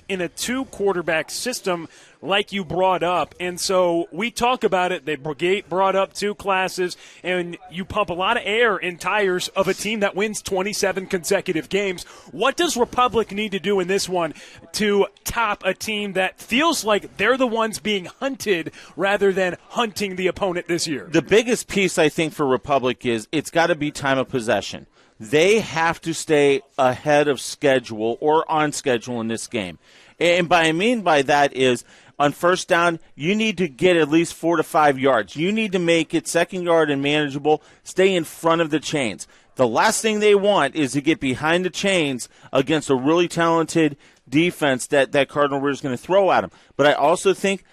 in a two-quarterback system like you brought up. And so we talk about it. They brought up two classes, and you pump a lot of air in tires of a team that wins 27 consecutive games. What does Republic need to do in this one to top a team that feels like they're the ones being hunted rather than hunting the opponent this year? The biggest piece, I think, for Republic is it's got to be time of possession. They have to stay ahead of schedule or on schedule in this game. And what I mean by that is on first down, you need to get at least 4 to 5 yards. You need to make it second yard and manageable, stay in front of the chains. The last thing they want is to get behind the chains against a really talented defense that Cardinal Ritter is going to throw at them. But I also think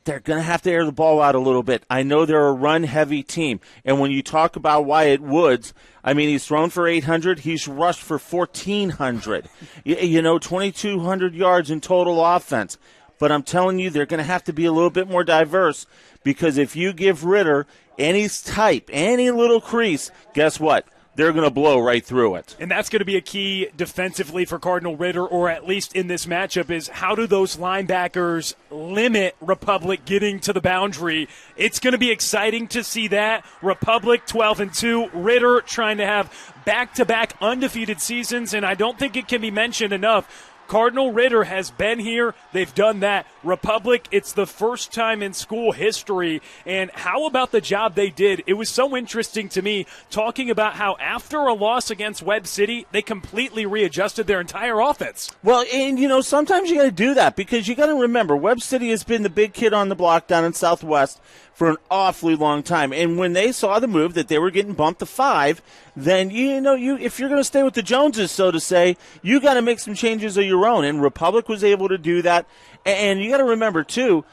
they're going to have to air the ball out a little bit. I know they're a run-heavy team. And when you talk about Wyatt Woods, I mean, he's thrown for 800. He's rushed for 1,400. 2,200 yards in total offense. But I'm telling you, they're going to have to be a little bit more diverse because if you give Ritter any type, any little crease, guess what? They're going to blow right through it. And that's going to be a key defensively for Cardinal Ritter, or at least in this matchup, is how do those linebackers limit Republic getting to the boundary? It's going to be exciting to see that. Republic 12-2, Ritter trying to have back-to-back undefeated seasons, and I don't think it can be mentioned enough. Cardinal Ritter has been here. They've done that. Republic, it's the first time in school history. And how about the job they did? It was so interesting to me talking about how after a loss against Webb City, they completely readjusted their entire offense. Well, and, sometimes you got to do that because you got to remember, Webb City has been the big kid on the block down in Southwest for an awfully long time. And when they saw the move that they were getting bumped to 5, then, if you're going to stay with the Joneses, so to say, you got to make some changes of your own. And Republic was able to do that. And you got to remember, too,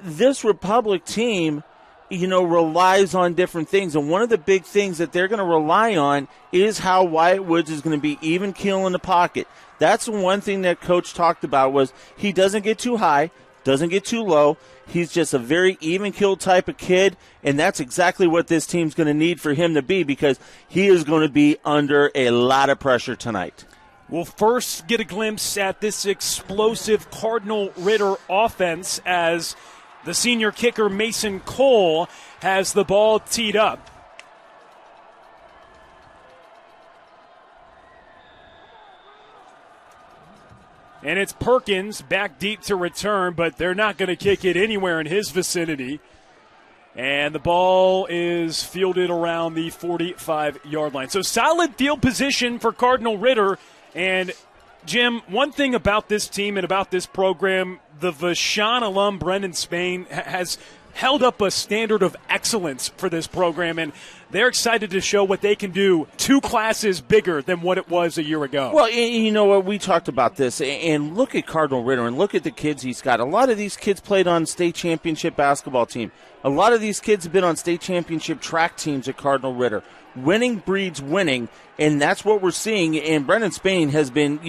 this Republic team, relies on different things. And one of the big things that they're going to rely on is how Wyatt Woods is going to be even keel in the pocket. That's the one thing that Coach talked about was he doesn't get too high, doesn't get too low. He's just a very even-keeled type of kid, and that's exactly what this team's going to need for him to be because he is going to be under a lot of pressure tonight. We'll first get a glimpse at this explosive Cardinal Ritter offense as the senior kicker Mason Cole has the ball teed up. And it's Perkins back deep to return, but they're not going to kick it anywhere in his vicinity. And the ball is fielded around the 45-yard line. So solid field position for Cardinal Ritter. And, Jim, one thing about this team and about this program, the Vashon alum Brendan Spain has held up a standard of excellence for this program, and they're excited to show what they can do 2 classes bigger than what it was a year ago. Well, you know what, we talked about this, and look at Cardinal Ritter and look at the kids he's got. A lot of these kids played on state championship basketball team. A lot of these kids have been on state championship track teams at Cardinal Ritter. Winning breeds winning, and that's what we're seeing. And Brendan Spain has been,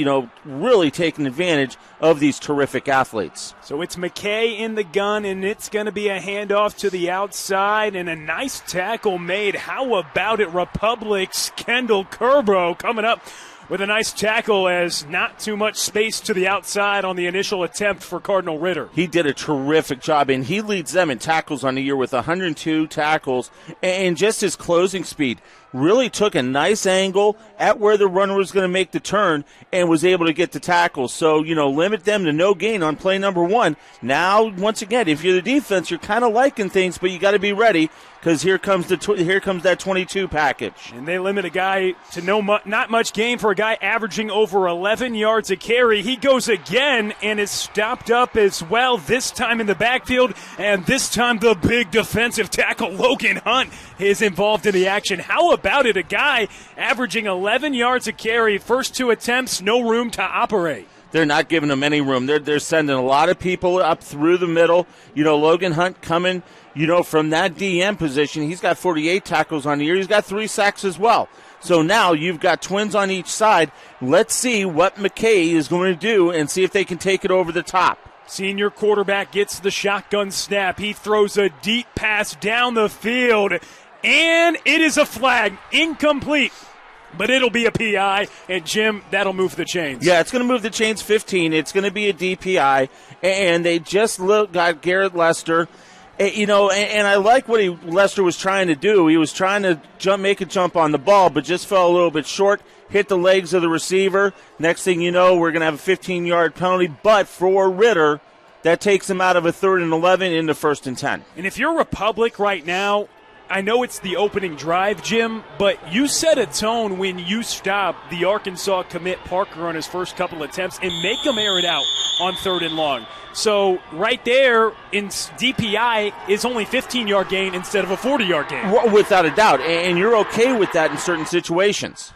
really taking advantage of these terrific athletes. So it's McKay in the gun, and it's going to be a handoff to the outside, and a nice tackle made. How about it, Republic's Kendall Kerbo coming up with a nice tackle as not too much space to the outside on the initial attempt for Cardinal Ritter. He did a terrific job, and he leads them in tackles on the year with 102 tackles, and just his closing speed really took a nice angle at where the runner was going to make the turn and was able to get the tackle. So, limit them to no gain on play number 1. Now, once again, if you're the defense, you're kind of liking things, but you got to be ready because here comes that 22 package. And they limit a guy to not much gain for a guy averaging over 11 yards a carry. He goes again and is stopped up as well, this time in the backfield, and this time the big defensive tackle Logan Hunt is involved in the action. How about it? A guy averaging 11 yards a carry, first 2 attempts, no room to operate. They're not giving him any room. They're sending a lot of people up through the middle. Logan Hunt coming, from that DM position. He's got 48 tackles on the year. He's got 3 sacks as well. So now you've got twins on each side. Let's see what McKay is going to do and see if they can take it over the top. Senior quarterback gets the shotgun snap. He throws a deep pass down the field, and it is a flag. Incomplete. But it'll be a PI, and, Jim, that'll move the chains. Yeah, it's going to move the chains 15. It's going to be a DPI, and they just got Garrett Lester. And I like what Lester was trying to do. He was trying to make a jump on the ball, but just fell a little bit short, hit the legs of the receiver. Next thing you know, we're going to have a 15-yard penalty. But for Ritter, that takes him out of a 3rd and 11 into 1st and 10. And if you're Republic right now, I know it's the opening drive, Jim, but you set a tone when you stop the Arkansas commit Parker on his first couple attempts and make him air it out on 3rd and long. So right there in DPI is only 15-yard gain instead of a 40-yard gain. Without a doubt, and you're okay with that in certain situations.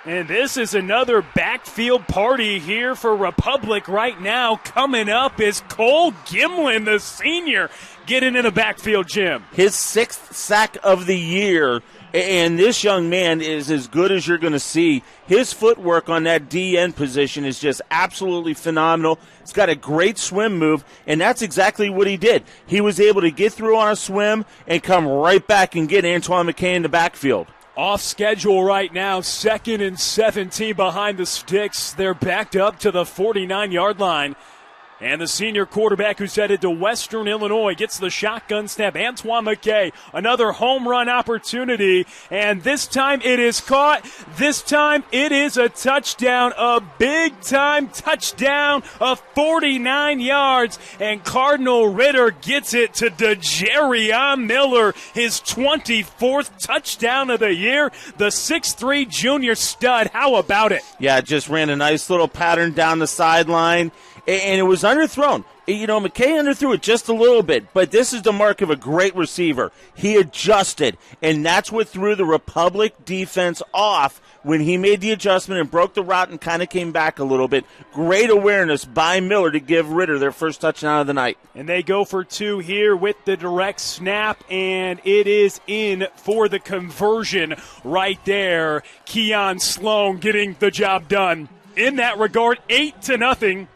And this is another backfield party here for Republic right now. Coming up is Cole Gimlin, the senior, getting in a backfield, Jim. His 6th sack of the year, and this young man is as good as you're going to see. His footwork on that DN position is just absolutely phenomenal. He's got a great swim move, and that's exactly what he did. He was able to get through on a swim and come right back and get Antoine McKay in the backfield. Off schedule right now, 2nd and 17 behind the sticks. They're backed up to the 49-yard line. And the senior quarterback who's headed to Western Illinois gets the shotgun snap. Antoine McKay, another home run opportunity. And this time it is caught. This time it is a touchdown, a big-time touchdown of 49 yards. And Cardinal Ritter gets it to DeJarion Miller, his 24th touchdown of the year. The 6'3 junior stud. How about it? Yeah, just ran a nice little pattern down the sideline. And it was underthrown. McKay underthrew it just a little bit, but this is the mark of a great receiver. He adjusted, and that's what threw the Republic defense off when he made the adjustment and broke the route and kind of came back a little bit. Great awareness by Miller to give Ritter their first touchdown of the night. And they go for 2 here with the direct snap, and it is in for the conversion right there. Keon Sloan getting the job done. In that regard, 8-0.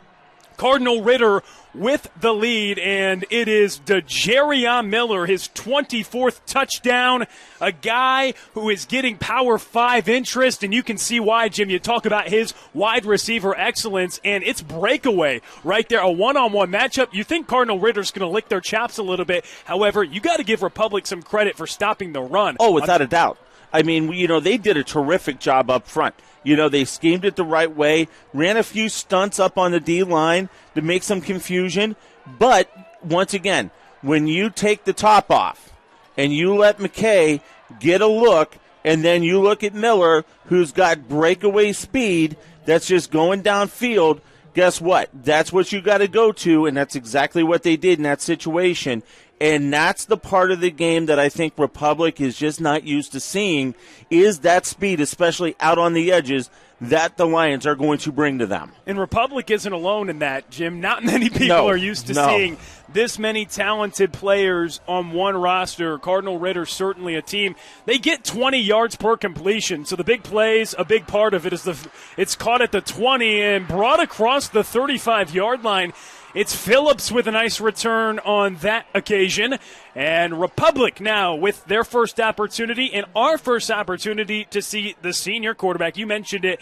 Cardinal Ritter with the lead, and it is DeJarion Miller, his 24th touchdown, a guy who is getting Power 5 interest, and you can see why, Jim. You talk about his wide receiver excellence, and it's breakaway right there, a one-on-one matchup. You think Cardinal Ritter's going to lick their chops a little bit. However, you got to give Republic some credit for stopping the run. Oh, without a doubt. I mean, they did a terrific job up front. They schemed it the right way, ran a few stunts up on the D-line to make some confusion. But, once again, when you take the top off and you let McKay get a look, and then you look at Miller, who's got breakaway speed that's just going downfield, guess what? That's what you got to go to, and that's exactly what they did in that situation. And that's the part of the game that I think Republic is just not used to seeing, is that speed, especially out on the edges, that the Lions are going to bring to them. And Republic isn't alone in that, Jim. Not many people are used to seeing this many talented players on one roster. Cardinal Ritter, certainly a team. They get 20 yards per completion, so the big plays, a big part of it is it's caught at the 20 and brought across the 35-yard line. It's Phillips with a nice return on that occasion. And Republic now with their first opportunity and our first opportunity to see the senior quarterback. You mentioned it.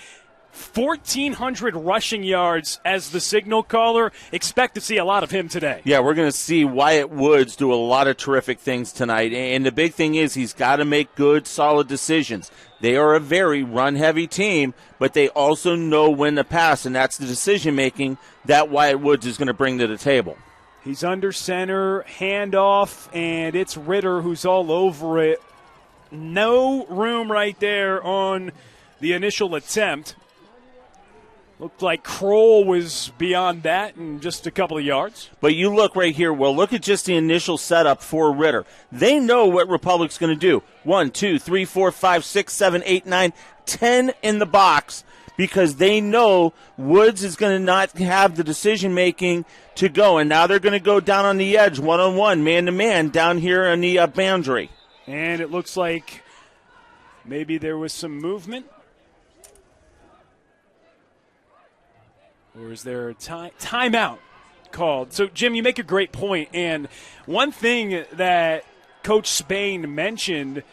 1,400 rushing yards as the signal caller. Expect to see a lot of him today. Yeah, we're going to see Wyatt Woods do a lot of terrific things tonight. And the big thing is he's got to make good, solid decisions. They are a very run-heavy team, but they also know when to pass, and that's the decision-making that Wyatt Woods is going to bring to the table. He's under center, handoff, and it's Ritter who's all over it. No room right there on the initial attempt. Looked like Kroll was beyond that in just a couple of yards. But you look right here. Well, look at just the initial setup for Ritter. They know what Republic's going to do. 1, 2, 3, 4, 5, 6, 7, 8, 9, 10 in the box because they know Woods is going to not have the decision-making to go. And now they're going to go down on the edge, one-on-one, man-to-man, down here on the boundary. And it looks like maybe there was some movement. Or is there a timeout called? So, Jim, you make a great point. And one thing that Coach Spain mentioned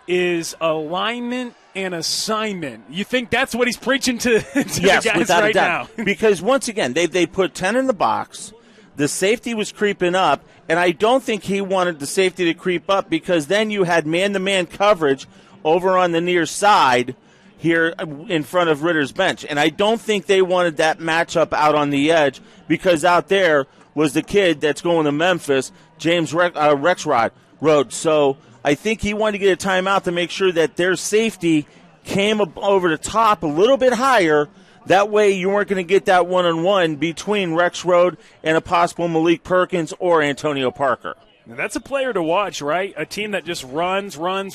is alignment an assignment. You think that's what he's preaching to yes, the guys without right a doubt. now? Because once again, they put 10 in the box. The safety was creeping up, and I don't think he wanted the safety to creep up because then you had man-to-man coverage over on the near side here in front of Ritter's bench. And I don't think they wanted that matchup out on the edge because out there was the kid that's going to Memphis, James Rexrod Road. So I think he wanted to get a timeout to make sure that their safety came over the top a little bit higher. That way you weren't going to get that one-on-one between Rex Road and a possible Malik Perkins or Antonio Parker. Now that's a player to watch, right? A team that just runs. But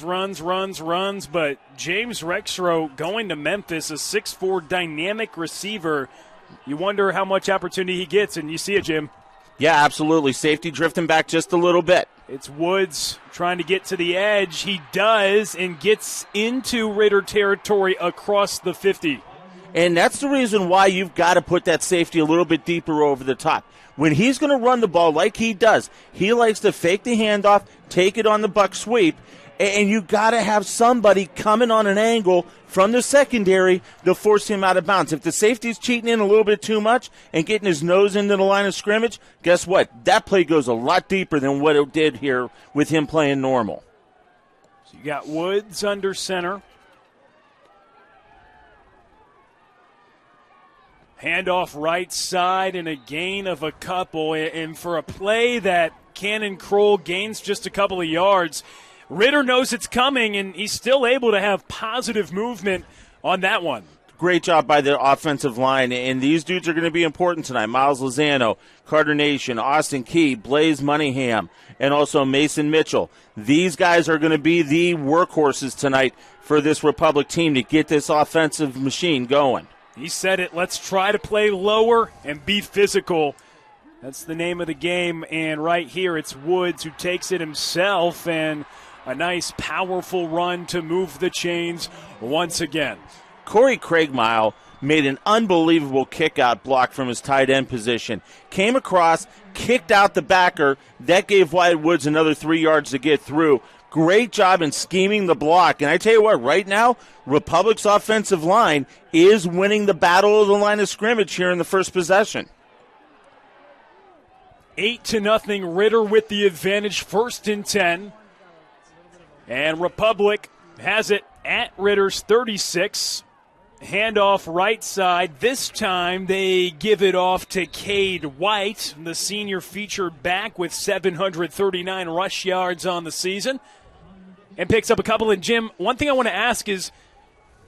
James Rexrow going to Memphis, a 6'4" dynamic receiver. You wonder how much opportunity he gets, and you see it, Jim. Yeah, absolutely. Safety drifting back just a little bit. It's Woods trying to get to the edge. He does and gets into Ritter territory across the 50. And that's the reason why you've got to put that safety a little bit deeper over the top. When he's going to run the ball like he does, he likes to fake the handoff, take it on the buck sweep, and you got to have somebody coming on an angle from the secondary to force him out of bounds. If the safety's cheating in a little bit too much and getting his nose into the line of scrimmage, guess what? That play goes a lot deeper than what it did here with him playing normal. So you got Woods under center. Handoff right side and a gain of a couple. And for a play that Cannon Kroll gains just a couple of yards, Ritter knows it's coming, and he's still able to have positive movement on that one. Great job by the offensive line, and these dudes are going to be important tonight. Miles Lozano, Carter Nation, Austin Key, Blaze Moneyham, and also Mason Mitchell. These guys are going to be the workhorses tonight for this Republic team to get this offensive machine going. He said it, let's try to play lower and be physical. That's the name of the game, and right here it's Woods who takes it himself, and a nice, powerful run to move the chains once again. Corey Craigmile made an unbelievable kick-out block from his tight end position. Came across, kicked out the backer. That gave Wyatt Woods another 3 yards to get through. Great job in scheming the block. And I tell you what, right now, Republic's offensive line is winning the battle of the line of scrimmage here in the first possession. 8-0, Ritter with the advantage, 1st and 10. And Republic has it at Ritter's 36. Handoff right side. This time they give it off to Cade White, the senior featured back with 739 rush yards on the season. And picks up a couple. And, Jim, one thing I want to ask is,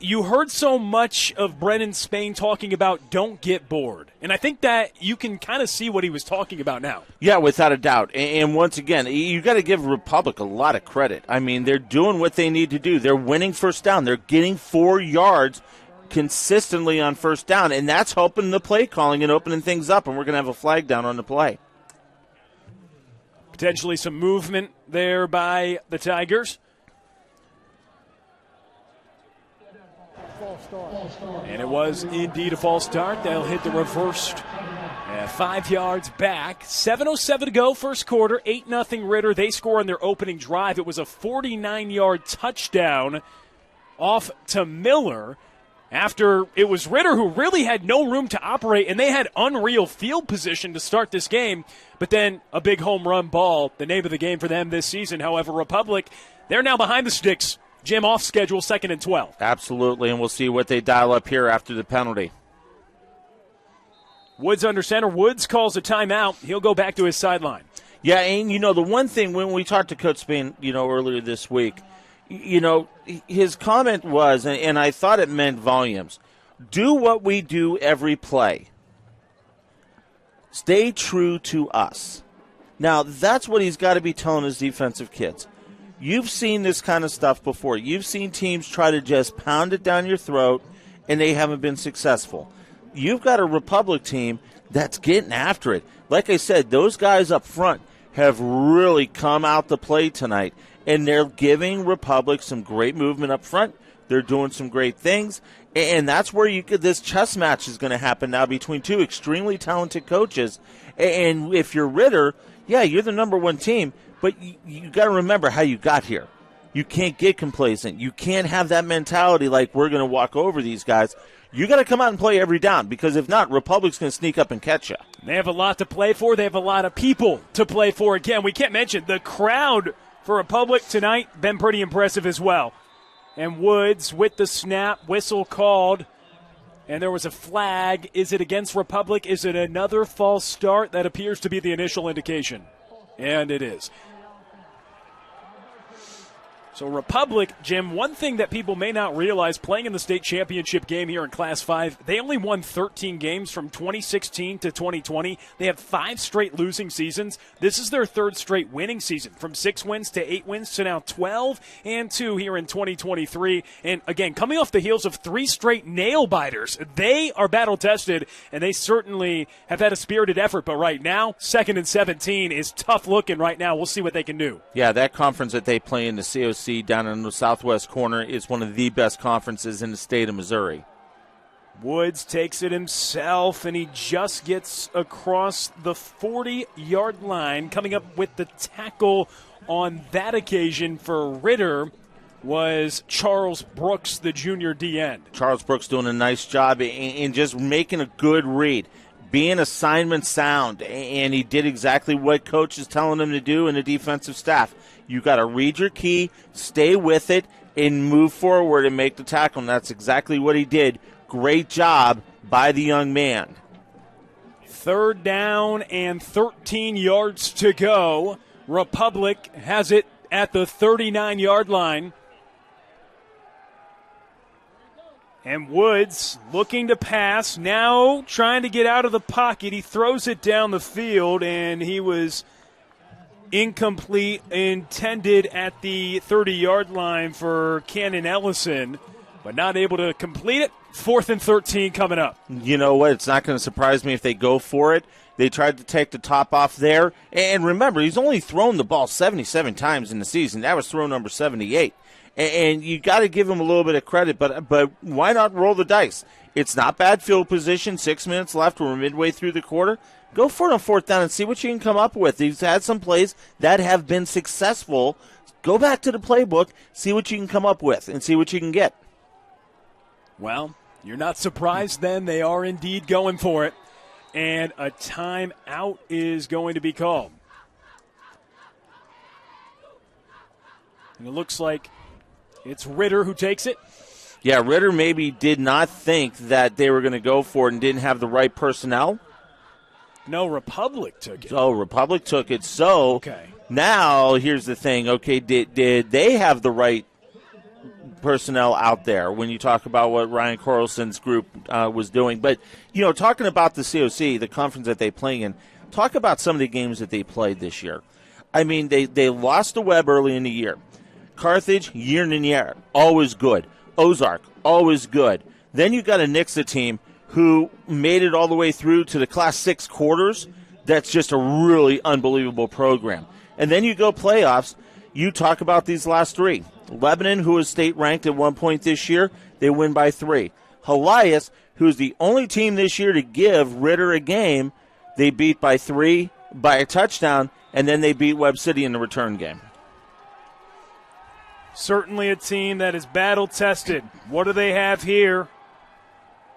you heard so much of Brennan Spain talking about don't get bored. And I think that you can kind of see what he was talking about now. Yeah, without a doubt. And once again, you got to give Republic a lot of credit. I mean, they're doing what they need to do. They're winning first down. They're getting 4 yards consistently on first down, and that's helping the play calling and opening things up, and we're going to have a flag down on the play. Potentially some movement there by the Tigers. And it was indeed a false start. They'll hit the reversed 5 yards back. 7:07 to go, first quarter. 8-0 Ritter. They score on their opening drive. It was a 49-yard touchdown off to Miller after it was Ritter who really had no room to operate, and they had unreal field position to start this game. But then a big home run ball, the name of the game for them this season. However, Republic, they're now behind the sticks. Jim, off schedule, 2nd and 12. Absolutely, and we'll see what they dial up here after the penalty. Woods under center. Woods calls a timeout. He'll go back to his sideline. Yeah, and, the one thing, when we talked to Coach Spain, earlier this week, his comment was, and I thought it meant volumes, do what we do every play. Stay true to us. Now, that's what he's got to be telling his defensive kids. You've seen this kind of stuff before. You've seen teams try to just pound it down your throat, and they haven't been successful. You've got a Republic team that's getting after it. Like I said, those guys up front have really come out to play tonight, and they're giving Republic some great movement up front. They're doing some great things, and that's where this chess match is going to happen now between two extremely talented coaches. And if you're Ritter, yeah, you're the number one team, but you got to remember how you got here. You can't get complacent. You can't have that mentality like we're going to walk over these guys. You got to come out and play every down, because if not, Republic's going to sneak up and catch you. They have a lot to play for. They have a lot of people to play for. Again, we can't mention the crowd for Republic tonight, been pretty impressive as well. And Woods with the snap, whistle called, and there was a flag. Is it against Republic? Is it another false start? That appears to be the initial indication, and it is. So Republic, Jim, one thing that people may not realize, playing in the state championship game here in Class 5, they only won 13 games from 2016 to 2020. They have 5 straight losing seasons. This is their 3rd straight winning season, from 6 wins to 8 wins to now 12-2 here in 2023. And again, coming off the heels of 3 straight nail-biters, they are battle-tested, and they certainly have had a spirited effort. But right now, 2nd and 17 is tough looking right now. We'll see what they can do. Yeah, that conference that they play in, the COC, down in the southwest corner, is one of the best conferences in the state of Missouri. Woods takes it himself, and he just gets across the 40-yard line. Coming up with the tackle on that occasion for Ritter was Charles Brooks, the junior D-end. Charles Brooks doing a nice job in just making a good read, being assignment sound, and he did exactly what coach is telling him to do in the defensive staff. You got to read your key, stay with it, and move forward and make the tackle. And that's exactly what he did. Great job by the young man. 3rd down and 13 yards to go. Republic has it at the 39-yard line. And Woods looking to pass, now trying to get out of the pocket. He throws it down the field, and he was incomplete, intended at the 30-yard line for Cannon Ellison, but not able to complete it. 4th and 13 coming up. You know what? It's not going to surprise me if they go for it. They tried to take the top off there. And remember, he's only thrown the ball 77 times in the season. That was throw number 78. And you got to give him a little bit of credit, but why not roll the dice? It's not bad field position. 6 minutes left. We're midway through the quarter. Go for it on 4th down and see what you can come up with. He's had some plays that have been successful. Go back to the playbook, see what you can come up with, and see what you can get. Well, you're not surprised then. They are indeed going for it. And a timeout is going to be called. And it looks like it's Ritter who takes it. Yeah, Ritter maybe did not think that they were going to go for it and didn't have the right personnel. No, Republic took it. Oh, Republic took it. So okay. Now here's the thing. Okay, did they have the right personnel out there when you talk about what Ryan Corlson's group was doing? But, talking about the COC, the conference that they play in, talk about some of the games that they played this year. I mean, they lost to Webb early in the year. Carthage, year in year, always good. Ozark, always good. Then you got a Nixa team who made it all the way through to the Class 6 quarters. That's just a really unbelievable program. And then you go playoffs. You talk about these last 3. Lebanon, who is state ranked at one point this year, they win by 3. Helias, who's the only team this year to give Ritter a game, they beat by 3 by a touchdown, and then they beat Webb City in the return game. Certainly a team that is battle-tested. What do they have here?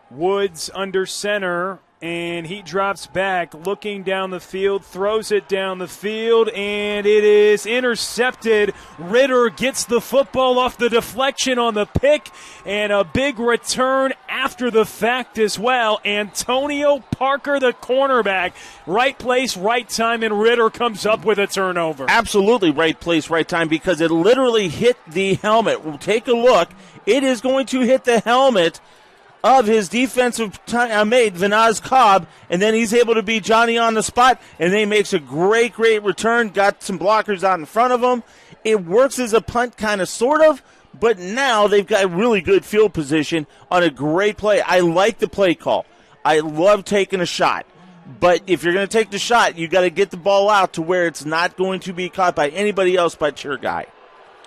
Woods under center, and he drops back, looking down the field, throws it down the field, and it is intercepted. Ritter gets the football off the deflection on the pick, and a big return after the fact as well. Antonio Parker, the cornerback, right place, right time, and Ritter comes up with a turnover. Absolutely right place, right time, because it literally hit the helmet. We'll take a look. It is going to hit the helmet of his defensive mate, Vinaz Cobb, and then he's able to beat Johnny on the spot, and then he makes a great return, got some blockers out in front of him. It works as a punt, kind of, sort of, but now they've got really good field position on a great play. I like the play call. I love taking a shot, but if you're going to take the shot, you got to get the ball out to where it's not going to be caught by anybody else but your guy.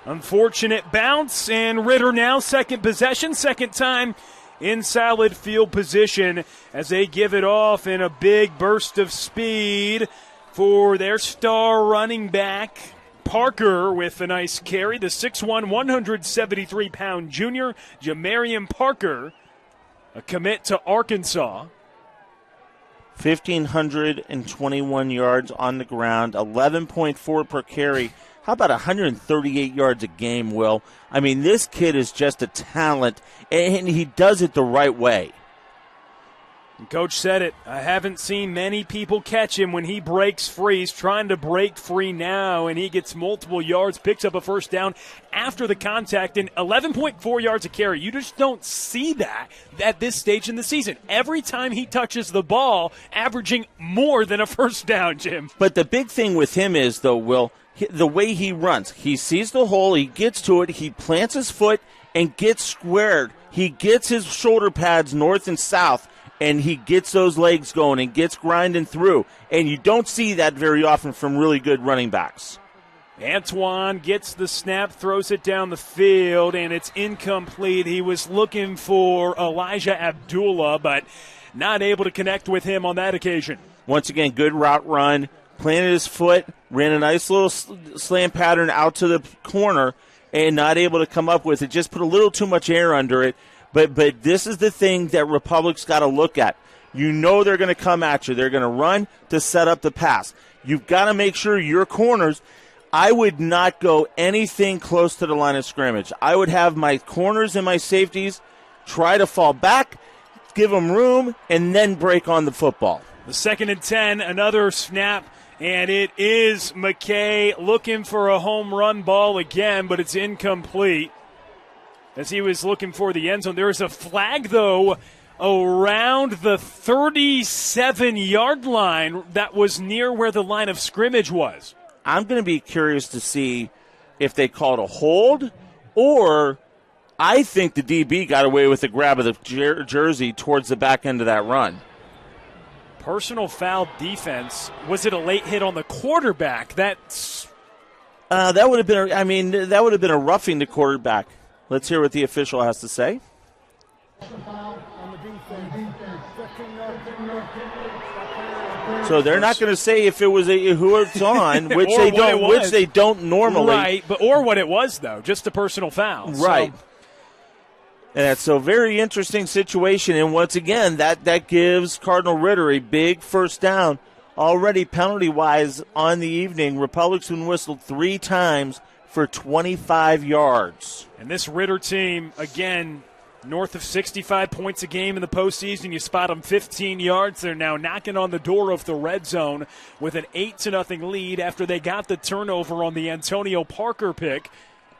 Unfortunate bounce, and Ritter now second possession, second time in solid field position as they give it off in a big burst of speed for their star running back, Parker with a nice carry. The 6'1", 173-pound junior, Jamarian Parker, a commit to Arkansas. 1,521 yards on the ground, 11.4 per carry. How about 138 yards a game, Will? I mean, this kid is just a talent, and he does it the right way. And Coach said it. I haven't seen many people catch him when he breaks free. He's trying to break free now, and he gets multiple yards, picks up a first down after the contact, and 11.4 yards a carry. You just don't see that at this stage in the season. Every time he touches the ball, averaging more than a first down, Jim. But the big thing with him is, though, Will, the way he runs. He sees the hole, he gets to it, he plants his foot and gets squared. He gets his shoulder pads north and south, and he gets those legs going and gets grinding through. And you don't see that very often from really good running backs. Antoine gets the snap, throws it down the field, and it's incomplete. He was looking for Elijah Abdullah, but not able to connect with him on that occasion. Once again, good route run, planted his foot, ran a nice little slant pattern out to the corner, and not able to come up with it. Just put a little too much air under it. But this is the thing that Republic's got to look at. You know they're going to come at you. They're going to run to set up the pass. You've got to make sure your corners, I would not go anything close to the line of scrimmage. I would have my corners and my safeties try to fall back, give them room, and then break on the football. The 2nd and 10, another snap, and it is McKay looking for a home run ball again, but it's incomplete as he was looking for the end zone. There is a flag, though, around the 37-yard line that was near where the line of scrimmage was. I'm going to be curious to see if they called a hold, or I think the DB got away with the grab of the jersey towards the back end of that run. Personal foul defense. Was it a late hit on the quarterback? That would have been. That would have been a roughing the quarterback. Let's hear what the official has to say. So they're not going to say if it was who it's on, which they don't normally. Right, or what it was though, just a personal foul. Right. So. And that's a very interesting situation, and once again, that gives Cardinal Ritter a big first down. Already penalty-wise on the evening, Republic's been whistled 3 times for 25 yards. And this Ritter team, again, north of 65 points a game in the postseason. You spot them 15 yards. They're now knocking on the door of the red zone with an 8-0 lead after they got the turnover on the Antonio Parker pick.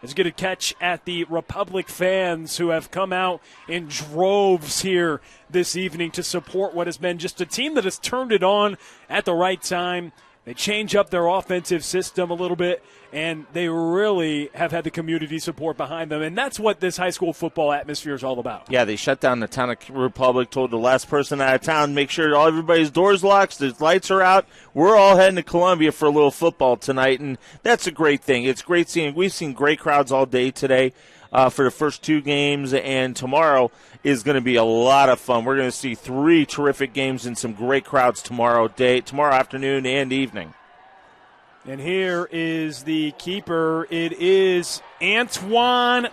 It's going to catch at the Republic fans who have come out in droves here this evening to support what has been just a team that has turned it on at the right time. They change up their offensive system a little bit, and they really have had the community support behind them. And that's what this high school football atmosphere is all about. Yeah, they shut down the town of Republic, told the last person out of town, make sure everybody's doors locked, the lights are out. We're all heading to Columbia for a little football tonight, and that's a great thing. It's great seeing. We've seen great crowds all day today for the first 2 games, and tomorrow is going to be a lot of fun. We're going to see 3 terrific games and some great crowds tomorrow afternoon and evening. And here is the keeper. It is Antoine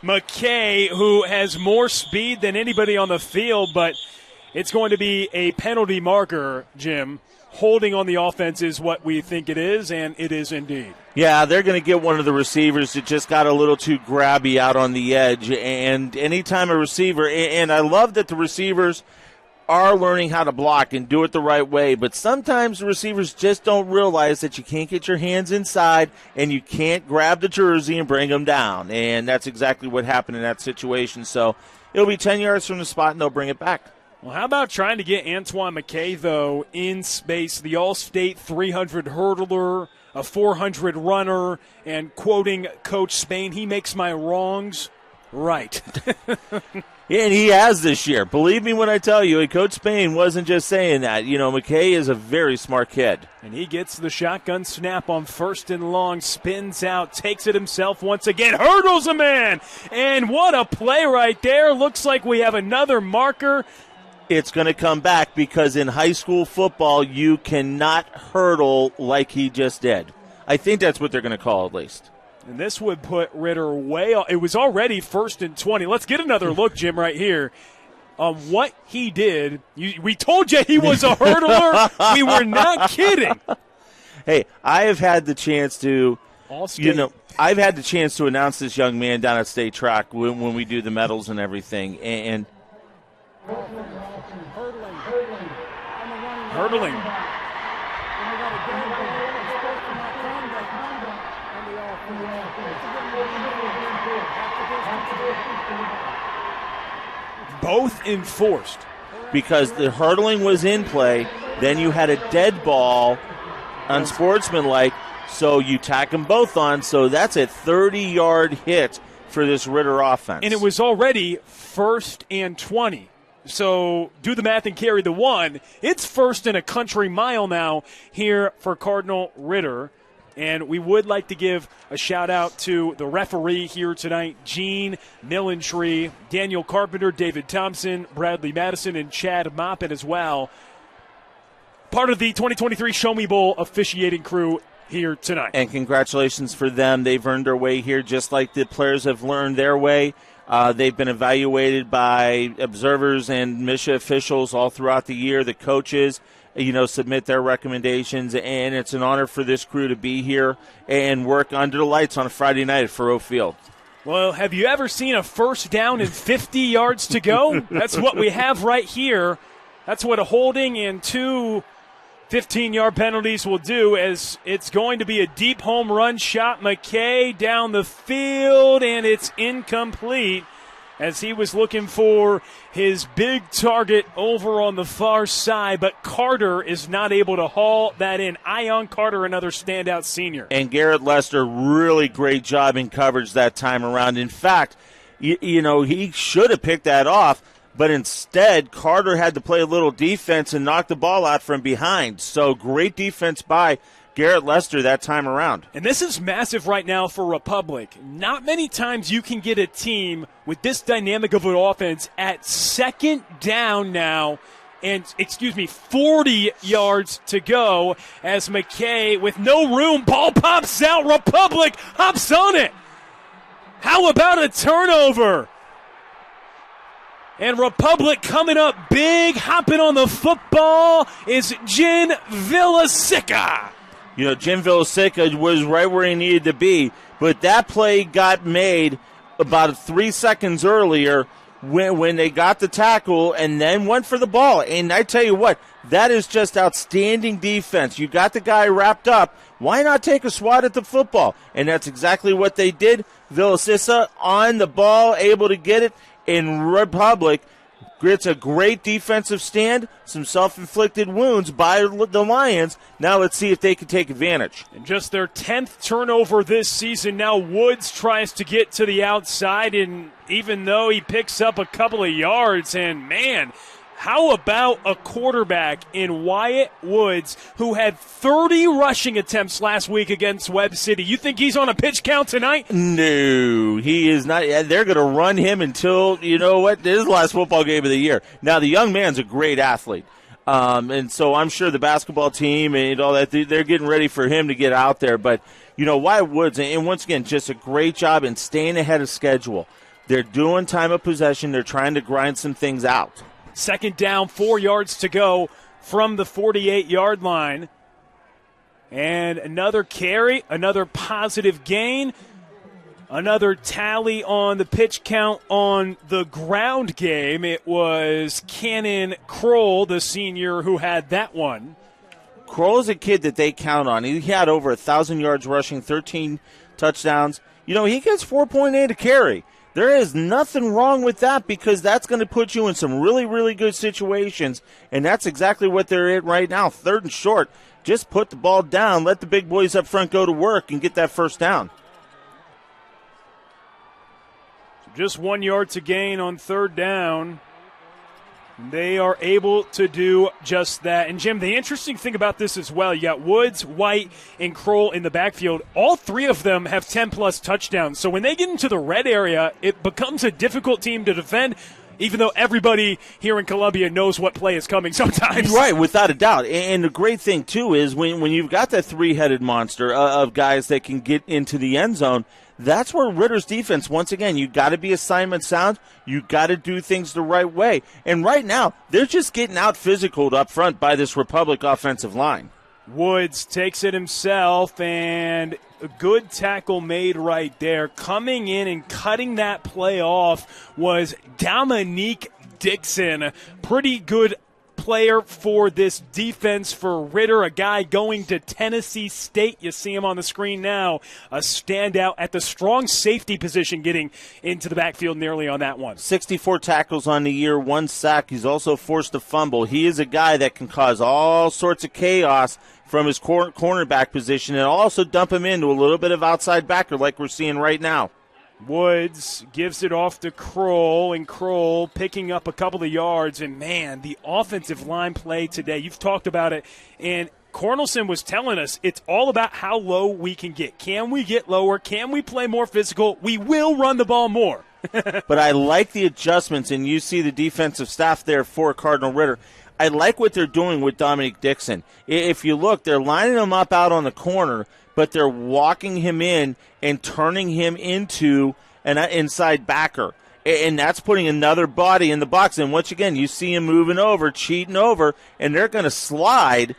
McKay, who has more speed than anybody on the field, but it's going to be a penalty marker, Jim. Holding on the offense is what we think it is, and it is indeed. Yeah, they're going to get one of the receivers that just got a little too grabby out on the edge. And anytime a receiver, and I love that the receivers are learning how to block and do it the right way, but sometimes the receivers just don't realize that you can't get your hands inside and you can't grab the jersey and bring them down. And that's exactly what happened in that situation. So it'll be 10 yards from the spot, and they'll bring it back. Well, how about trying to get Antoine McKay, though, in space, the All-State 300 hurdler, a 400 runner, and quoting Coach Spain, he makes my wrongs right. Yeah, and he has this year. Believe me when I tell you, Coach Spain wasn't just saying that. You know, McKay is a very smart kid. And he gets the shotgun snap on 1st and long, spins out, takes it himself once again, hurdles a man. And what a play right there. Looks like we have another marker. It's going to come back because in high school football, you cannot hurdle like he just did. I think that's what they're going to call at least. And this would put Ritter way off. It was already 1st and 20. Let's get another look, Jim, right here. What he did. We told you he was a hurdler. We were not kidding. Hey, I have had the chance to, I've had the chance to announce this young man down at State Track when we do the medals and everything. And hurdling. Both enforced. Because the hurdling was in play, then you had a dead ball, unsportsmanlike, so you tack them both on, so that's a 30-yard hit for this Ritter offense. And it was already 1st and 20. So do the math and carry the 1. It's 1st and a country mile now here for Cardinal Ritter. And we would like to give a shout-out to the referee here tonight, Gene Millentree, Daniel Carpenter, David Thompson, Bradley Madison, and Chad Moppet as well. Part of the 2023 Show Me Bowl officiating crew here tonight. And congratulations for them. They've earned their way here just like the players have learned their way. They've been evaluated by observers and MSHA officials all throughout the year, the coaches. Submit their recommendations, and it's an honor for this crew to be here and work under the lights on a Friday night at Faurot Field. Well, have you ever seen a 1st down and 50 yards to go? That's what we have right here. That's what a holding and 2 15-yard penalties will do, as it's going to be a deep home run shot. McKay down the field, and it's incomplete, as he was looking for his big target over on the far side, but Carter is not able to haul that in. Ion Carter, another standout senior. And Garrett Lester, really great job in coverage that time around. In fact, he should have picked that off, but instead Carter had to play a little defense and knock the ball out from behind. So great defense by Garrett Lester that time around. And this is massive right now for Republic. Not many times you can get a team with this dynamic of an offense at 2nd down now, and 40 yards to go, as McKay with no room, ball pops out, Republic hops on it. How about a turnover? And Republic coming up big, hopping on the football is Jen Villasica. Jim Villasica was right where he needed to be, but that play got made about 3 seconds earlier when they got the tackle and then went for the ball. And I tell you what, that is just outstanding defense. You got the guy wrapped up. Why not take a swat at the football? And that's exactly what they did. Villasica on the ball, able to get it, and Republic gets a great defensive stand, some self-inflicted wounds by the Lions. Now let's see if they can take advantage. And just their 10th turnover this season. Now Woods tries to get to the outside, and even though he picks up a couple of yards, and man, how about a quarterback in Wyatt Woods who had 30 rushing attempts last week against Webb City? You think he's on a pitch count tonight? No, he is not. They're going to run him until, this is the last football game of the year. Now, the young man's a great athlete. And so I'm sure the basketball team and all that, they're getting ready for him to get out there. But, Wyatt Woods, and once again, just a great job in staying ahead of schedule. They're doing time of possession. They're trying to grind some things out. 2nd down, 4 yards to go from the 48-yard line. And another carry, another positive gain, another tally on the pitch count on the ground game. It was Cannon Kroll, the senior, who had that one. Kroll is a kid that they count on. He had over 1,000 yards rushing, 13 touchdowns. He gets 4.8 a carry. There is nothing wrong with that, because that's going to put you in some really, really good situations, and that's exactly what they're in right now. 3rd and short. Just put the ball down, let the big boys up front go to work, and get that 1st down. So just 1 yard to gain on 3rd down. They are able to do just that. And, Jim, the interesting thing about this as well, you got Woods, White, and Kroll in the backfield. All 3 of them have 10-plus touchdowns. So when they get into the red area, it becomes a difficult team to defend. even though everybody here in Columbia knows what play is coming sometimes. Right, without a doubt. And the great thing, too, is when you've got that three-headed monster of guys that can get into the end zone, that's where Ritter's defense, once again, you got to be assignment sound. You got to do things the right way. And right now, they're just getting out physicaled up front by this Republic offensive line. Woods takes it himself, and a good tackle made right there. Coming in and cutting that play off was Dominique Dixon. Pretty good player for this defense for Ritter, a guy going to Tennessee State. You see him on the screen now, a standout at the strong safety position, getting into the backfield nearly on that one. 64 tackles on the year, 1 sack. He's also forced a fumble. He is a guy that can cause all sorts of chaos from his cornerback position and also dump him into a little bit of outside backer like we're seeing right now. Woods gives it off to Kroll, and Kroll picking up a couple of yards. And, man, the offensive line play today, you've talked about it, and Cornelson was telling us it's all about how low we can get. Can we get lower? Can we play more physical? We will run the ball more. But I like the adjustments, and you see the defensive staff there for Cardinal Ritter. I like what they're doing with Dominique Dixon. If you look, they're lining him up out on the corner, but they're walking him in and turning him into an inside backer. And that's putting another body in the box. And once again, you see him moving over, cheating over, and they're going to slide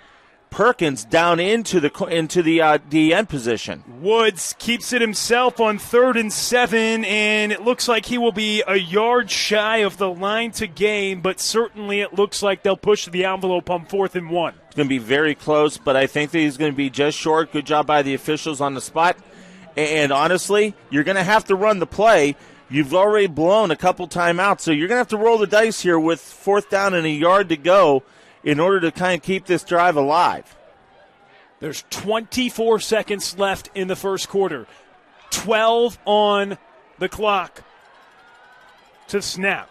Perkins down into the end position. Woods keeps it himself on 3rd and 7, and it looks like he will be a yard shy of the line to gain, but certainly it looks like they'll push the envelope on 4th and 1. It's going to be very close, but I think that he's going to be just short. Good job by the officials on the spot. And honestly, you're going to have to run the play. You've already blown a couple timeouts, so you're going to have to roll the dice here with 4th down and a yard to go in order to kind of keep this drive alive. There's 24 seconds left in the first quarter. 12 on the clock to snap.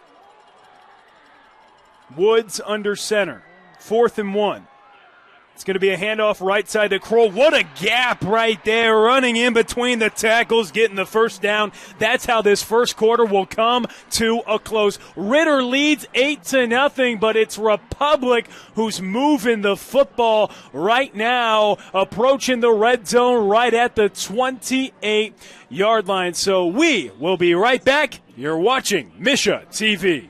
Woods under center. 4th and 1. It's going to be a handoff right side to Kroll. What a gap right there, running in between the tackles, getting the first down. That's how this first quarter will come to a close. Ritter leads 8-0, but it's Republic who's moving the football right now, approaching the red zone right at the 28-yard line. So we will be right back. You're watching Misha TV.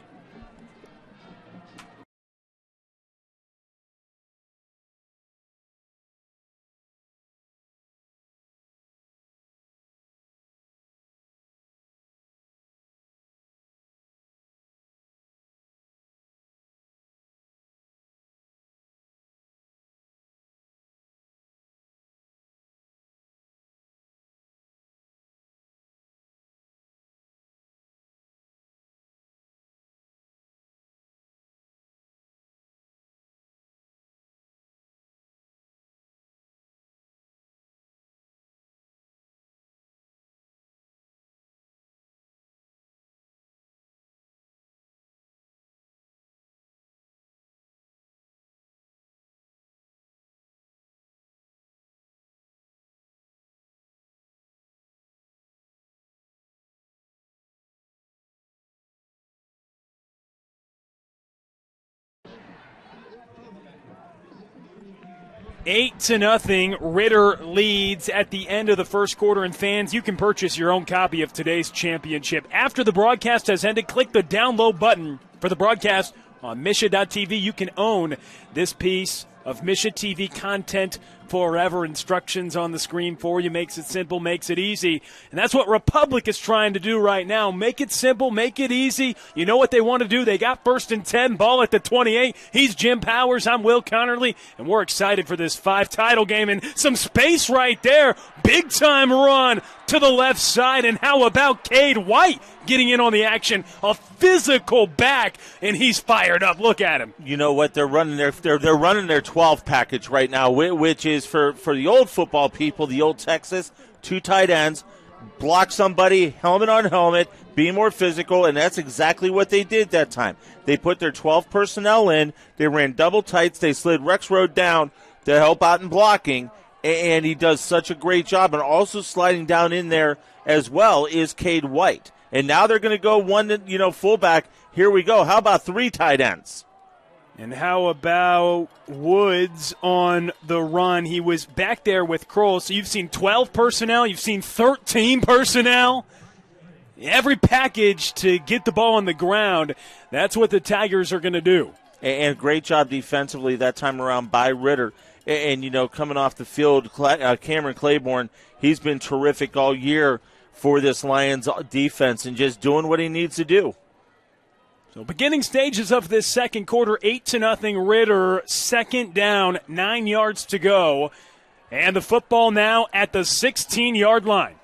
Eight to nothing, Ritter leads at the end of the first quarter. And fans, you can purchase your own copy of today's championship. After the broadcast has ended, click the download button for the broadcast on Misha.tv. You can own this piece of Misha TV content forever. Instructions on the screen for you. Makes it simple, makes it easy. And that's what Republic is trying to do right now. Make it simple, make it easy. You know what they want to do? They got 1st and 10, ball at the 28. He's Jim Powers. I'm Will Connerly. And we're excited for this 5 title game. And some space right there. Big time run to the left side. And how about Cade White getting in on the action? A physical back, and he's fired up. Look at him. You know what? They're running their 12 package right now, which is for the old football people, the old Texas, 2 tight ends, block somebody, helmet on helmet, be more physical, and that's exactly what they did that time. They put their 12 personnel in, they ran double tights, they slid Rex Road down to help out in blocking, and he does such a great job. And also sliding down in there as well is Cade White. And now they're going to go one, fullback, Here we go. How about 3 tight ends? And how about Woods on the run? He was back there with Kroll. So you've seen 12 personnel. You've seen 13 personnel. Every package to get the ball on the ground. That's what the Tigers are going to do. And great job defensively that time around by Ritter. And, coming off the field, Cameron Claiborne, he's been terrific all year for this Lions defense and just doing what he needs to do. So beginning stages of this second quarter, 8-0 Ritter, second down, 9 yards to go. And the football now at the 16-yard line.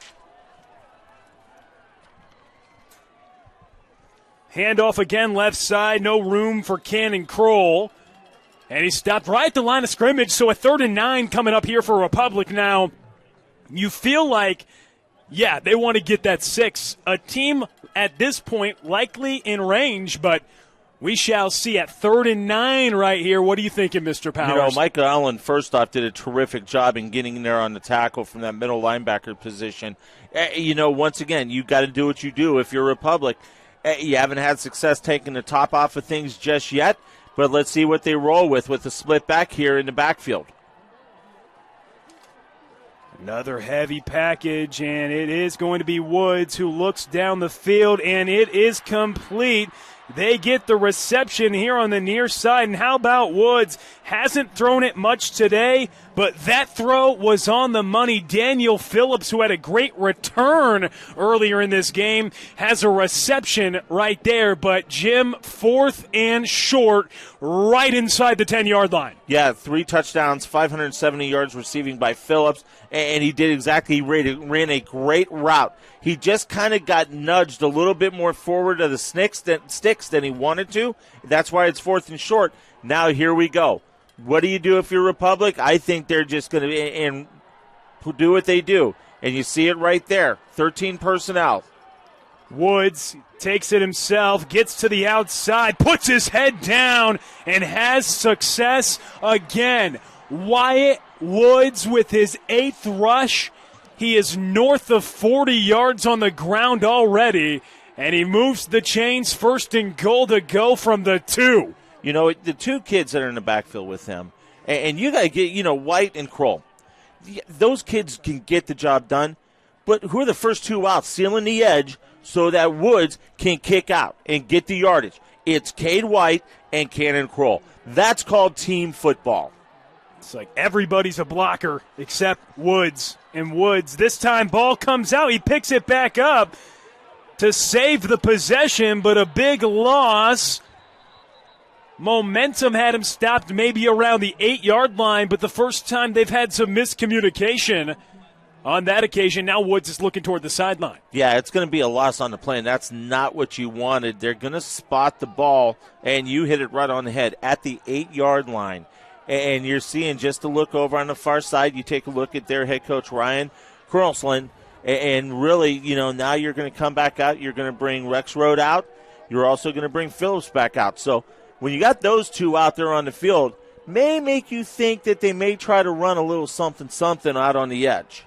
Handoff again left side, no room for Cannon Kroll. And he stopped right at the line of scrimmage, so a 3rd and 9 coming up here for Republic now. You feel like, yeah, they want to get that 6. A team at this point likely in range, but we shall see at 3rd and 9 right here. What are you thinking, Mr. Powers? Micah Allen, first off, did a terrific job in getting there on the tackle from that middle linebacker position. Once again, you got to do what you do if you're Republic. You haven't had success taking the top off of things just yet, but let's see what they roll with the split back here in the backfield. Another heavy package, and it is going to be Woods who looks down the field, and it is complete. They get the reception here on the near side, and how about Woods? Hasn't thrown it much today, but that throw was on the money. Daniel Phillips, who had a great return earlier in this game, has a reception right there, but Jim, 4th and short, right inside the 10-yard line. Yeah, 3 touchdowns, 570 yards receiving by Phillips, and he did exactly, he ran a great route. He just kind of got nudged a little bit more forward of the sticks than he wanted to. That's why it's 4th and short. Now here we go. What do you do if you're Republic? I think they're just going to do what they do. And you see it right there, 13 personnel. Woods takes it himself, gets to the outside, puts his head down, and has success again. Wyatt Woods with his 8th rush. He is north of 40 yards on the ground already, and he moves the chains, 1st and goal to go from the 2. The 2 kids that are in the backfield with him, and you got to get, White and Kroll. Those kids can get the job done, but who are the first 2 out, sealing the edge so that Woods can kick out and get the yardage? It's Cade White and Cannon Kroll. That's called team football. It's like everybody's a blocker except Woods. And Woods, this time ball comes out. He picks it back up to save the possession, but a big loss. Momentum had him stopped maybe around the 8-yard line, but the first time they've had some miscommunication on that occasion. Now Woods is looking toward the sideline. Yeah, it's going to be a loss on the play, and that's not what you wanted. They're going to spot the ball, and you hit it right on the head at the 8-yard line. And you're seeing just a look over on the far side. You take a look at their head coach, Ryan Kurlsland, and really, now you're going to come back out. You're going to bring Rex Road out. You're also going to bring Phillips back out. So when you got those 2 out there on the field, may make you think that they may try to run a little something out on the edge.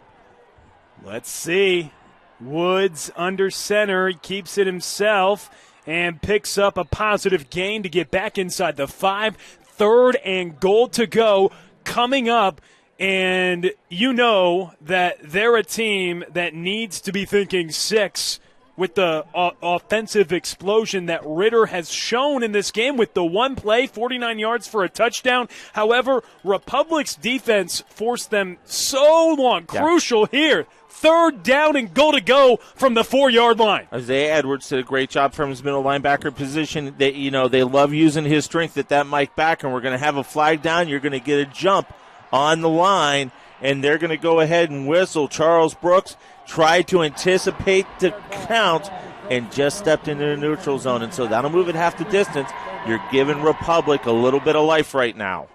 Let's see. Woods under center. He keeps it himself and picks up a positive gain to get back inside the 5. 3rd and goal to go coming up, and you know that they're a team that needs to be thinking 6 with the offensive explosion that Ritter has shown in this game with the one play, 49 yards for a touchdown. However, Republic's defense forced them so long. Yeah. Crucial here. 3rd down and goal to go from the 4-yard line. Isaiah Edwards did a great job from his middle linebacker position. They love using his strength at that Mike back, and we're going to have a flag down. You're going to get a jump on the line, and they're going to go ahead and whistle. Charles Brooks tried to anticipate the count and just stepped into the neutral zone, and so that'll move it half the distance. You're giving Republic a little bit of life right now.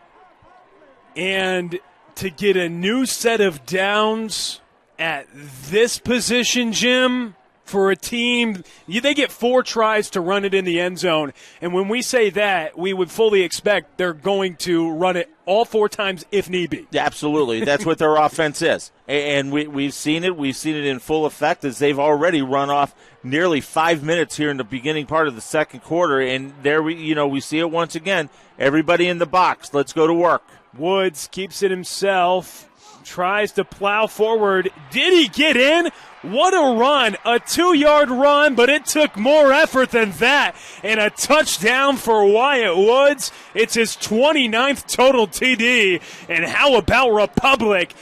And to get a new set of downs at this position, Jim, for a team. They get 4 tries to run it in the end zone. And when we say that, we would fully expect they're going to run it all 4 times if need be. Absolutely. That's what their offense is. And we've seen it. We've seen it in full effect as they've already run off nearly 5 minutes here in the beginning part of the second quarter. And there we see it once again. Everybody in the box. Let's go to work. Woods keeps it himself. Tries to plow forward. Did he get in? What a run. A 2-yard run, but it took more effort than that. And a touchdown for Wyatt Woods. It's his 29th total TD. And how about Republic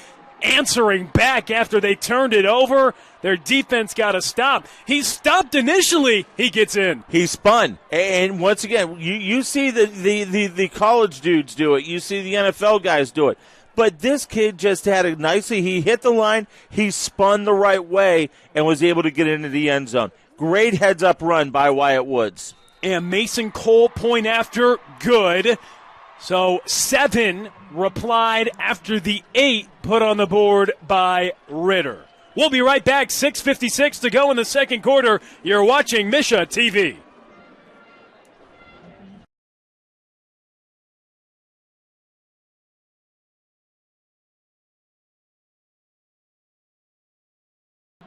answering back after they turned it over? Their defense got to stop. He stopped initially. He gets in. He spun. And once again, you see the college dudes do it. You see the NFL guys do it. But this kid just had it nicely. He hit the line. He spun the right way and was able to get into the end zone. Great heads-up run by Wyatt Woods. And Mason Cole, point after, good. So 7 replied after the 8 put on the board by Ritter. We'll be right back. 6:56 to go in the second quarter. You're watching Misha TV.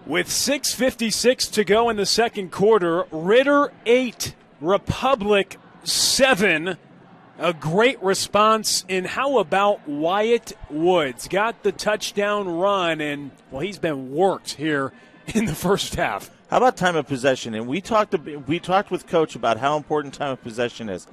With 6:56 to go in the second quarter, Ritter 8, Republic 7. A great response. And how about Wyatt Woods? Got the touchdown run, and, well, he's been worked here in the first half. How about time of possession? And we talked with Coach about how important time of possession is.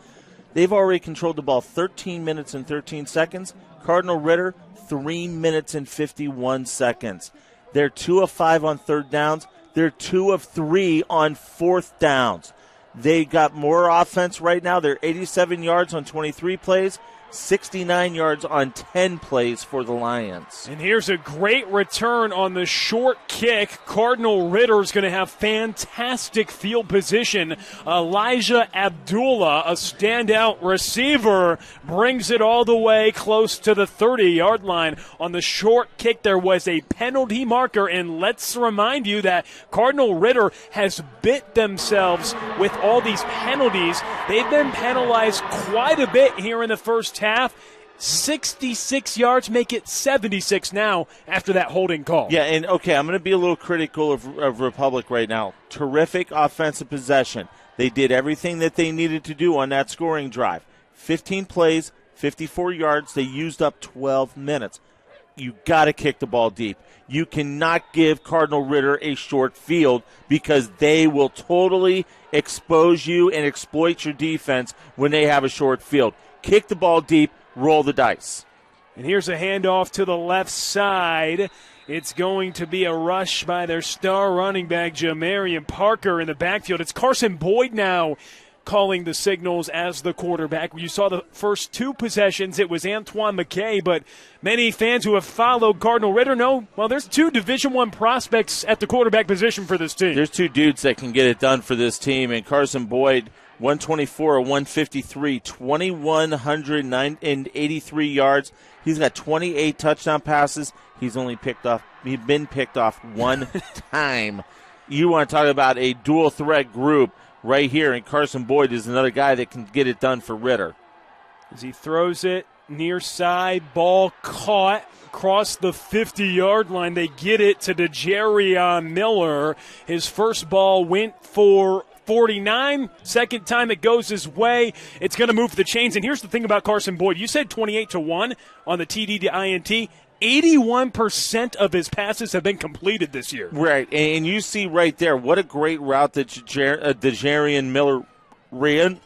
They've already controlled the ball 13 minutes and 13 seconds. Cardinal Ritter, 3 minutes and 51 seconds. They're 2 of 5 on third downs. They're 2 of 3 on fourth downs. They got more offense right now. They're 87 yards on 23 plays, 69 yards on 10 plays for the Lions. And here's a great return on the short kick. Cardinal Ritter's going to have fantastic field position. Elijah Abdullah, a standout receiver, brings it all the way close to the 30-yard line. On the short kick, there was a penalty marker, and let's remind you that Cardinal Ritter has bit themselves with all these penalties. They've been penalized quite a bit here in the first half. 66 yards, make it 76 now after that holding call. Yeah, and okay, I'm going to be a little critical of Republic right now. Terrific offensive possession. They did everything that they needed to do on that scoring drive. 15 plays, 54 yards. They used up 12 minutes. You got to kick the ball deep. You cannot give Cardinal Ritter a short field because they will totally expose you and exploit your defense when they have a short field. Kick the ball deep, roll the dice. And here's a handoff to the left side. It's going to be a rush by their star running back, Jamarian Parker, in the backfield. It's Carson Boyd now calling the signals as the quarterback. You saw the first 2 possessions. It was Antoine McKay, but many fans who have followed Cardinal Ritter know, well, there's 2 Division I prospects at the quarterback position for this team. There's 2 dudes that can get it done for this team, and Carson Boyd, 124, 153, 2,183 yards. He's got 28 touchdown passes. He's been picked off 1 time. You want to talk about a dual threat group right here, and Carson Boyd is another guy that can get it done for Ritter. As he throws it near side, ball caught across the 50-yard line. They get it to DeJarion Miller. His first ball went for 49. Second time it goes his way, it's going to move the chains. And here's the thing about Carson Boyd. You said 28-1 on the TD to INT. 81% of his passes have been completed this year. Right, and you see right there what a great route that DeJarion Miller ran.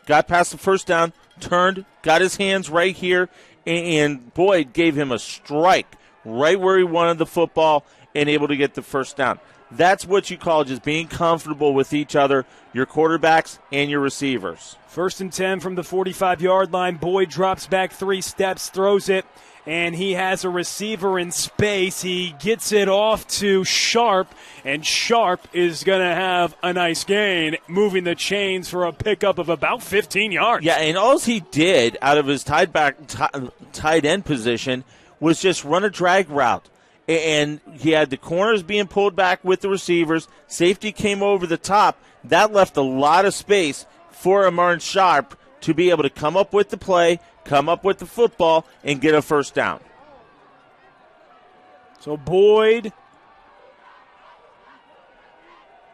Got past the first down, turned, got his hands right here, and Boyd gave him a strike right where he wanted the football and able to get the first down. That's what you call just being comfortable with each other, your quarterbacks and your receivers. 1st and 10 from the 45-yard line. Boyd drops back 3 steps, throws it, and he has a receiver in space. He gets it off to Sharp, and Sharp is going to have a nice gain, moving the chains for a pickup of about 15 yards. Yeah, and all he did out of his tight end position was just run a drag route. and he had the corners being pulled back with the receivers. Safety came over the top. That left a lot of space for Amar Sharp to be able to come up with the play, come up with the football, and get a first down. So Boyd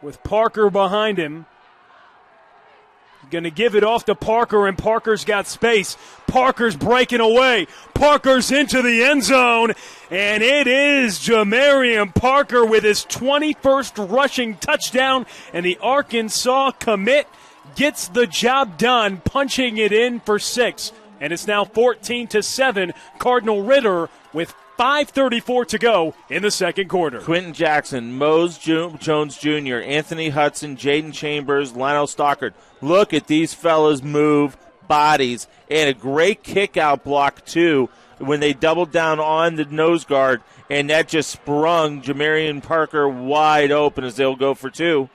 with Parker behind him. Going to give it off to Parker, and Parker's got space. Parker's breaking away. Parker's into the end zone, and it is Jamarian Parker with his 21st rushing touchdown, and the Arkansas commit gets the job done, punching it in for 6. And it's now 14-7, Cardinal Ritter with 5:34 to go in the second quarter. Quentin Jackson, Mose Jones Jr., Anthony Hudson, Jaden Chambers, Lionel Stockard. Look at these fellas move bodies. And a great kick-out block, too, when they doubled down on the nose guard. And that just sprung Jamarian Parker wide open as they'll go for 2.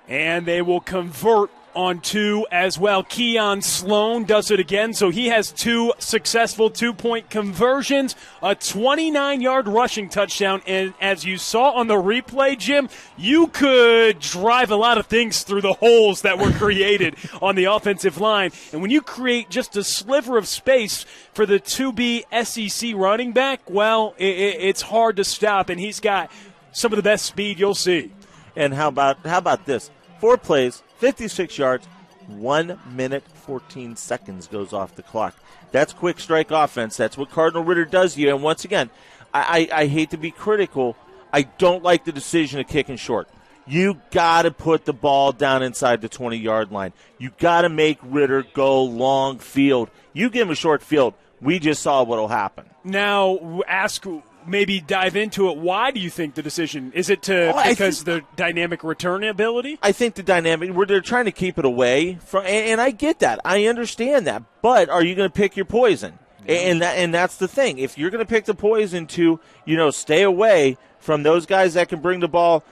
And they will convert on 2 as well. Keon Sloan does it again, so he has 2 successful 2-point conversions, a 29-yard rushing touchdown, and as you saw on the replay, Jim, you could drive a lot of things through the holes that were created on the offensive line, and when you create just a sliver of space for the to-be SEC running back, well, it's hard to stop, and he's got some of the best speed you'll see. And how about this? 4 plays, 56 yards, 1 minute, 14 seconds goes off the clock. That's quick strike offense. That's what Cardinal Ritter does to you. And once again, I hate to be critical. I don't like the decision of kicking short. You got to put the ball down inside the 20-yard line. You got to make Ritter go long field. You give him a short field, we just saw what will happen. Now, maybe dive into it. Why do you think the decision? Is it because the dynamic return ability? I think the dynamic, they're trying to keep it away from, and I get that. I understand that. But are you going to pick your poison? And that's the thing. If you're going to pick the poison to, stay away from those guys that can bring the ball,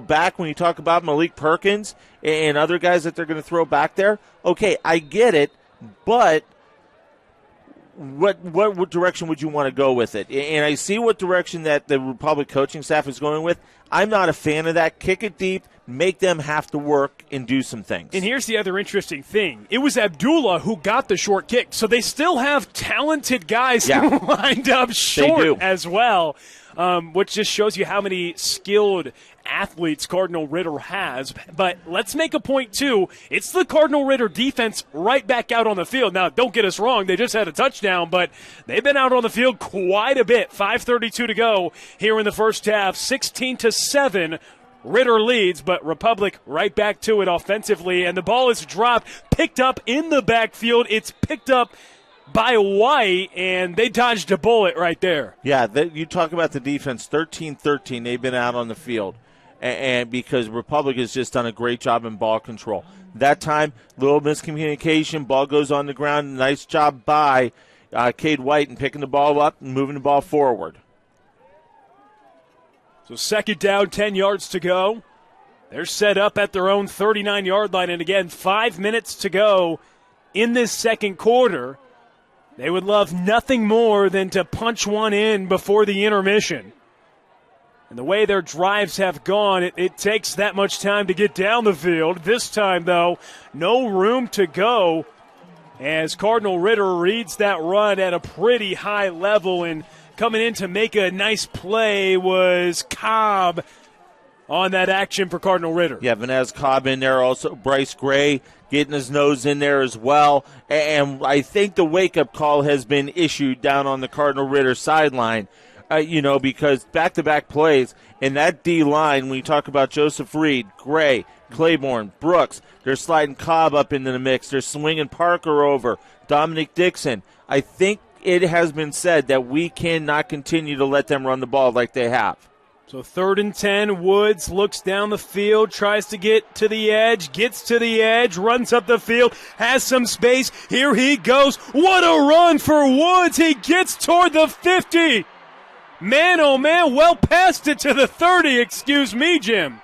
back when you talk about Malik Perkins and other guys that they're going to throw back there, okay, I get it, but what direction would you want to go with it? And I see what direction that the Republic coaching staff is going with. I'm not a fan of that. Kick it deep, make them have to work and do some things. And here's the other interesting thing. It was Abdullah who got the short kick, so they still have talented guys lined up short as well, which just shows you how many skilled athletes Cardinal Ritter has. But let's make a point, too. It's the Cardinal Ritter defense right back out on the field. Now, don't get us wrong. They just had a touchdown, but they've been out on the field quite a bit. 5:32 to go here in the first half. 16-7. Ritter leads, but Republic right back to it offensively. And the ball is dropped, picked up in the backfield. It's picked up by White, and they dodged a bullet right there. Yeah, you talk about the defense, 13-13. They've been out on the field. And because Republic has just done a great job in ball control. That time, little miscommunication, ball goes on the ground. Nice job by Cade White in picking the ball up and moving the ball forward. So second down, 10 yards to go. They're set up at their own 39-yard line. And again, 5 minutes to go in this second quarter. They would love nothing more than to punch one in before the intermission. And the way their drives have gone, it takes that much time to get down the field. This time, though, no room to go as Cardinal Ritter reads that run at a pretty high level. And coming in to make a nice play was Cobb on that action for Cardinal Ritter. Yeah, Vanez Cobb in there, also Bryce Gray getting his nose in there as well. And I think the wake-up call has been issued down on the Cardinal Ritter sideline. Because back-to-back plays, and that D-line, when you talk about Joseph Reed, Gray, Claiborne, Brooks, they're sliding Cobb up into the mix. They're swinging Parker over, Dominic Dixon. I think it has been said that we cannot continue to let them run the ball like they have. So 3rd and 10, Woods looks down the field, tries to get to the edge, gets to the edge, runs up the field, has some space. Here he goes. What a run for Woods. He gets toward the 50. Man, oh man, well past it to the 30, excuse me, Jim.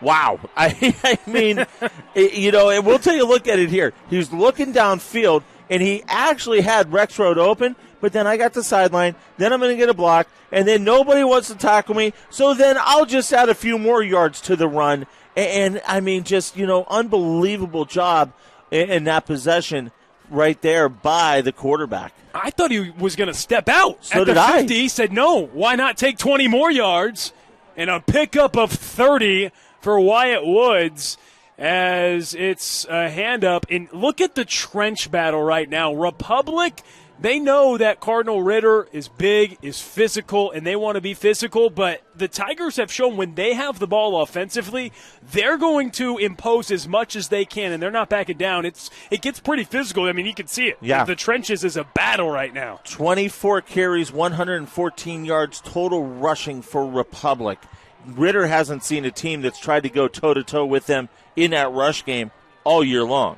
Wow. I mean, and we'll take a look at it here. He's looking downfield, and he actually had Rexroad open, but but then I got the sideline, then I'm going to get a block, and then nobody wants to tackle me, so then I'll just add a few more yards to the run. And I mean, just, unbelievable job in that possession right there by the quarterback. I thought he was going to step out so at the did 50. He said, no, why not take 20 more yards? And a pickup of 30 for Wyatt Woods as it's a hand up. And look at the trench battle right now. Republic, they know that Cardinal Ritter is big, is physical, and they want to be physical, but the Tigers have shown when they have the ball offensively, they're going to impose as much as they can, and they're not backing down. It gets pretty physical. I mean, you can see it. Yeah. The trenches is a battle right now. 24 carries, 114 yards total rushing for Republic. Ritter hasn't seen a team that's tried to go toe-to-toe with them in that rush game all year long.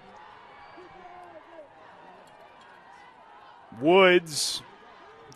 Woods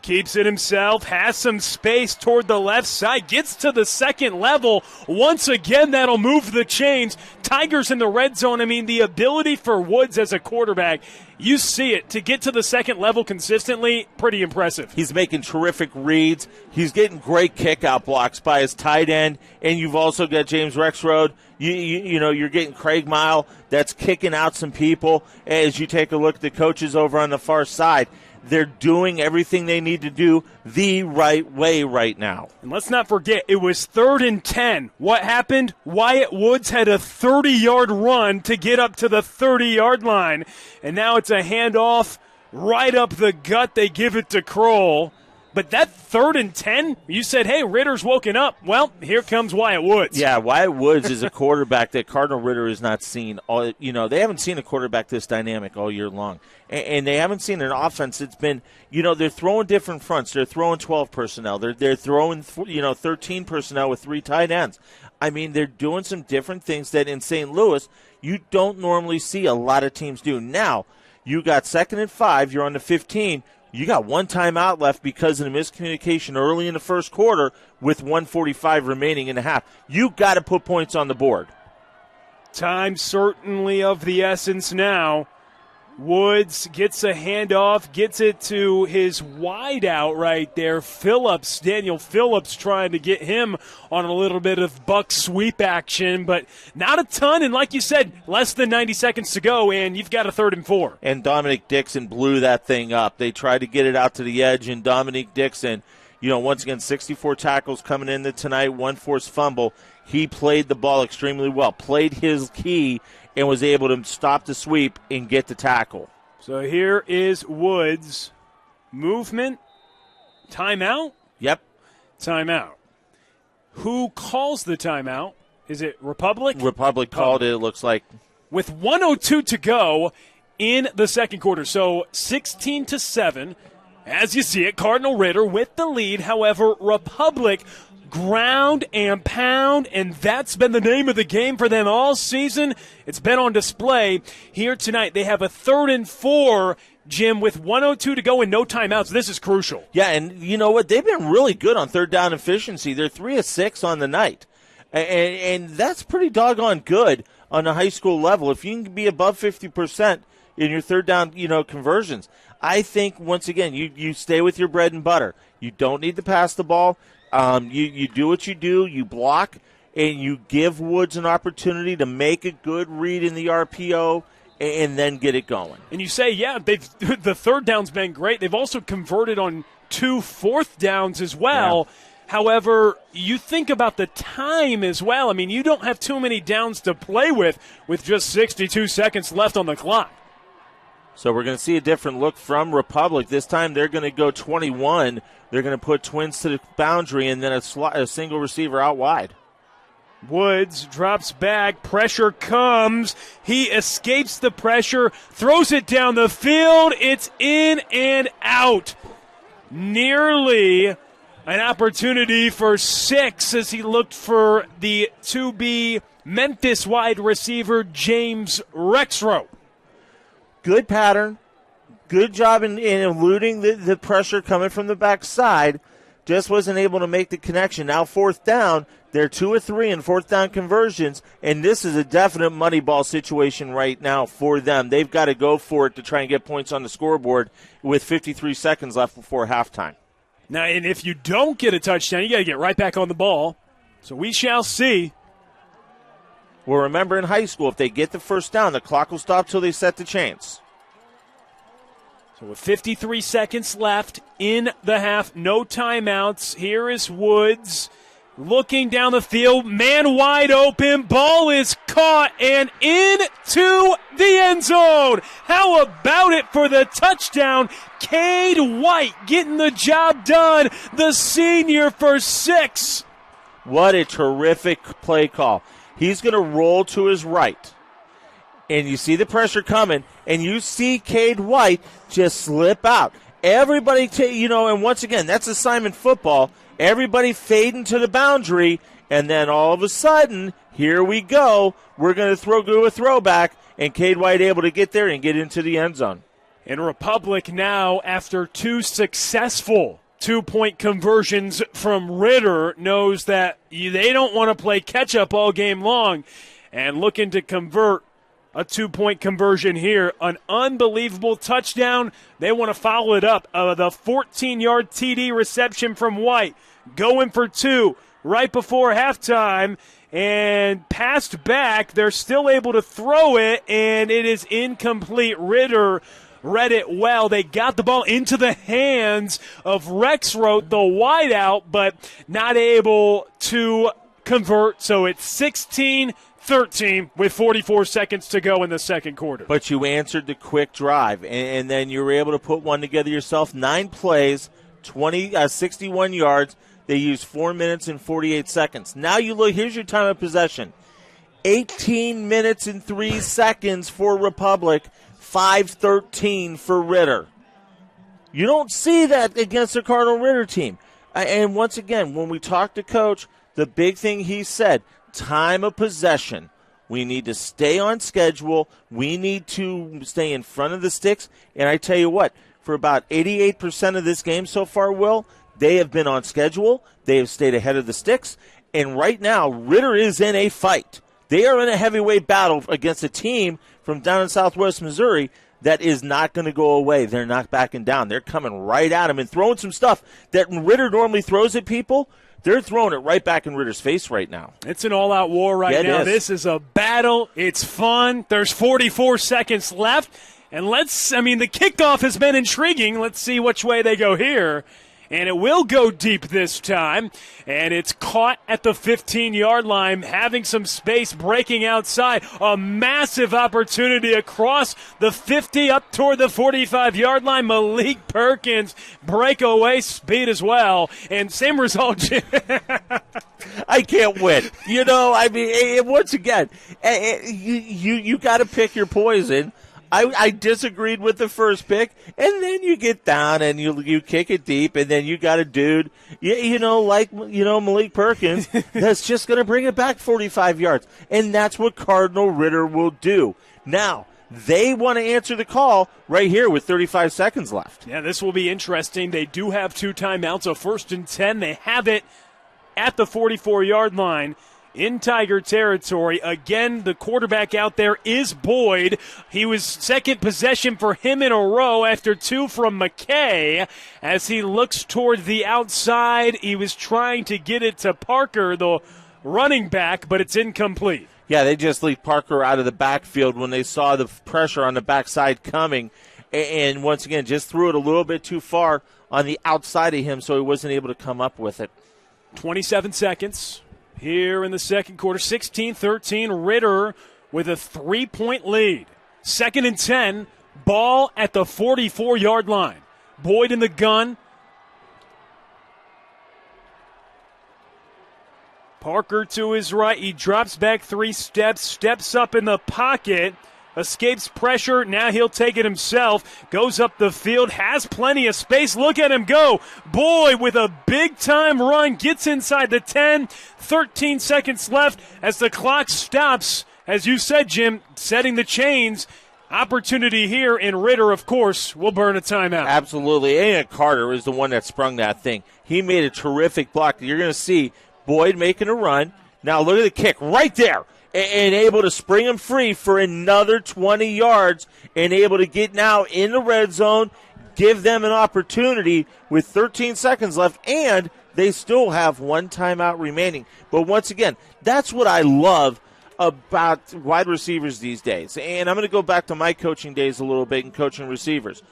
keeps it himself, has some space toward the left side, gets to the second level. Once again, that'll move the chains. Tigers in the red zone. I mean, the ability for Woods as a quarterback, you see it. To get to the second level consistently, pretty impressive. He's making terrific reads. He's getting great kick-out blocks by his tight end, and you've also got James Rexroad. You're getting Craig Mile that's kicking out some people. As you take a look at the coaches over on the far side, they're doing everything they need to do the right way right now. And let's not forget, it was 3rd and 10. What happened? Wyatt Woods had a 30-yard run to get up to the 30-yard line. And now it's a handoff right up the gut. They give it to Kroll. But that 3rd and 10, you said, hey, Ritter's woken up. Well, here comes Wyatt Woods. Yeah, Wyatt Woods is a quarterback that Cardinal Ritter has not seen. They haven't seen a quarterback this dynamic all year long. And they haven't seen an offense that's been, they're throwing different fronts. They're throwing 12 personnel. They're throwing, 13 personnel with 3 tight ends. I mean, they're doing some different things that in St. Louis you don't normally see a lot of teams do. Now, you got 2nd and 5. You're on the 15. You got 1 timeout left because of the miscommunication early in the first quarter with 1:45 remaining in the half. You got to put points on the board. Time certainly of the essence now. Woods gets a handoff, gets it to his wideout right there. Daniel Phillips trying to get him on a little bit of buck sweep action, but not a ton. And like you said, less than 90 seconds to go, and you've got a 3rd and 4. And Dominic Dixon blew that thing up. They tried to get it out to the edge, and Dominic Dixon, once again, 64 tackles coming into tonight, 1 forced fumble. He played the ball extremely well, played his key, and was able to stop the sweep and get the tackle. So here is Woods. Movement. Timeout? Yep. Timeout. Who calls the timeout? Is it Republic? Republic called it looks like. With 1:02 to go in the second quarter. So 16-7. As you see it, Cardinal Ritter with the lead. However, Republic ground and pound, and that's been the name of the game for them all season. It's been on display here tonight. They have a 3rd and 4, Jim, with 1:02 to go and no timeouts. This is crucial. Yeah, and you know what? They've been really good on 3rd down efficiency. They're 3 of 6 on the night, and that's pretty doggone good on a high school level. If you can be above 50% in your 3rd down, conversions, I think once again you stay with your bread and butter. You don't need to pass the ball. You do what you do, you block, and you give Woods an opportunity to make a good read in the RPO and then get it going. And you say, yeah, the 3rd down's been great. They've also converted on 2 4th downs as well. Yeah. However, you think about the time as well. I mean, you don't have too many downs to play with just 62 seconds left on the clock. So we're going to see a different look from Republic. This time they're going to go 21. They're going to put twins to the boundary and then a single receiver out wide. Woods drops back. Pressure comes. He escapes the pressure, throws it down the field. It's in and out. Nearly an opportunity for 6 as he looked for the to-be Memphis wide receiver, James Rexroad. Good pattern. Good job in eluding the pressure coming from the backside. Just wasn't able to make the connection. Now 4th down. They're 2 of 3 in fourth down conversions, and this is a definite money ball situation right now for them. They've got to go for it to try and get points on the scoreboard with 53 seconds left before halftime. Now, and if you don't get a touchdown, you got to get right back on the ball. So we shall see. Well, remember in high school, if they get the first down, the clock will stop till they set the chains. So with 53 seconds left in the half, no timeouts. Here is Woods. Looking down the field, man wide open, ball is caught and into the end zone. How about it for the touchdown? Cade White getting the job done, the senior for 6. What a terrific play call. He's going to roll to his right, and you see the pressure coming, and you see Cade White just slip out. Everybody, and once again, that's assignment football. Everybody fading to the boundary, and then all of a sudden, here we go. We're going to do a throwback, and Cade White able to get there and get into the end zone. And Republic now, after 2 successful 2-point conversions from Ritter, knows that they don't want to play catch-up all game long, and looking to convert a 2-point conversion here. An unbelievable touchdown. They want to follow it up. The 14-yard TD reception from White. Going for 2 right before halftime. And passed back. They're still able to throw it, and it is incomplete. Ritter read it well. They got the ball into the hands of Rexroth, the wideout, but not able to convert. So it's 16-13 with 44 seconds to go in the second quarter. But you answered the quick drive, and then you were able to put one together yourself. 9 plays, 61 yards. They used 4 minutes and 48 seconds. Now you look, here's your time of possession. 18 minutes and 3 seconds for Republic, 5:13 for Ritter. You don't see that against the Cardinal Ritter team. And once again, when we talked to Coach, the big thing he said, time of possession. We need to stay on schedule. We need to stay in front of the sticks. And I tell you what, for about 88% of this game so far, Will, they have been on schedule. They have stayed ahead of the sticks. And right now, Ritter is in a fight. They are in a heavyweight battle against a team from down in southwest Missouri that is not going to go away. They're not backing down. They're coming right at them and throwing some stuff that Ritter normally throws at people. They're throwing it right back in Ritter's face right now. It's an all-out war right now. Is. This is a battle. It's fun. There's 44 seconds left. And the kickoff has been intriguing. Let's see which way they go here. And it will go deep this time. And it's caught at the 15-yard line, having some space, breaking outside. A massive opportunity across the 50 up toward the 45-yard line. Malik Perkins, breakaway speed as well. And same result, Jim. I can't win. Once again, you got to pick your poison. I disagreed with the first pick, and then you get down and you kick it deep, and then you got a dude, Malik Perkins, that's just going to bring it back 45 yards. And that's what Cardinal Ritter will do. Now, they want to answer the call right here with 35 seconds left. Yeah, this will be interesting. They do have 2 timeouts, a 1st and 10. They have it at the 44-yard line. In Tiger territory. Again, the quarterback out there is Boyd. He was second possession for him in a row after 2 from McKay. As he looks toward the outside, he was trying to get it to Parker, the running back, but it's incomplete. Yeah, they just leave Parker out of the backfield when they saw the pressure on the backside coming. And once again, just threw it a little bit too far on the outside of him, so he wasn't able to come up with it. 27 seconds. Here in the second quarter, 16-13, Ritter with a 3-point lead. 2nd and 10, ball at the 44-yard line. Boyd in the gun. Parker to his right. He drops back 3 steps, steps up in the pocket, escapes pressure. Now he'll take it himself. Goes up the field, has plenty of space. Look at him go. Boyd with a big-time run, gets inside the 10. 13 seconds left as the clock stops. As you said, Jim, setting the chains. Opportunity here, and Ritter, of course, will burn a timeout. Absolutely. And Carter is the one that sprung that thing. He made a terrific block. You're going to see Boyd making a run. Now look at the kick right there. And able to spring him free for another 20 yards and able to get now in the red zone, give them an opportunity with 13 seconds left, and they still have one timeout remaining. But once again, that's what I love about wide receivers these days. And I'm going to go back to my coaching days a little bit and coaching receivers.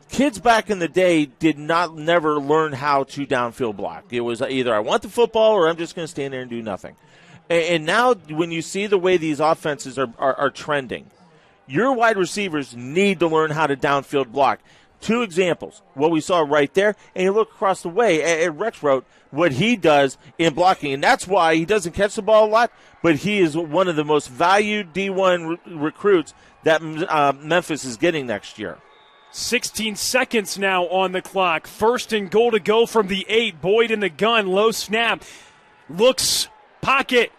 Kids back in the day did never learn how to downfield block. It was either I want the football or I'm just going to stand there and do nothing. And now when you see the way these offenses are trending, your wide receivers need to learn how to downfield block. 2 examples, what we saw right there, and you look across the way at Rex wrote what he does in blocking, and that's why he doesn't catch the ball a lot, but he is one of the most valued D1 recruits that Memphis is getting next year. 16 seconds now on the clock. 1st and goal to go from the 8. Boyd in the gun, low snap, looks, pocket,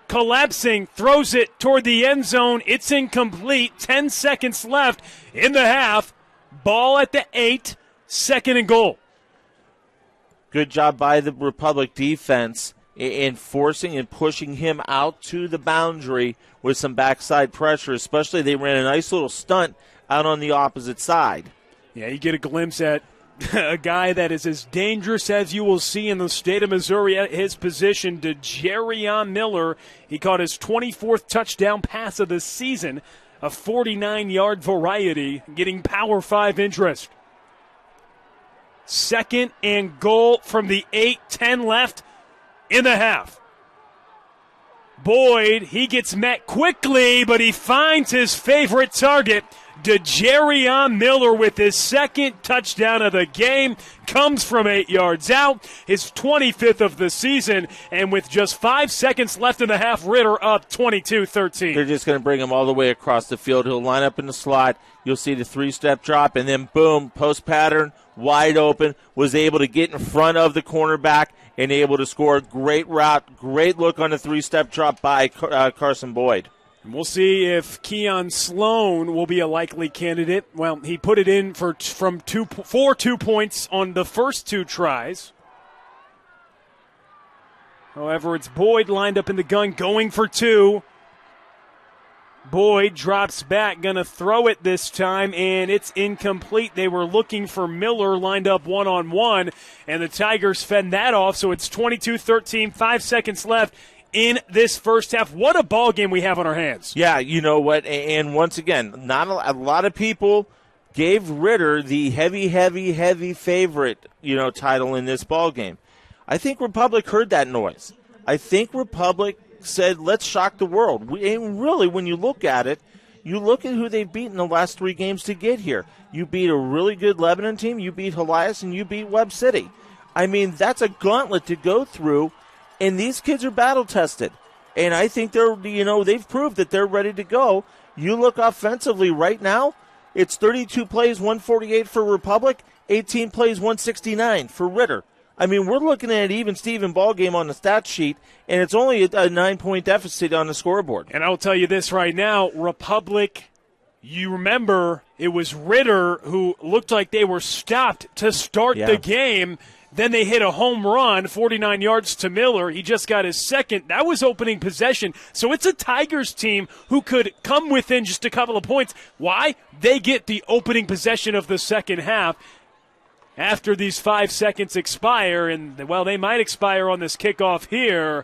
collapsing, throws it toward the end zone. It's incomplete. 10 seconds left in the half. Ball at the 8, 2nd and goal. Good job by the Republic defense in forcing and pushing him out to the boundary with some backside pressure, especially they ran a nice little stunt out on the opposite side. Yeah, you get a glimpse at a guy that is as dangerous as you will see in the state of Missouri at his position, DeJarion Miller. He caught his 24th touchdown pass of the season, a 49-yard variety, getting Power 5 interest. 2nd and goal from the 8, 10 left in the half. Boyd, he gets met quickly, but he finds his favorite target. DeJarion Miller with his 2nd touchdown of the game, comes from 8 yards out, his 25th of the season, and with just 5 seconds left in the half, Ritter up 22-13. They're just going to bring him all the way across the field. He'll line up in the slot. You'll see the 3-step drop, and then boom, post pattern, wide open, was able to get in front of the cornerback and able to score. Great route, great look on the 3-step drop by Carson Boyd. And we'll see if Keon Sloan will be a likely candidate. Well, he put it in for 2 points on the first 2 tries. However, it's Boyd lined up in the gun, going for 2. Boyd drops back, going to throw it this time, and it's incomplete. They were looking for Miller, lined up one-on-one, and the Tigers fend that off, so it's 22-13, 5 seconds left in this first half. What a ball game we have on our hands. Yeah, you know what, and once again, not a lot of people gave Ritter the heavy favorite, title in this ball game. I think Republic heard that noise. I think Republic said, let's shock the world. And really, when you look at it, you look at who they've beaten the last 3 games to get here. You beat a really good Lebanon team, you beat Helias, and you beat Webb City. I mean, that's a gauntlet to go through, and these kids are battle-tested. And I think they've proved that they're ready to go. You look offensively right now, it's 32 plays, 148 for Republic, 18 plays, 169 for Ritter. I mean, we're looking at an even-Steven ball game on the stat sheet, and it's only a 9-point deficit on the scoreboard. And I'll tell you this right now, Republic, you remember it was Ritter who looked like they were stopped to start the game. Then they hit a home run, 49 yards to Miller. He just got his 2nd. That was opening possession. So it's a Tigers team who could come within just a couple of points. Why? They get the opening possession of the second half after these 5 seconds expire. And, well, they might expire on this kickoff here.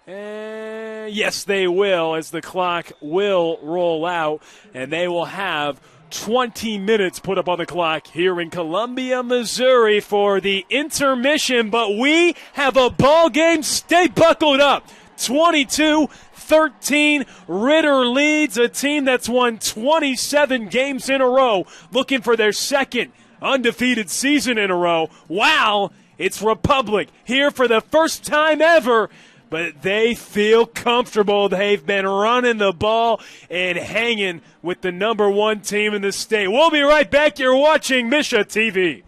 Yes, they will, as the clock will roll out. And they will have 20 minutes put up on the clock here in Columbia, Missouri for the intermission, but we have a ball game. Stay buckled up. 22-13, Ritter leads a team that's won 27 games in a row, looking for their 2nd undefeated season in a row. Wow, it's Republic here for the first time ever, but they feel comfortable. They've been running the ball and hanging with the number 1 team in the state. We'll be right back. You're watching Misha TV.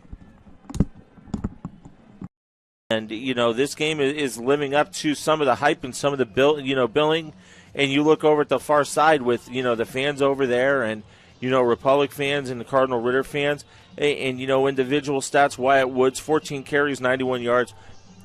And, this game is living up to some of the hype and some of the billing. And you look over at the far side with, the fans over there and, Republic fans and the Cardinal Ritter fans. And individual stats, Wyatt Woods, 14 carries, 91 yards.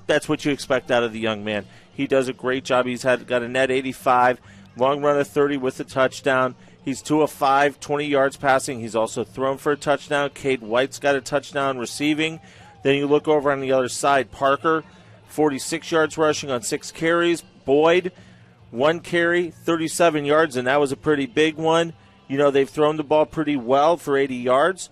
that's what you expect out of the young man. He does a great job. He's got a net 85, long run of 30 with a touchdown. He's 2 of 5, 20 yards passing. He's also thrown for a touchdown. Cade White's got a touchdown receiving. Then you look over on the other side, Parker, 46 yards rushing on 6 carries. Boyd, 1 carry, 37 yards, and that was a pretty big one. They've thrown the ball pretty well for 80 yards.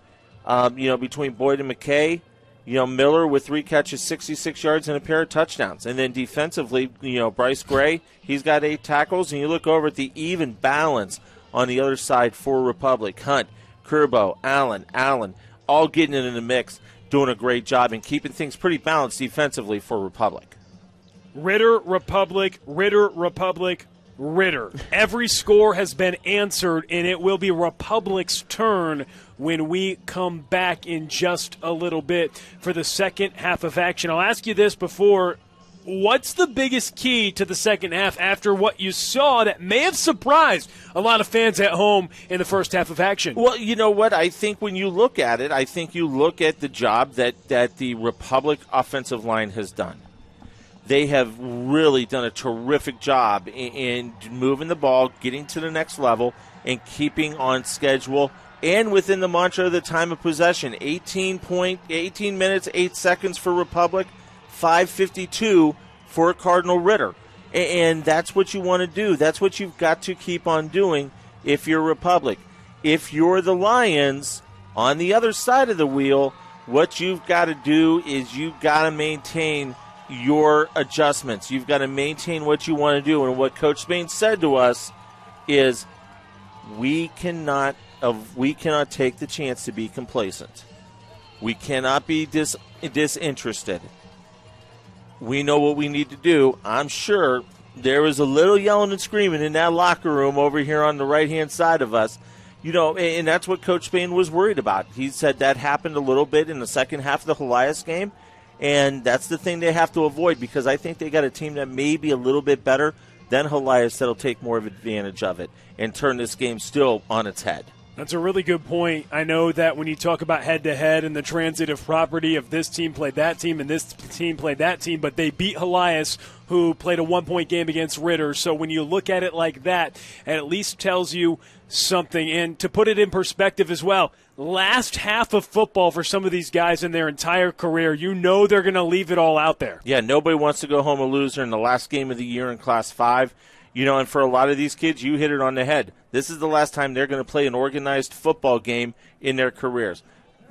Between Boyd and McKay. Miller with 3 catches, 66 yards, and a pair of touchdowns. And then defensively, Bryce Gray, he's got 8 tackles. And you look over at the even balance on the other side for Republic. Hunt, Curbo, Allen, all getting in the mix, doing a great job and keeping things pretty balanced defensively for Republic. Ritter, Republic, Ritter, Republic, Ritter. Every score has been answered, and it will be Republic's turn when we come back in just a little bit for the second half of action. I'll ask you this before. What's the biggest key to the second half after what you saw that may have surprised a lot of fans at home in the first half of action? Well, you know what? I think when you look at it, I think you look at the job that the Republic offensive line has done. They have really done a terrific job in moving the ball, getting to the next level, and keeping on schedule and within the mantra of the time of possession. 18 minutes, 8 seconds for Republic, 5:52 for Cardinal Ritter. And that's what you want to do. That's what you've got to keep on doing if you're Republic. If you're the Lions, on the other side of the wheel, what you've got to do is you've got to maintain your adjustments. You've got to maintain what you want to do. And what Coach Spain said to us is we cannot take the chance to be complacent. We cannot be disinterested. We know what we need to do. I'm sure there was a little yelling and screaming in that locker room over here on the right-hand side of us. And that's what Coach Spain was worried about. He said that happened a little bit in the second half of the Helias game. And that's the thing they have to avoid, because I think they got a team that may be a little bit better than Helias that'll take more of advantage of it and turn this game still on its head. That's a really good point. I know that when you talk about head-to-head and the transitive property of this team played that team and this team played that team, but they beat Helias, who played a one-point game against Ritter. So when you look at it like that, it at least tells you something. And to put it in perspective as well, last half of football for some of these guys in their entire career, they're going to leave it all out there. Yeah, nobody wants to go home a loser in the last game of the year in Class 5. And for a lot of these kids, you hit it on the head. This is the last time they're going to play an organized football game in their careers.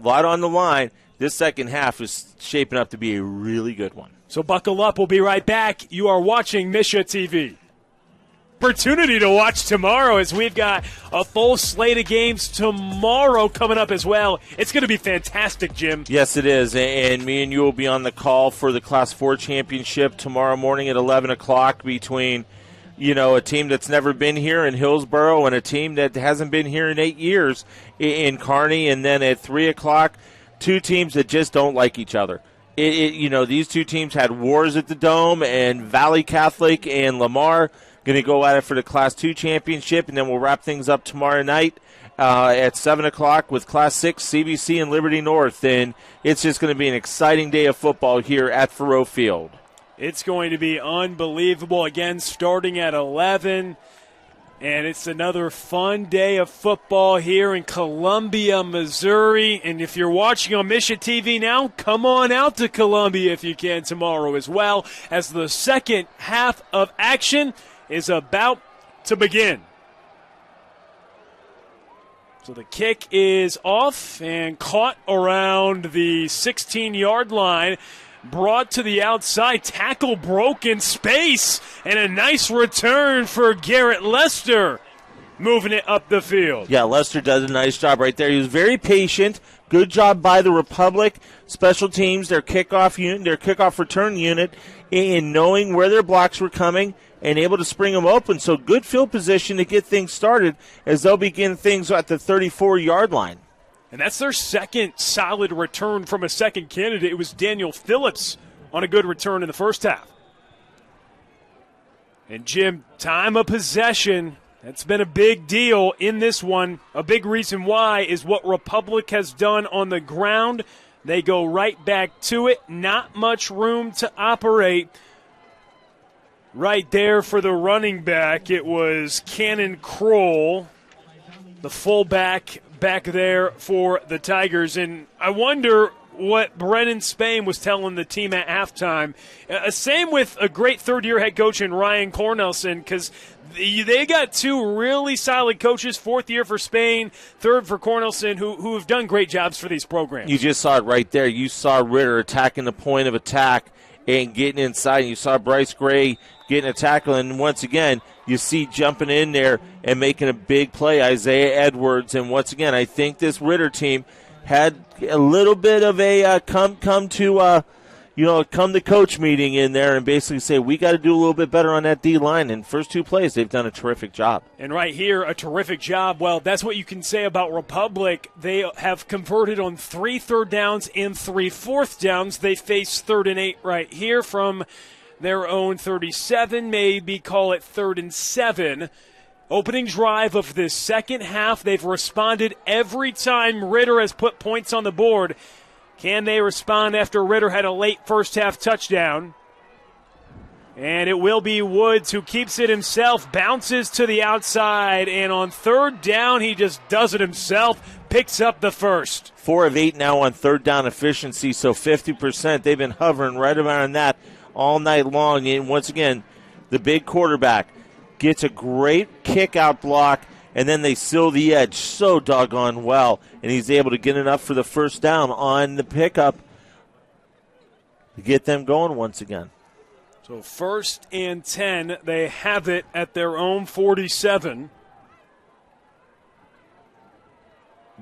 A lot on the line. This second half is shaping up to be a really good one. So buckle up. We'll be right back. You are watching Misha TV. Opportunity to watch tomorrow, as we've got a full slate of games tomorrow coming up as well. It's going to be fantastic, Jim. Yes, it is. And me and you will be on the call for the Class 4 championship tomorrow morning at 11 o'clock between a team that's never been here in Hillsboro and a team that hasn't been here in 8 years in Kearney. And then at 3 o'clock, 2 teams that just don't like each other. These 2 teams had wars at the Dome, and Valley Catholic and Lamar going to go at it for the Class 2 championship. And then we'll wrap things up tomorrow night at 7 o'clock with Class 6, CBC and Liberty North. And it's just going to be an exciting day of football here at Faurot Field. It's going to be unbelievable, again, starting at 11. And it's another fun day of football here in Columbia, Missouri. And if you're watching on Misha TV now, come on out to Columbia if you can tomorrow as well, as the second half of action is about to begin. So the kick is off and caught around the 16-yard line. Brought to the outside, tackle broke in space, and a nice return for Garrett Lester, moving it up the field. Yeah, Lester does a nice job right there. He was very patient. Good job by the Republic special teams, their kickoff unit, their kickoff return unit, in knowing where their blocks were coming and able to spring them open. So good field position to get things started as they'll begin things at the 34-yard line. And that's their second solid return from a second candidate. It was Daniel Phillips on a good return in the first half. And, Jim, time of possession, that's been a big deal in this one. A big reason why is what Republic has done on the ground. They go right back to it. Not much room to operate. Right there for the running back, it was Cannon Kroll, the fullback back there for the Tigers. And I wonder what Brennan Spain was telling the team at halftime. Same with a great third-year head coach in Ryan Cornelson, because they got two really solid coaches, fourth year for Spain, third for Cornelson, who have done great jobs for these programs. You just saw it right there. You saw Ritter attacking the point of attack and getting inside. You saw Bryce Gray getting a tackle, and once again, you see jumping in there and making a big play, Isaiah Edwards. And once again, I think this Ritter team had a little bit of a come to coach meeting in there and basically say, we got to do a little bit better on that D-line. And first two plays, they've done a terrific job. And right here, a terrific job. Well, that's what you can say about Republic. They have converted on 3 third downs and 3 fourth downs. They face 3rd and 8 right here from their own 37, maybe call it 3rd and 7. Opening drive of this second half, they've responded every time Ritter has put points on the board. Can they respond after Ritter had a late first half touchdown? And it will be Woods who keeps it himself, bounces to the outside, and on 3rd down, he just does it himself, picks up the first. 4 of 8 now on 3rd down efficiency, so 50%. They've been hovering right around that all night long. And once again, the big quarterback gets a great kick-out block, and then they seal the edge so doggone well, and he's able to get enough for the first down on the pickup to get them going once again. So 1st and 10, they have it at their own 47.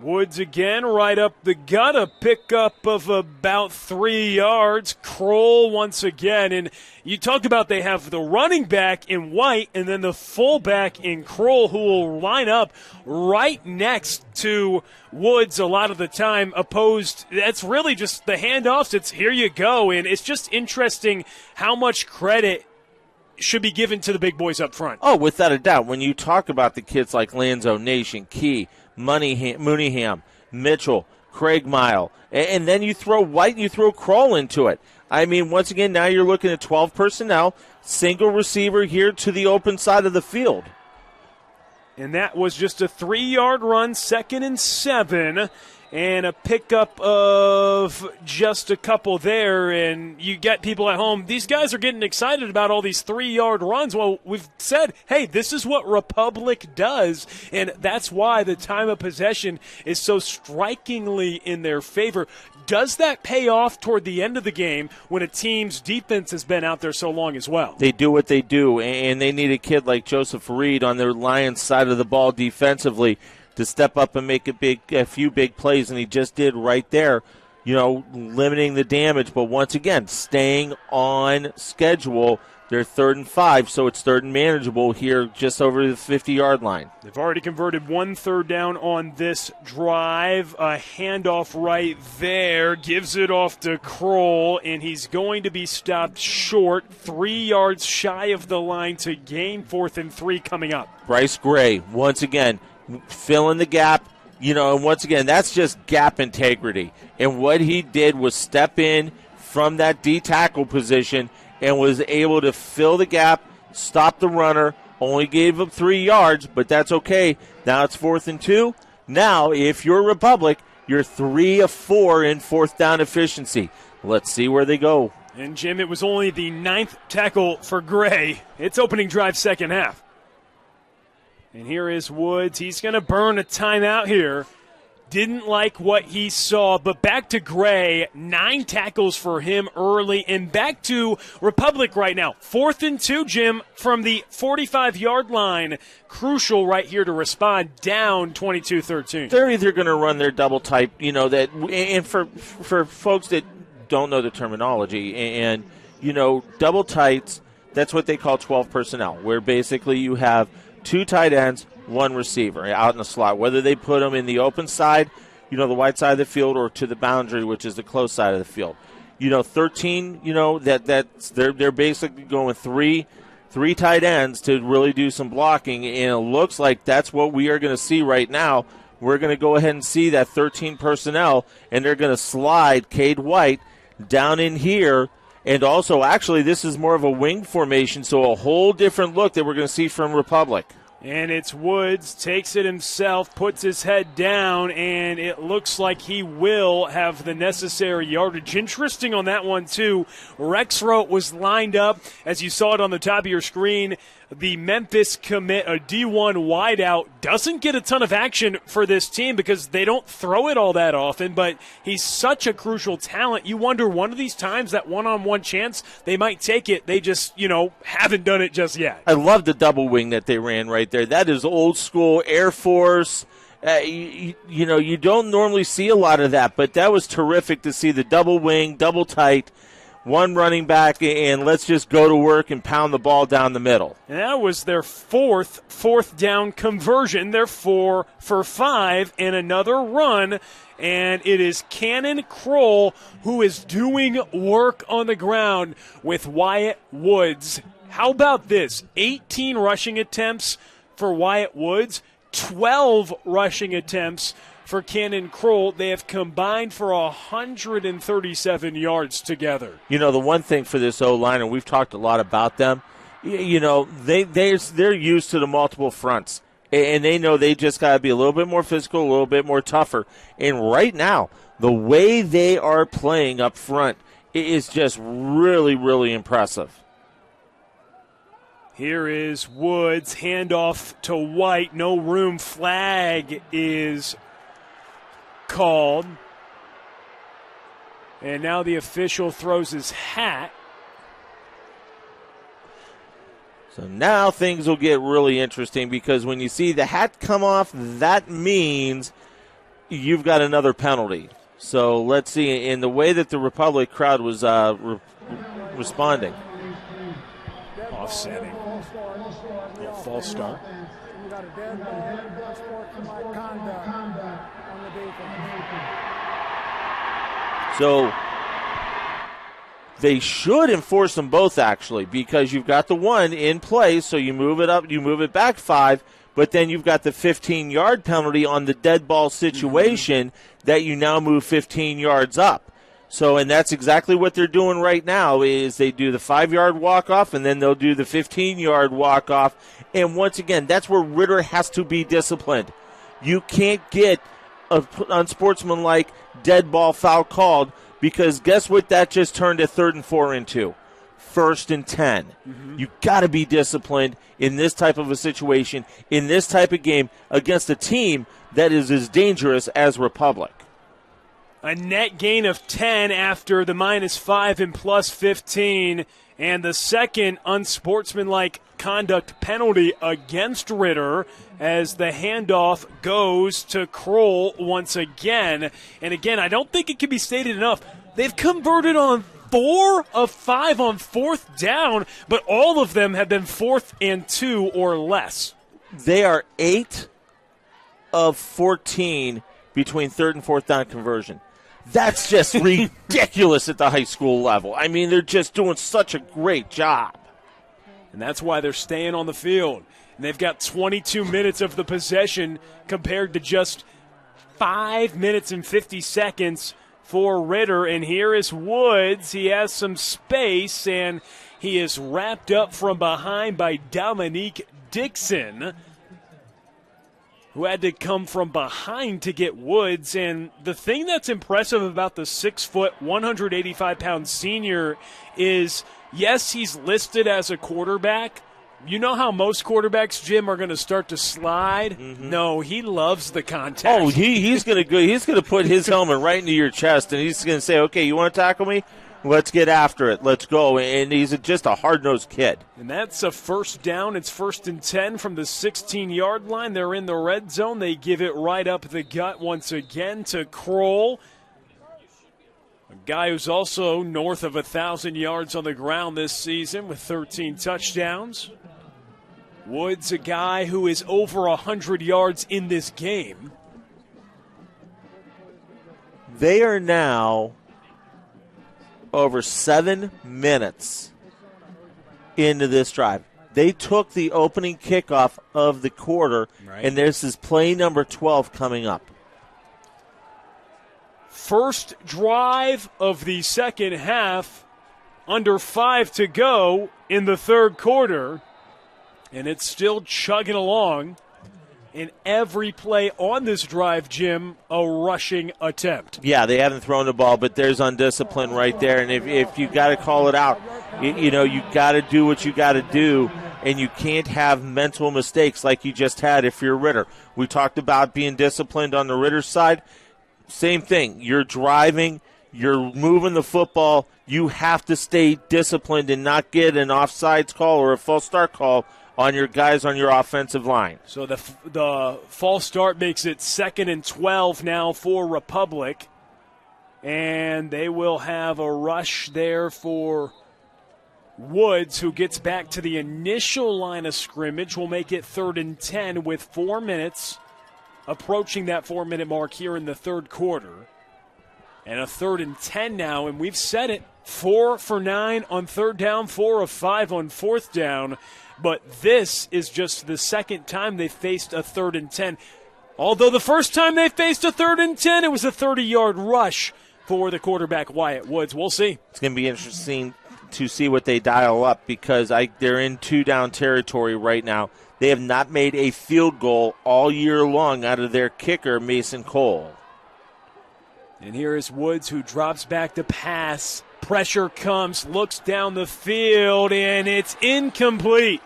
Woods again, right up the gut, a pickup of about 3 yards. Kroll once again, and you talk about they have the running back in White and then the fullback in Kroll, who will line up right next to Woods a lot of the time. Opposed, that's really just the handoffs. It's here you go, and it's just interesting how much credit should be given to the big boys up front. Oh, without a doubt. When you talk about the kids like Lanzo Nation, Key, Mooneyham, Mitchell, Craig Mile, and then you throw White and you throw Kroll into it. I mean, once again, now you're looking at 12 personnel, single receiver here to the open side of the field. And that was just a 3-yard run, 2nd and 7, and a pickup of just a couple there. And you get people at home, these guys are getting excited about all these 3-yard runs. Well, we've said, hey, this is what Republic does, and that's why the time of possession is so strikingly in their favor. Does that pay off toward the end of the game when a team's defense has been out there so long as well? They do what they do, and they need a kid like Joseph Fareed on their Lions side of the ball defensively to step up and make a few big plays, and he just did right there, limiting the damage. But once again, staying on schedule. They're 3rd and 5, so it's 3rd and manageable here just over the 50-yard line. They've already converted 1 third down on this drive. A handoff right there gives it off to Kroll, and he's going to be stopped short, 3 yards shy of the line to gain 4th and 3 coming up. Bryce Gray, once again, filling the gap. And once again, that's just gap integrity. And what he did was step in from that D-tackle position and was able to fill the gap, stop the runner, only gave up 3 yards, but that's okay. Now it's 4th and 2. Now, if you're Republic, you're 3 of 4 in 4th down efficiency. Let's see where they go. And, Jim, it was only the 9th tackle for Gray. It's opening drive second half. And here is Woods. He's going to burn a timeout here. Didn't like what he saw, but back to Gray, 9 tackles for him early, and back to Republic right now. 4th and 2, Jim, from the 45-yard line. Crucial right here to respond, down 22-13. They're either going to run their double type, and for folks that don't know the terminology, and double tights, that's what they call 12 personnel, where basically you have 2 tight ends, 1 receiver out in the slot, whether they put them in the open side, the wide side of the field, or to the boundary, which is the close side of the field. 13, they're basically going three tight ends to really do some blocking, and it looks like that's what we are going to see right now we're going to go ahead and see that 13 personnel, and they're going to slide Cade White down in here. And also, actually, this is more of a wing formation, so a whole different look that we're going to see from Republic. And it's Woods, takes it himself, puts his head down, and it looks like he will have the necessary yardage. Interesting on that one, too. Rexroth was lined up, as you saw it on the top of your screen. The Memphis commit, a D1 wideout, doesn't get a ton of action for this team because they don't throw it all that often, but he's such a crucial talent. You wonder one of these times, that one-on-one chance, they might take it. They just, haven't done it just yet. I love the double wing that they ran right there. That is old school Air Force. You don't normally see a lot of that, but that was terrific to see the double wing, double tight, one running back, and let's just go to work and pound the ball down the middle. And that was their fourth down conversion. They're 4 for 5 and another run. And it is Cannon Kroll who is doing work on the ground with Wyatt Woods. How about this? 18 rushing attempts for Wyatt Woods, 12 rushing attempts for Cannon Kroll. They have combined for 137 yards together. The one thing for this O-line, and we've talked a lot about them, they're used to the multiple fronts, and they know they just got to be a little bit more physical, a little bit more tougher. And right now, the way they are playing up front is just really, really impressive. Here is Woods, handoff to White, no room, flag is called. And now the official throws his hat. So now things will get really interesting because when you see the hat come off, that means you've got another penalty. So let's see in the way that the Republic crowd was responding. Offsetting. False start. So they should enforce them both, actually, because you've got the one in place, so you move it up, you move it back 5, but then you've got the 15-yard penalty on the dead ball situation that you now move 15 yards up. So, and that's exactly what they're doing right now is they do the 5-yard walk-off, and then they'll do the 15-yard walk-off. And once again, that's where Ritter has to be disciplined. You can't get an unsportsmanlike dead ball foul called because guess what that just turned a 3rd and 4 into? 1st and 10. You got to be disciplined in this type of a situation, in this type of game against a team that is as dangerous as Republic. A net gain of 10 after the -5 and +15, and the second unsportsmanlike conduct penalty against Ritter as the handoff goes to Kroll once again. And again, I don't think it can be stated enough. They've converted on 4 of 5 on 4th down, but all of them have been 4th and 2 or less. They are 8 of 14 between 3rd and 4th down conversion. That's just ridiculous at the high school level. I mean, they're just doing such a great job. And that's why they're staying on the field. And they've got 22 minutes of the possession compared to just 5 minutes and 50 seconds for Ritter. And here is Woods. He has some space, and he is wrapped up from behind by Dominique Dixon, who had to come from behind to get Woods. And the thing that's impressive about the 6-foot, 185-pound senior is, yes, he's listed as a quarterback. You know how most quarterbacks, Jim, are going to start to slide? No, he loves the contact. Oh, he's going to go. He's going to put his helmet right into your chest, and he's going to say, okay, you want to tackle me? Let's get after it. Let's go. And he's just a hard-nosed kid. And that's a 1st down. It's 1st and 10 from the 16-yard line. They're in the red zone. They give it right up the gut once again to Kroll, a guy who's also north of 1,000 yards on the ground this season with 13 touchdowns. Woods, a guy who is over 100 yards in this game. They are now over 7 minutes into this drive. They took the opening kickoff of the quarter, and this is play number 12 coming up. First drive of the second half, under 5 to go in the third quarter, and it's still chugging along. In every play on this drive, Jim, a rushing attempt. Yeah, they haven't thrown the ball, but there's undiscipline right there. And if you got to call it out, you got to do what you got to do, and you can't have mental mistakes like you just had if you're Ritter. We talked about being disciplined on the Ritter side. Same thing. You're driving, you're moving the football. You have to stay disciplined and not get an offsides call or a false start call on your guys on your offensive line. So the false start makes it 2nd and 12 now for Republic. And they will have a rush there for Woods, who gets back to the initial line of scrimmage. Will make it 3rd and 10 with 4 minutes, approaching that 4-minute mark here in the third quarter. And a 3rd and 10 now, and we've said it, 4 for 9 on third down, 4 of 5 on fourth down. But this is just the second time they faced a 3rd and 10. Although the first time they faced a 3rd and 10, it was a 30-yard rush for the quarterback, Wyatt Woods. We'll see. It's going to be interesting to see what they dial up because they're in 2-down territory right now. They have not made a field goal all year long out of their kicker, Mason Cole. And here is Woods, who drops back to pass. Pressure comes, looks down the field, and it's incomplete.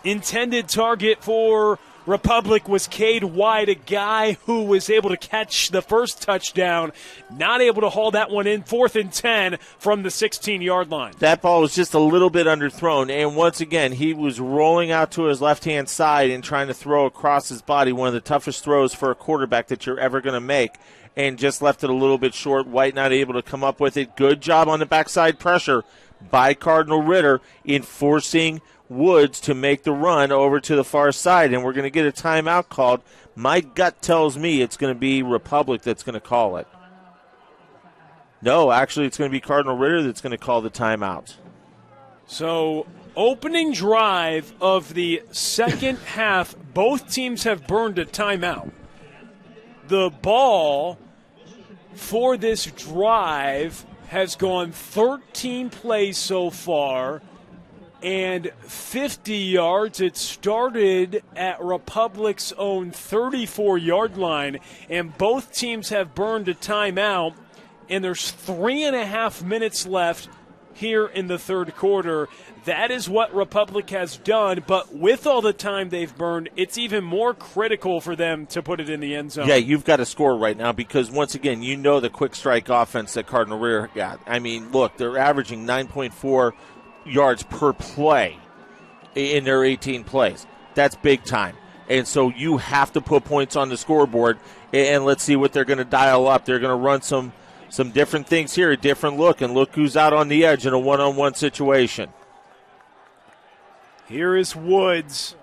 Intended target for Republic was Cade White, a guy who was able to catch the first touchdown, not able to haul that one in. 4th and 10 from the 16-yard line. That ball was just a little bit underthrown, and once again, he was rolling out to his left-hand side and trying to throw across his body, one of the toughest throws for a quarterback that you're ever going to make, and just left it a little bit short. White not able to come up with it. Good job on the backside pressure by Cardinal Ritter in forcing Woods to make the run over to the far side, and we're going to get a timeout called. My gut tells me it's going to be Republic that's going to call it. No, actually it's going to be Cardinal Ritter that's going to call the timeout. So, opening drive of the second half, both teams have burned a timeout. The ball for this drive has gone 13 plays so far and 50 yards. It started at Republic's own 34-yard line, and both teams have burned a timeout, and there's 3.5 minutes left here in the third quarter. That is what Republic has done, but with all the time they've burned, it's even more critical for them to put it in the end zone. Yeah, you've got to score right now because, once again, you know the quick strike offense that Cardinal Ritter got. I mean, look, they're averaging 9.4 yards per play in their 18 plays. That's big time. And so you have to put points on the scoreboard, and let's see what they're going to dial up. They're going to run some different things here, a different look, and look who's out on the edge in a one-on-one situation. Here is Woods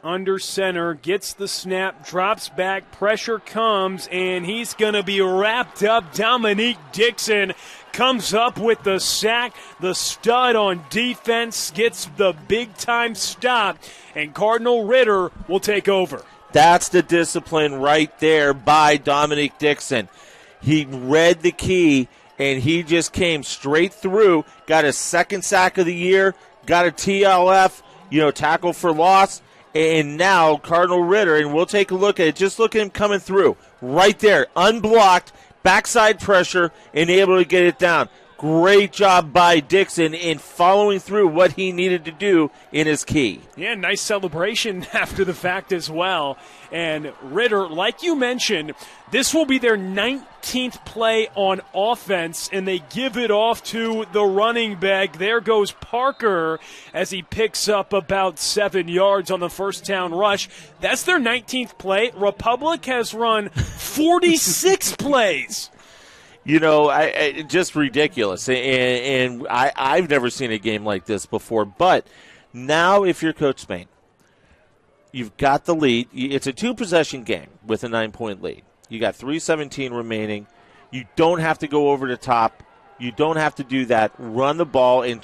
under center, gets the snap, drops back, pressure comes, and he's going to be wrapped up. Dominique Dixon comes up with the sack. The stud on defense gets the big-time stop, and Cardinal Ritter will take over. That's the discipline right there by Dominique Dixon. He read the key, and he just came straight through, got his second sack of the year, got a TLF, tackle for loss, and now Cardinal Ritter, and we'll take a look at it. Just look at him coming through right there, unblocked, backside pressure, and able to get it down. Great job by Dixon in following through what he needed to do in his key. Yeah, nice celebration after the fact as well. And Ritter, like you mentioned, this will be their 19th play on offense, and they give it off to the running back. There goes Parker as he picks up about 7 yards on the first down rush. That's their 19th play. Republic has run 46 plays. Just ridiculous. And I've never seen a game like this before. But now if you're Coach Spain, you've got the lead. It's a two-possession game with a 9-point lead. You got 3:17 remaining. You don't have to go over the top You don't have to do that. Run the ball and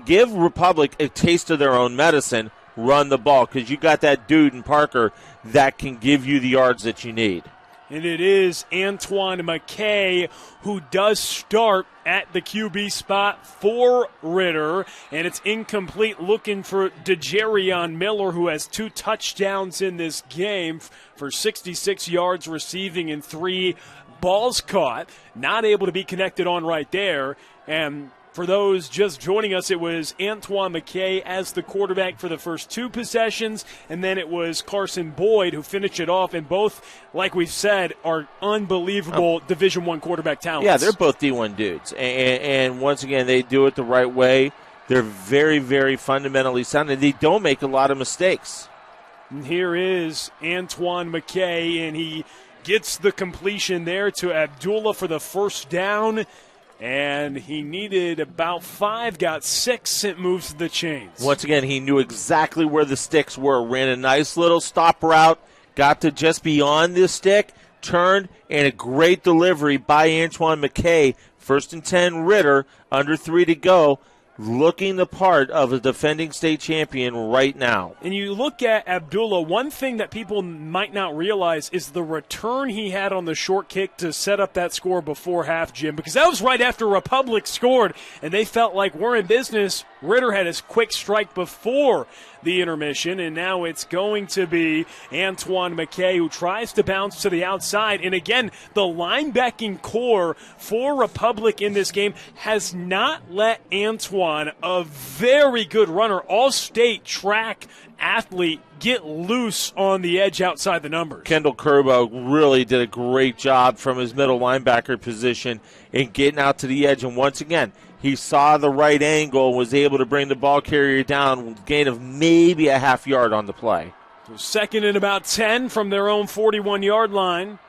give Republic a taste of their own medicine. Run the ball because you got that dude in Parker that can give you the yards that you need. And it is Antoine McKay who does start at the QB spot for Ritter. And it's incomplete, looking for DeJarion Miller, who has 2 touchdowns in this game for 66 yards receiving and 3 balls caught. Not able to be connected on right there. And for those just joining us, it was Antoine McKay as the quarterback for the first 2 possessions, and then it was Carson Boyd who finished it off, and both, like we've said, are unbelievable Division I quarterback talents. Yeah, they're both D1 dudes, and once again, they do it the right way. They're very, very fundamentally sound, and they don't make a lot of mistakes. And here is Antoine McKay, and he gets the completion there to Abdullah for the first down. And he needed about 5, got 6, it moves the chains. Once again, he knew exactly where the sticks were. Ran a nice little stop route, got to just beyond the stick, turned, and a great delivery by Antoine McKay. 1st and 10, Ritter, under 3 to go. Looking the part of a defending state champion right now. And you look at Abdullah, one thing that people might not realize is the return he had on the short kick to set up that score before half, Jim, because that was right after Republic scored, and they felt like we're in business. Ritter had his quick strike before the intermission, and now it's going to be Antoine McKay who tries to bounce to the outside. And again, the linebacking core for Republic in this game has not let Antoine, a very good runner, all-state track athlete, get loose on the edge outside the numbers. Kendall Kerbo really did a great job from his middle linebacker position in getting out to the edge, and once again, he saw the right angle, was able to bring the ball carrier down, gain of maybe a half yard on the play. So 2nd and about 10 from their own 41-yard line.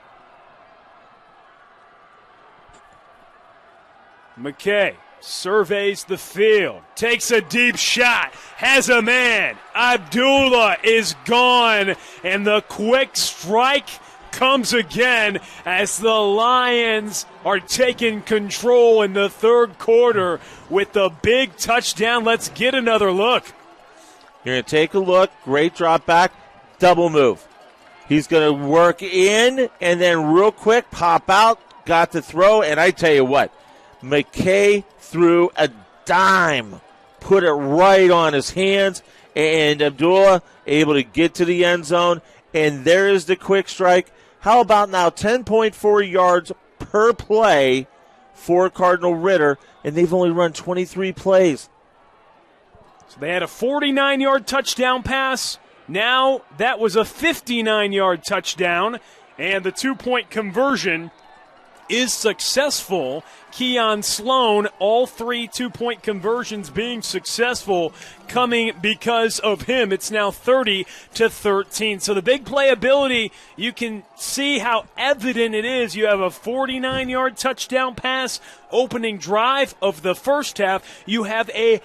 McKay surveys the field, takes a deep shot, has a man. Abdullah is gone, and the quick strike comes again as the Lions are taking control in the 3rd quarter with the big touchdown. Let's get another look. You're going to take a look. Great drop back. Double move. He's going to work in and then real quick pop out. Got to throw. And I tell you what, McKay threw a dime. Put it right on his hands. And Abdullah able to get to the end zone. And there is the quick strike. How about now 10.4 yards per play for Cardinal Ritter, and they've only run 23 plays. So they had a 49-yard touchdown pass. Now that was a 59-yard touchdown, and the 2-point conversion is successful. Keon Sloan, all 3 2-point conversions being successful, coming because of him. It's now 30-13. So the big playability, you can see how evident it is. You have a 49-yard touchdown pass, opening drive of the first half. You have a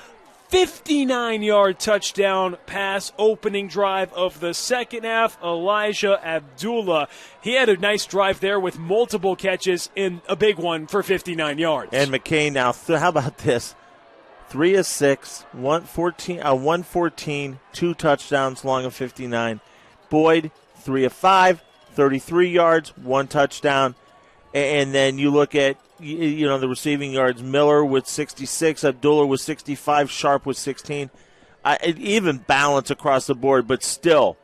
59-yard touchdown pass, opening drive of the second half. Elijah Abdullah, he had a nice drive there with multiple catches and a big one for 59 yards. And McKay now, how about this? 3 of 6, 114, 2 touchdowns, long of 59. Boyd, 3 of 5, 33 yards, 1 touchdown. And then you look at, the receiving yards. Miller with 66, Abdullah with 65, Sharp with 16. Even balance across the board, but still,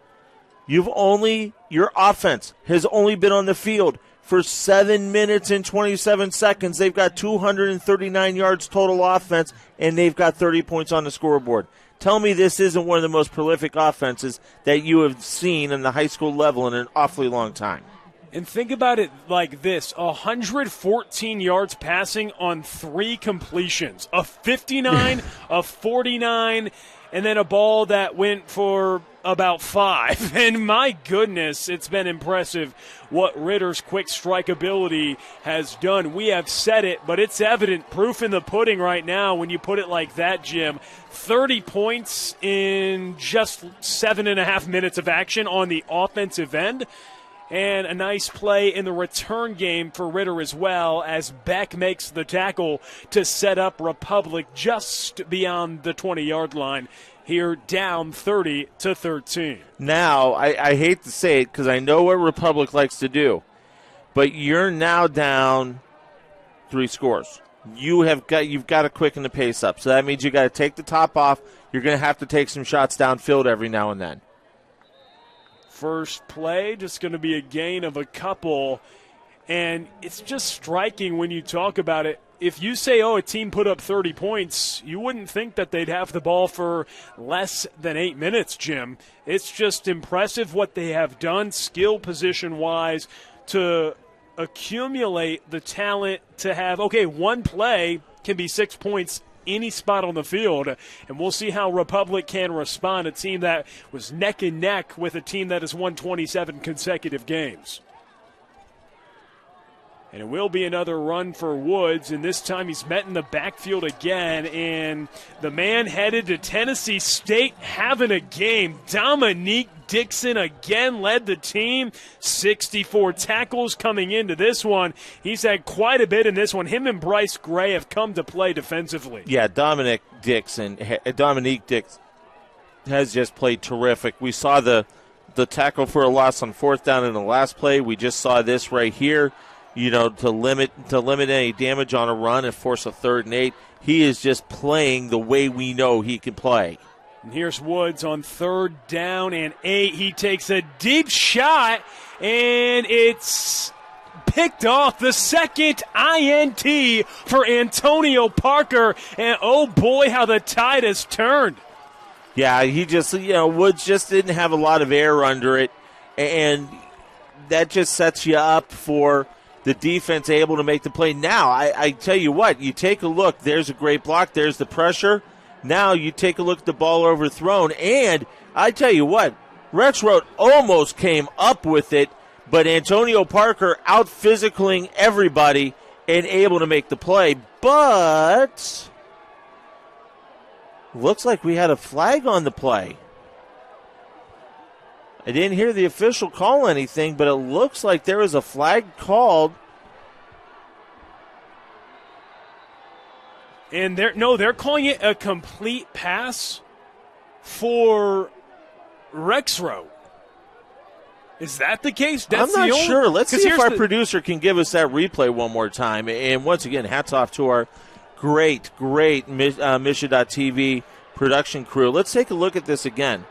your offense has only been on the field for 7 minutes and 27 seconds. They've got 239 yards total offense, and they've got 30 points on the scoreboard. Tell me this isn't one of the most prolific offenses that you have seen in the high school level in an awfully long time. And think about it like this, 114 yards passing on 3 completions, a 59, a 49, and then a ball that went for about 5. And my goodness, it's been impressive what Ritter's quick strike ability has done. We have said it, but it's evident, proof in the pudding right now when you put it like that, Jim. 30 points in just 7.5 minutes of action on the offensive end. And a nice play in the return game for Ritter as well, as Beck makes the tackle to set up Republic just beyond the 20-yard line. Here down 30-13. Now, I hate to say it because I know what Republic likes to do, but you're now down 3 scores. You've got to quicken the pace up. So that means you got to take the top off. You're going to have to take some shots downfield every now and then. First play, just going to be a gain of a couple. And it's just striking when you talk about it. If you say, a team put up 30 points, you wouldn't think that they'd have the ball for less than 8 minutes, Jim. It's just impressive what they have done skill position-wise to accumulate the talent to have, one play can be 6 points any spot on the field, and we'll see how Republic can respond, a team that was neck and neck with a team that has won 27 consecutive games. And it will be another run for Woods, and this time he's met in the backfield again. And the man headed to Tennessee State having a game. Dominique Dixon again led the team. 64 tackles coming into this one. He's had quite a bit in this one. Him and Bryce Gray have come to play defensively. Yeah, Dominique Dixon has just played terrific. We saw the tackle for a loss on 4th down in the last play. We just saw this right here. To limit any damage on a run and force a 3rd and 8. He is just playing the way we know he can play. And here's Woods on 3rd down and 8. He takes a deep shot, and it's picked off. The second INT for Antonio Parker. And, oh, boy, how the tide has turned. Yeah, he just, Woods just didn't have a lot of air under it. And that just sets you up for the defense able to make the play. Now, I tell you what, you take a look. There's a great block. There's the pressure. Now you take a look at the ball overthrown. And I tell you what, Rexroth almost came up with it, but Antonio Parker out-physicaling everybody and able to make the play. But looks like we had a flag on the play. I didn't hear the official call anything, but it looks like there was a flag called. And they're calling it a complete pass for Rexroth. Is that the case? I'm not sure. Let's see if our producer can give us that replay one more time. And once again, hats off to our great Misha.TV production crew. Let's take a look at this again.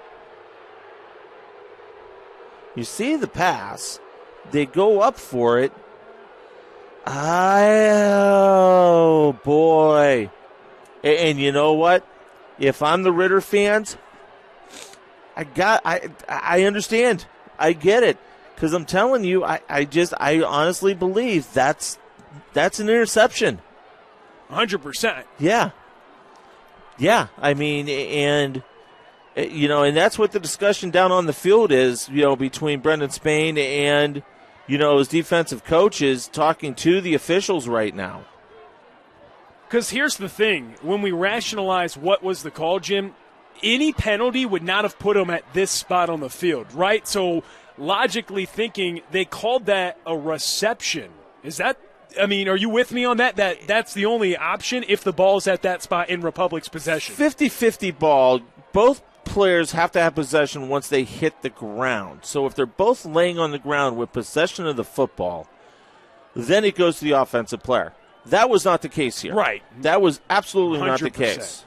You see the pass. They go up for it. Oh, boy. And you know what? If I'm the Ritter fans, I understand. I get it. Because I'm telling you, I honestly believe that's an interception. 100%. Yeah. Yeah, I mean, and that's what the discussion down on the field is, between Brendan Spain and, his defensive coaches talking to the officials right now. Because here's the thing. When we rationalize what was the call, Jim, any penalty would not have put him at this spot on the field, right? So logically thinking, they called that a reception. Are you with me on that? That's the only option if the ball's at that spot in Republic's possession. 50-50 ball. Both players have to have possession once they hit the ground. So if they're both laying on the ground with possession of the football, then it goes to the offensive player. That was not the case here. Right. That was absolutely 100%. not the case.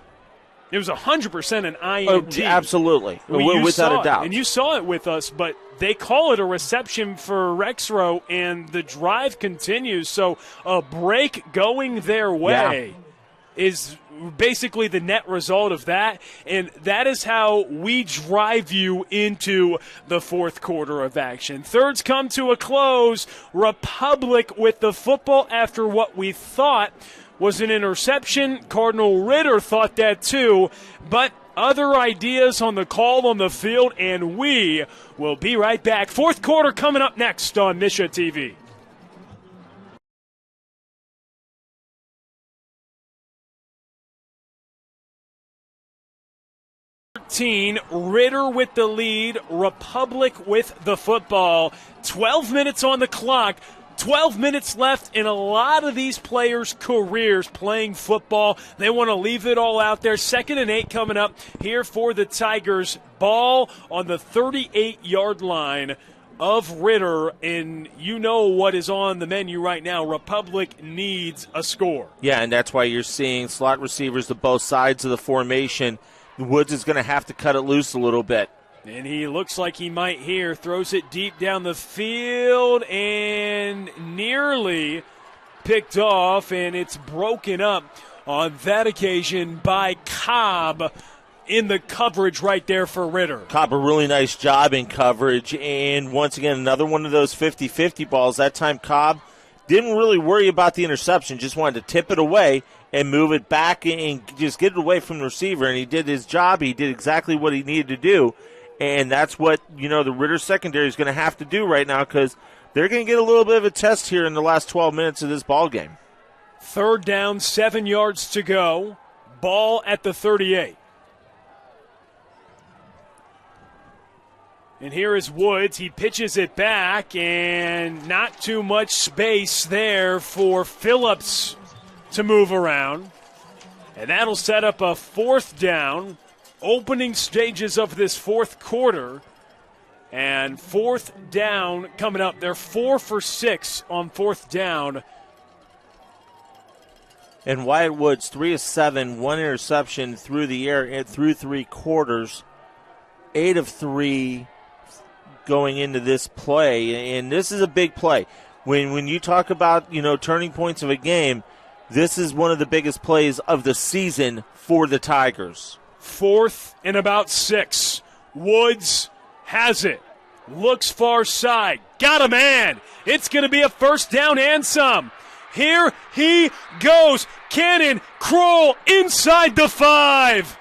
It was 100% an INT. Absolutely. Without a doubt. And you saw it with us, but they call it a reception for Rexroth, and the drive continues. So a break going their way is basically the net result of that, and that is how we drive you into the fourth quarter of action. Thirds come to a close. Republic with the football after what we thought was an interception. Cardinal Ritter thought that too, but other ideas on the call on the field, and we will be right back. Fourth quarter coming up next on Misha TV. 14. Ritter with the lead. Republic with the football. 12 minutes on the clock. 12 minutes left in a lot of these players' careers playing football. They want to leave it all out there. 2nd and 8 coming up here for the Tigers. Ball on the 38-yard line of Ritter, and you know what is on the menu right now. Republic needs a score. Yeah, and that's why you're seeing slot receivers to both sides of the formation. Woods is going to have to cut it loose a little bit. And he looks like he might here. Throws it deep down the field and nearly picked off, and it's broken up on that occasion by Cobb in the coverage right there for Ritter. Cobb, a really nice job in coverage, and once again, another one of those 50-50 balls. That time Cobb didn't really worry about the interception, just wanted to tip it away and move it back and just get it away from the receiver, and he did his job. He did exactly what he needed to do. And that's what, the Ritter secondary is going to have to do right now, because they're going to get a little bit of a test here in the last 12 minutes of this ball game. 3rd down, 7 yards to go. Ball at the 38. And here is Woods. He pitches it back, and not too much space there for Phillips to move around. And that'll set up a 4th down. Opening stages of this 4th quarter, and 4th down coming up. They're 4 for 6 on 4th down. And Wyatt Woods, 3 of 7, 1 interception through the air through 3 quarters, 8 of 3 going into this play. And this is a big play. When you talk about, turning points of a game, this is one of the biggest plays of the season for the Tigers. 4th and about 6. Woods has it. Looks far side. Got a man. It's going to be a 1st down and some. Here he goes. Cannon, Kroll inside the 5.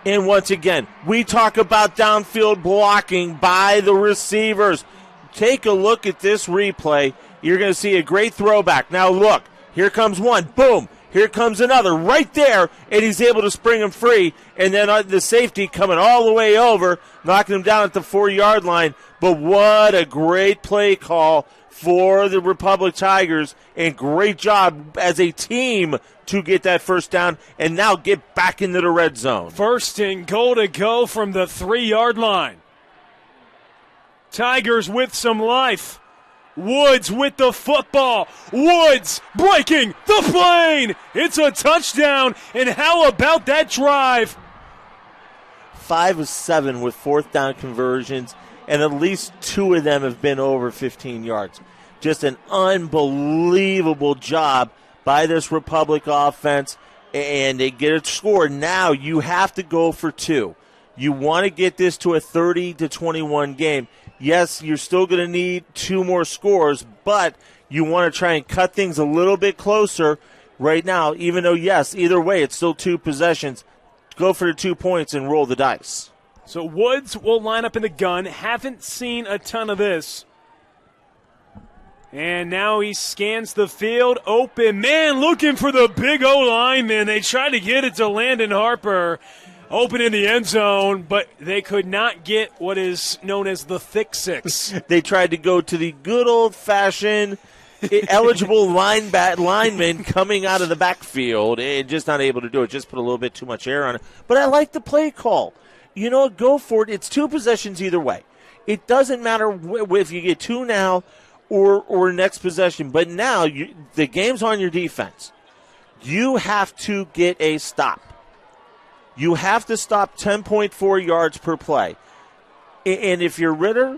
And once again, we talk about downfield blocking by the receivers. Take a look at this replay. You're going to see a great throwback. Now look, here comes one. Boom. Here comes another right there, and he's able to spring him free. And then the safety coming all the way over, knocking him down at the 4-yard line. But what a great play call for the Republic Tigers, and great job as a team to get that 1st down and now get back into the red zone. 1st and goal to go from the 3-yard line. Tigers with some life. Woods with the football. Woods breaking the plane. It's a touchdown. And how about that drive? 5 of 7 with 4th down conversions, and at least 2 of them have been over 15 yards. Just an unbelievable job by this Republic offense, and they get a score. Now you have to go for 2. You want to get this to a 30-21 game. Yes, you're still going to need 2 more scores, but you want to try and cut things a little bit closer right now, even though, yes, either way, it's still 2 possessions. Go for the 2 points and roll the dice. So Woods will line up in the gun. Haven't seen a ton of this. And now he scans the field. Open man looking for the big O-lineman. They try to get it to Landon Harper. Open in the end zone, but they could not get what is known as the thick 6. They tried to go to the good old-fashioned eligible lineman coming out of the backfield, and just not able to do it. Just put a little bit too much air on it. But I like the play call. Go for it. It's 2 possessions either way. It doesn't matter if you get 2 now or next possession. But now the game's on your defense. You have to get a stop. You have to stop 10.4 yards per play. And if you're Ritter,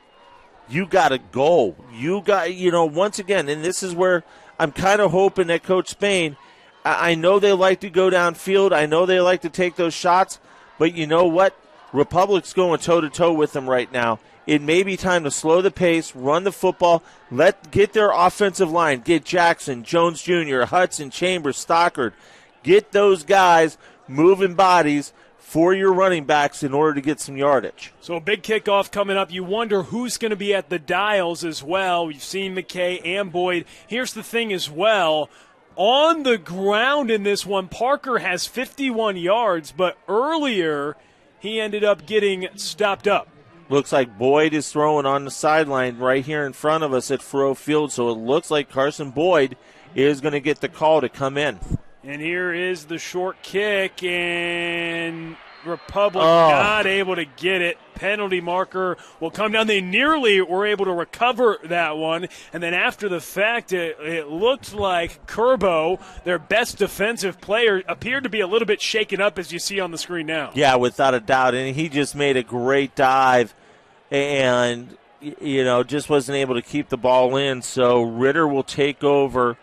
you got to go. You got, once again, and this is where I'm kind of hoping that Coach Spain, I know they like to go downfield. I know they like to take those shots. But you know what? Republic's going toe-to-toe with them right now. It may be time to slow the pace, run the football, get their offensive line, get Jackson, Jones Jr., Hudson, Chambers, Stockard, get those guys moving bodies for your running backs in order to get some yardage. So a big kickoff coming up. You wonder who's going to be at the dials as well. We've seen McKay and Boyd. Here's the thing as well. On the ground in this one, Parker has 51 yards, but earlier he ended up getting stopped up. Looks like Boyd is throwing on the sideline right here in front of us at Faurot Field, so it looks like Carson Boyd is going to get the call to come in. And here is the short kick, and Republic not able to get it. Penalty marker will come down. They nearly were able to recover that one. And then after the fact, it looked like Curbo, their best defensive player, appeared to be a little bit shaken up, as you see on the screen now. Yeah, without a doubt. And he just made a great dive and, just wasn't able to keep the ball in. So Ritter will take over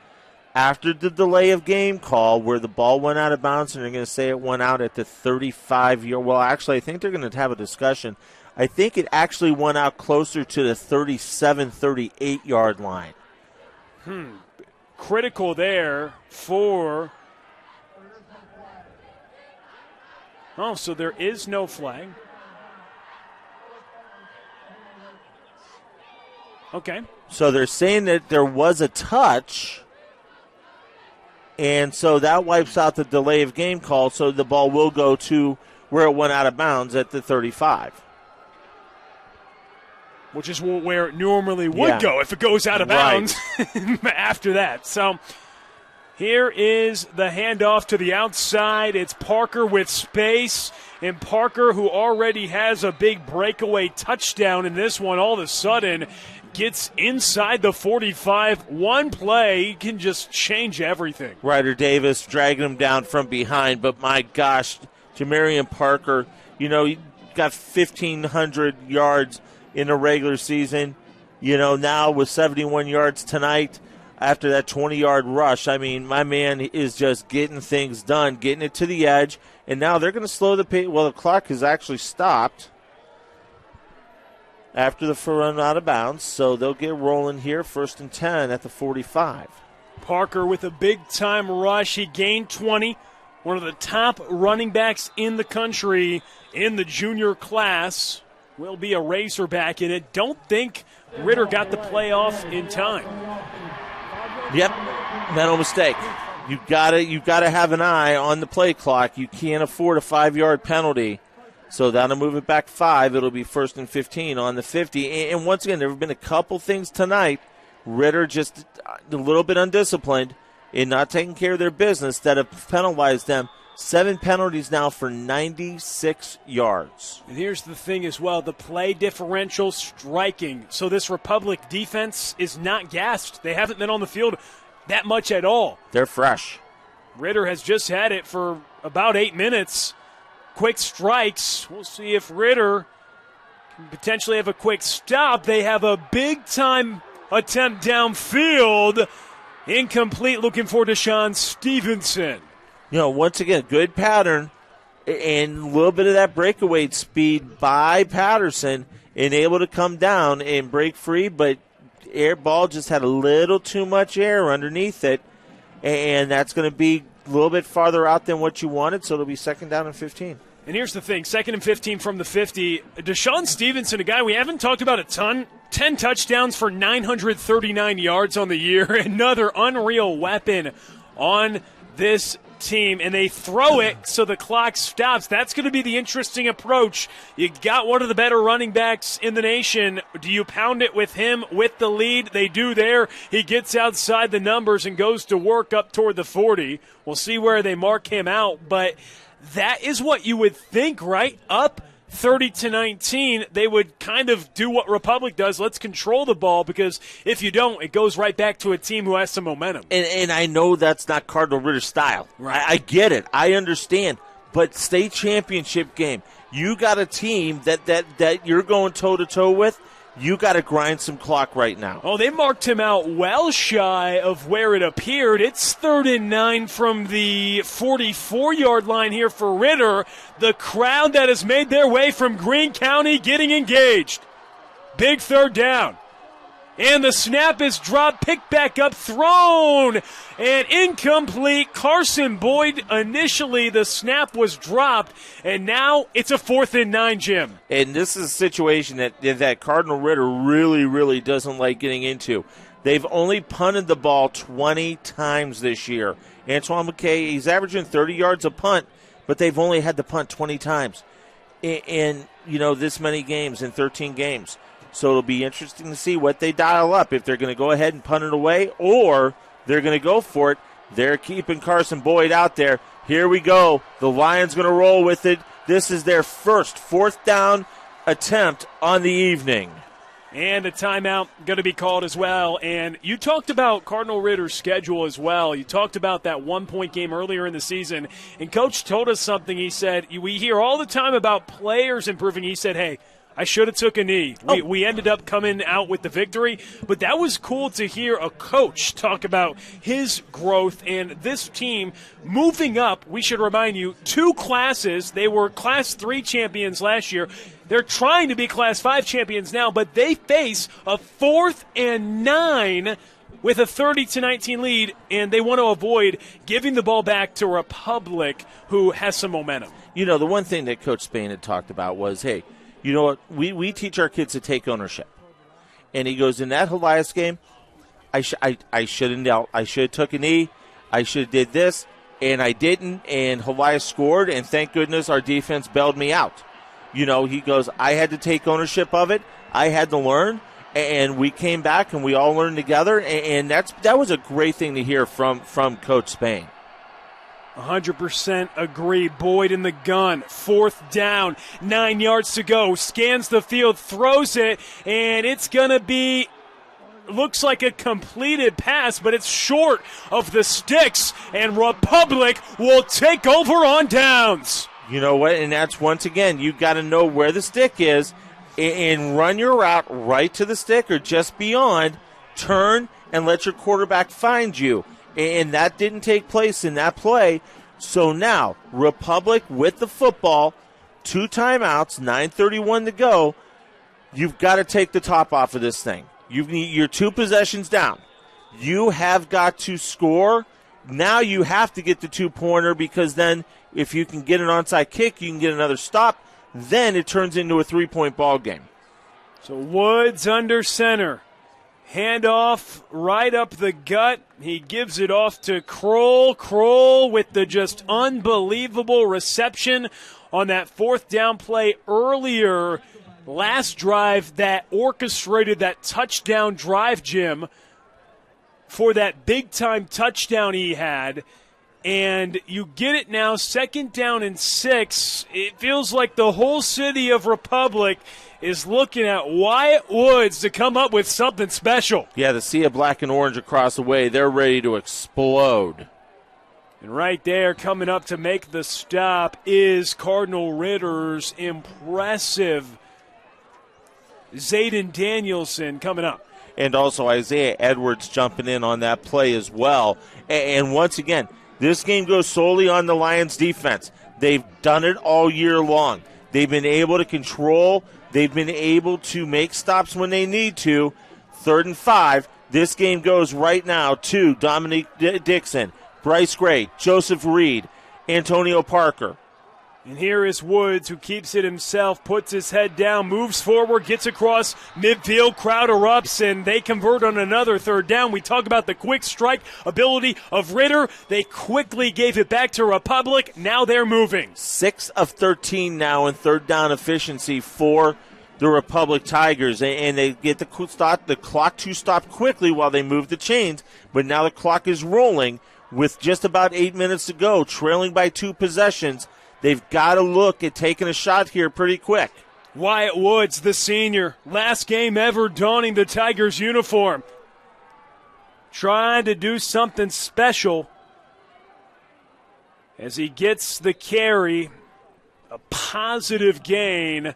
after the delay of game call, where the ball went out of bounds, and they're going to say it went out at the 35-yard. Well, actually, I think they're going to have a discussion. I think it actually went out closer to the 37, 38-yard line. Critical there for... Oh, so there is no flag. Okay. So they're saying that there was a touch, and so that wipes out the delay of game call, so the ball will go to where it went out of bounds at the 35. Which is where it normally would go if it goes out of bounds after that. So here is the handoff to the outside. It's Parker with space. And Parker, who already has a big breakaway touchdown in this one, all of a sudden gets inside the 45. One play can just change everything. Ryder Davis dragging him down from behind, but my gosh, Jamarian Parker, he got 1,500 yards in the regular season, now with 71 yards tonight after that 20-yard rush. I mean, my man is just getting things done, getting it to the edge, and now they're going to slow the pace. Well, the clock has actually stopped after the run out of bounds, so they'll get rolling here, 1st and 10 at the 45. Parker with a big-time rush. He gained 20, one of the top running backs in the country in the junior class. Will be a Razorback in it. Don't think Ritter got the play off in time. Yep, mental mistake. You gotta have an eye on the play clock. You can't afford a 5-yard penalty. So that'll move it back 5. It'll be 1st and 15 on the 50. And once again, there have been a couple things tonight. Ritter just a little bit undisciplined in not taking care of their business that have penalized them. 7 penalties now for 96 yards. And here's the thing as well, the play differential striking. So this Republic defense is not gassed. They haven't been on the field that much at all. They're fresh. Ritter has just had it for about 8 minutes. Quick strikes. We'll see if Ritter can potentially have a quick stop. They have a big-time attempt downfield. Incomplete, looking for Deshaun Stevenson. Once again, good pattern and a little bit of that breakaway speed by Patterson and able to come down and break free, but air ball just had a little too much air underneath it, and that's going to be a little bit farther out than what you wanted, so it'll be 2nd down and 15. And here's the thing, 2nd and 15 from the 50. Deshaun Stevenson, a guy we haven't talked about a ton, 10 touchdowns for 939 yards on the year, another unreal weapon on this team, and they throw it so the clock stops. That's going to be the interesting approach. You got one of the better running backs in the nation. Do you pound it with him with the lead? They do there. He gets outside the numbers and goes to work up toward the 40. We'll see where they mark him out, but that is what you would think, right? Up 30-19, they would kind of do what Republic does. Let's control the ball, because if you don't, it goes right back to a team who has some momentum. And I know that's not Cardinal Ritter style. Right. I get it. I understand. But state championship game, you got a team that you're going toe-to-toe with. You got to grind some clock right now. Oh, they marked him out well shy of where it appeared. It's 3rd and 9 from the 44-yard line here for Ritter. The crowd that has made their way from Greene County getting engaged. Big 3rd down. And the snap is dropped, picked back up, thrown, and incomplete. Carson Boyd, initially the snap was dropped, and now it's a 4th and 9, Jim. And this is a situation that Cardinal Ritter really, really doesn't like getting into. They've only punted the ball 20 times this year. Antoine McKay, he's averaging 30 yards a punt, but they've only had to punt 20 times. in this many games, in 13 games. So it'll be interesting to see what they dial up, if they're going to go ahead and punt it away or they're going to go for it. They're keeping Carson Boyd out there. Here we go. The Lions going to roll with it. This is their first 4th down attempt on the evening. And a timeout going to be called as well. And you talked about Cardinal Ritter's schedule as well. You talked about that 1-point game earlier in the season. And Coach told us something. He said, we hear all the time about players improving. He said, hey, I should have took a knee. We ended up coming out with the victory, but that was cool to hear a coach talk about his growth and this team moving up. We should remind you, 2 classes. They were Class 3 champions last year. They're trying to be Class 5 champions now, but they face a 4th and 9 with a 30-19 lead, and they want to avoid giving the ball back to Republic, who has some momentum. The one thing that Coach Spain had talked about was, hey, you know what? We teach our kids to take ownership. And he goes, in that Elias game, I should have knelt. I should have took a knee. I should have did this, and I didn't. And Elias scored, and thank goodness our defense bailed me out. He goes, I had to take ownership of it. I had to learn, and we came back, and we all learned together. And that was a great thing to hear from Coach Spain. 100% agree. Boyd in the gun. 4th down. 9 yards to go. Scans the field, throws it, and it's going to be, looks like a completed pass, but it's short of the sticks, and Republic will take over on downs. You know what? And that's, once again, you got to know where the stick is and run your route right to the stick or just beyond. Turn and let your quarterback find you. And that didn't take place in that play. So now, Republic with the football, 2 timeouts, 9:31 to go. You've got to take the top off of this thing. You're 2 possessions down. You have got to score. Now you have to get the 2-pointer, because then if you can get an onside kick, you can get another stop. Then it turns into a 3-point ball game. So Woods under center. Handoff right up the gut. He gives it off to Kroll. Kroll with the just unbelievable reception on that 4th down play earlier. Last drive that orchestrated that touchdown drive, Jim, for that big-time touchdown he had. And you get it now, 2nd down and 6. It feels like the whole city of Republic is looking at Wyatt Woods to come up with something special. Yeah, the sea of black and orange across the way, they're ready to explode. And right there, coming up to make the stop, is Cardinal Ritter's impressive Zayden Danielson coming up. And also Isaiah Edwards jumping in on that play as well. And once again, this game goes solely on the Lions defense. They've done it all year long. They've been able to control. They've been able to make stops when they need to. 3rd and 5. This game goes right now to Dominique Dixon, Bryce Gray, Joseph Reed, Antonio Parker. And here is Woods, who keeps it himself, puts his head down, moves forward, gets across midfield, crowd erupts, and they convert on another 3rd down. We talk about the quick strike ability of Ritter. They quickly gave it back to Republic. Now they're moving. 6 of 13 now in 3rd down efficiency for the Republic Tigers, and they get the clock to stop quickly while they move the chains, but now the clock is rolling with just about 8 minutes to go, trailing by 2 possessions. They've got to look at taking a shot here pretty quick. Wyatt Woods, the senior, last game ever donning the Tigers uniform, trying to do something special as he gets the carry, a positive gain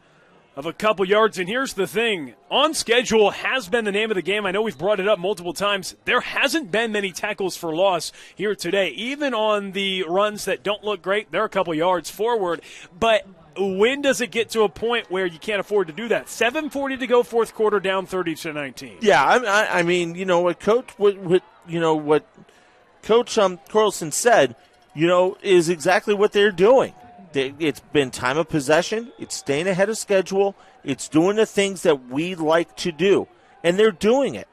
of a couple yards. And here's the thing, on schedule has been the name of the game. I know we've brought it up multiple times. There hasn't been many tackles for loss here today. Even on the runs that don't look great, they're a couple yards forward. But when does it get to a point where you can't afford to do that? 7:40 to go, 4th quarter, down 30-19. Yeah, I mean, what Coach Carlson said, is exactly what they're doing. It's been time of possession. It's staying ahead of schedule. It's doing the things that we like to do, and they're doing it.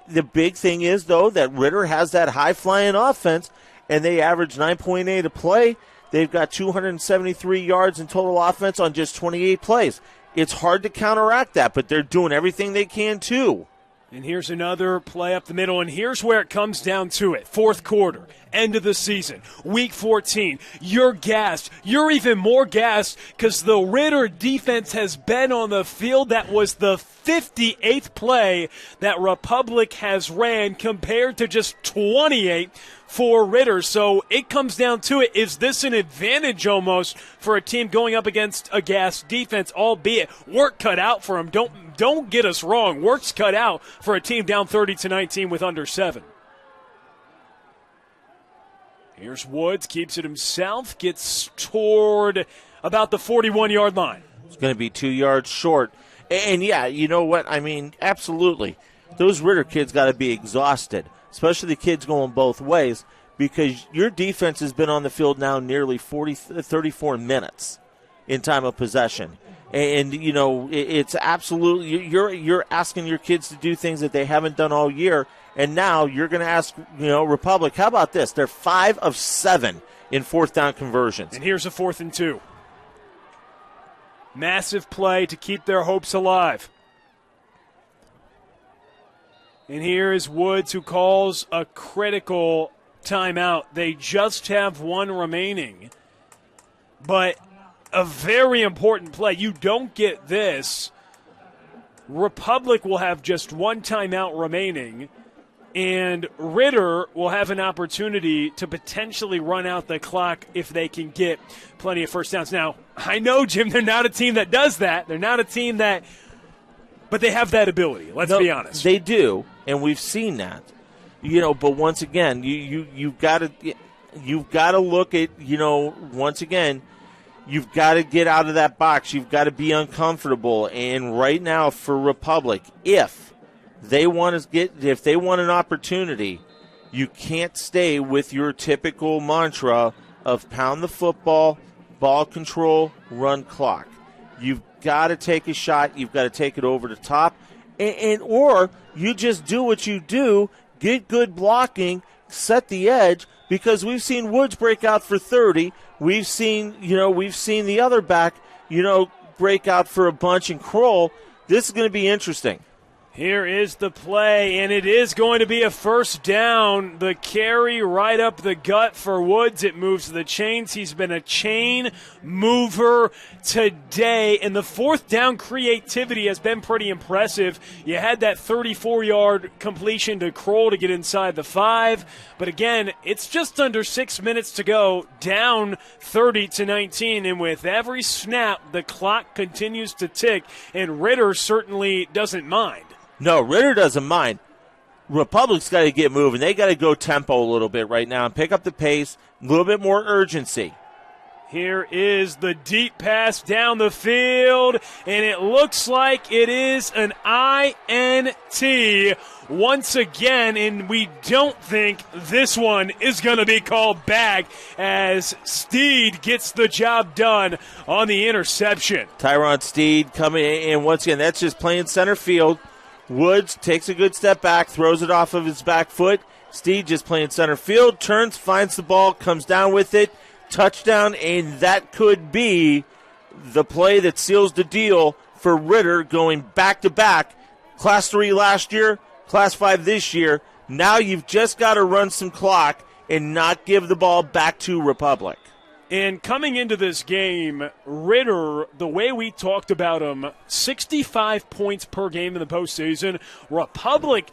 The big thing is, though, that Ritter has that high-flying offense, and they average 9.8 a play. They've got 273 yards in total offense on just 28 plays. It's hard to counteract that, but they're doing everything they can too. And here's another play up the middle, and here's where it comes down to it. Fourth quarter, end of the season, week 14. You're gassed. You're even more gassed because the Ritter defense has been on the field. That was the 58th play that Republic has ran compared to just 28 for Ritter. So it comes down to it. Is this an advantage almost for a team going up against a gassed defense, albeit work cut out for them? Don't get us wrong. Work's cut out for a team down 30-19 with under 7. Here's Woods, keeps it himself, gets toward about the 41-yard line. It's going to be 2 yards short. And yeah, you know what? I mean, absolutely. Those Ritter kids got to be exhausted, especially the kids going both ways, because your defense has been on the field now nearly 34 minutes in time of possession. And, you know, it's absolutely, you're asking your kids to do things that they haven't done all year, and now you're going to ask, you know, Republic, how about this? They're 5 of 7 in fourth down conversions. And here's a 4th and 2. Massive play to keep their hopes alive. And here is Woods, who calls a critical timeout. They just have one remaining. But a very important play. You don't get this. Republic will have just one timeout remaining, and Ritter will have an opportunity to potentially run out the clock if they can get plenty of first downs. Now, I know, Jim, they're not a team that does that. They're not a team that – but they have that ability. Let's be honest. They do, and we've seen that. You know, but once again, you've got to look at, you know, once again – you've got to get out of that box. You've got to be uncomfortable. And right now for Republic, if they want an opportunity, you can't stay with your typical mantra of pound the football, ball control, run clock. You've got to take a shot. You've got to take it over the top. Or you just do what you do, get good blocking, set the edge, because we've seen Woods break out for 30. We've seen the other back, you know, break out for a bunch and Kroll. This is going to be interesting. Here is the play, and it is going to be a first down. The carry right up the gut for Woods. It moves the chains. He's been a chain mover today, and the fourth down creativity has been pretty impressive. You had that 34-yard completion to Kroll to get inside the 5, but again, it's just under 6 minutes to go, down 30-19, and with every snap, the clock continues to tick, and Ritter certainly doesn't mind. No, Ritter doesn't mind. Republic's got to get moving. They got to go tempo a little bit right now and pick up the pace, a little bit more urgency. Here is the deep pass down the field, and it looks like it is an INT once again, and we don't think this one is going to be called back as Steed gets the job done on the interception. Tyron Steed coming in, and once again, that's just playing center field. Woods takes a good step back, throws it off of his back foot. Steed just playing center field, turns, finds the ball, comes down with it, touchdown, and that could be the play that seals the deal for Ritter going back-to-back. Class 3 last year, Class 5 this year. Now you've just got to run some clock and not give the ball back to Republic. And coming into this game, Ritter, the way we talked about him, 65 points per game in the postseason. Republic,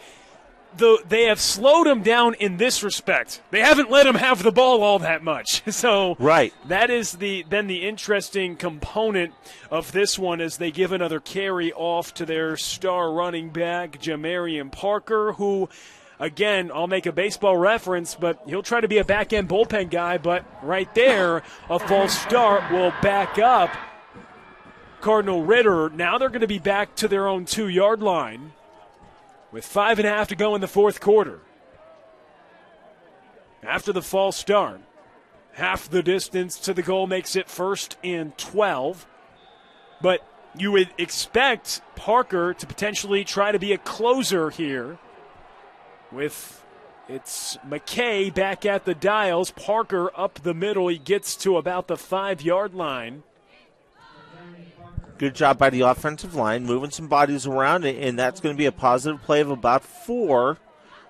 they have slowed him down in this respect. They haven't let him have the ball all that much. So right. That is then the interesting component of this one as they give another carry off to their star running back, Jamarian Parker, who – again, I'll make a baseball reference, but he'll try to be a back-end bullpen guy, but right there, a false start will back up Cardinal Ritter. Now they're going to be back to their own 2-yard line with 5.5 to go in the fourth quarter. After the false start, half the distance to the goal makes it 1st and 12, but you would expect Parker to potentially try to be a closer here with It's McKay back at the dials. Parker up the middle. He gets to about the 5-yard line. Good job by the offensive line, moving some bodies around, and that's going to be a positive play of about 4.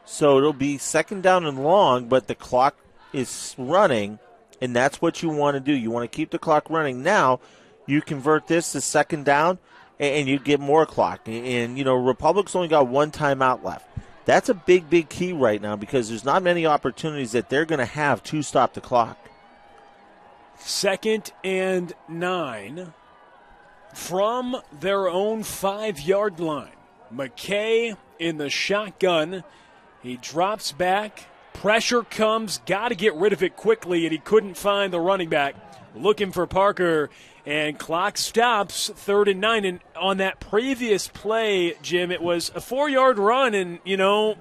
So it'll be second down and long, but the clock is running, and that's what you want to do. You want to keep the clock running. Now you convert this to second down, and you get more clock. And, Republic's only got 1 timeout left. That's a big, big key right now because there's not many opportunities that they're going to have to stop the clock. 2nd and 9 from their own 5-yard line. McKay in the shotgun. He drops back. Pressure comes. Got to get rid of it quickly, and he couldn't find the running back. Looking for Parker, and clock stops, 3rd and 9. And on that previous play, Jim, it was a 4-yard run, and,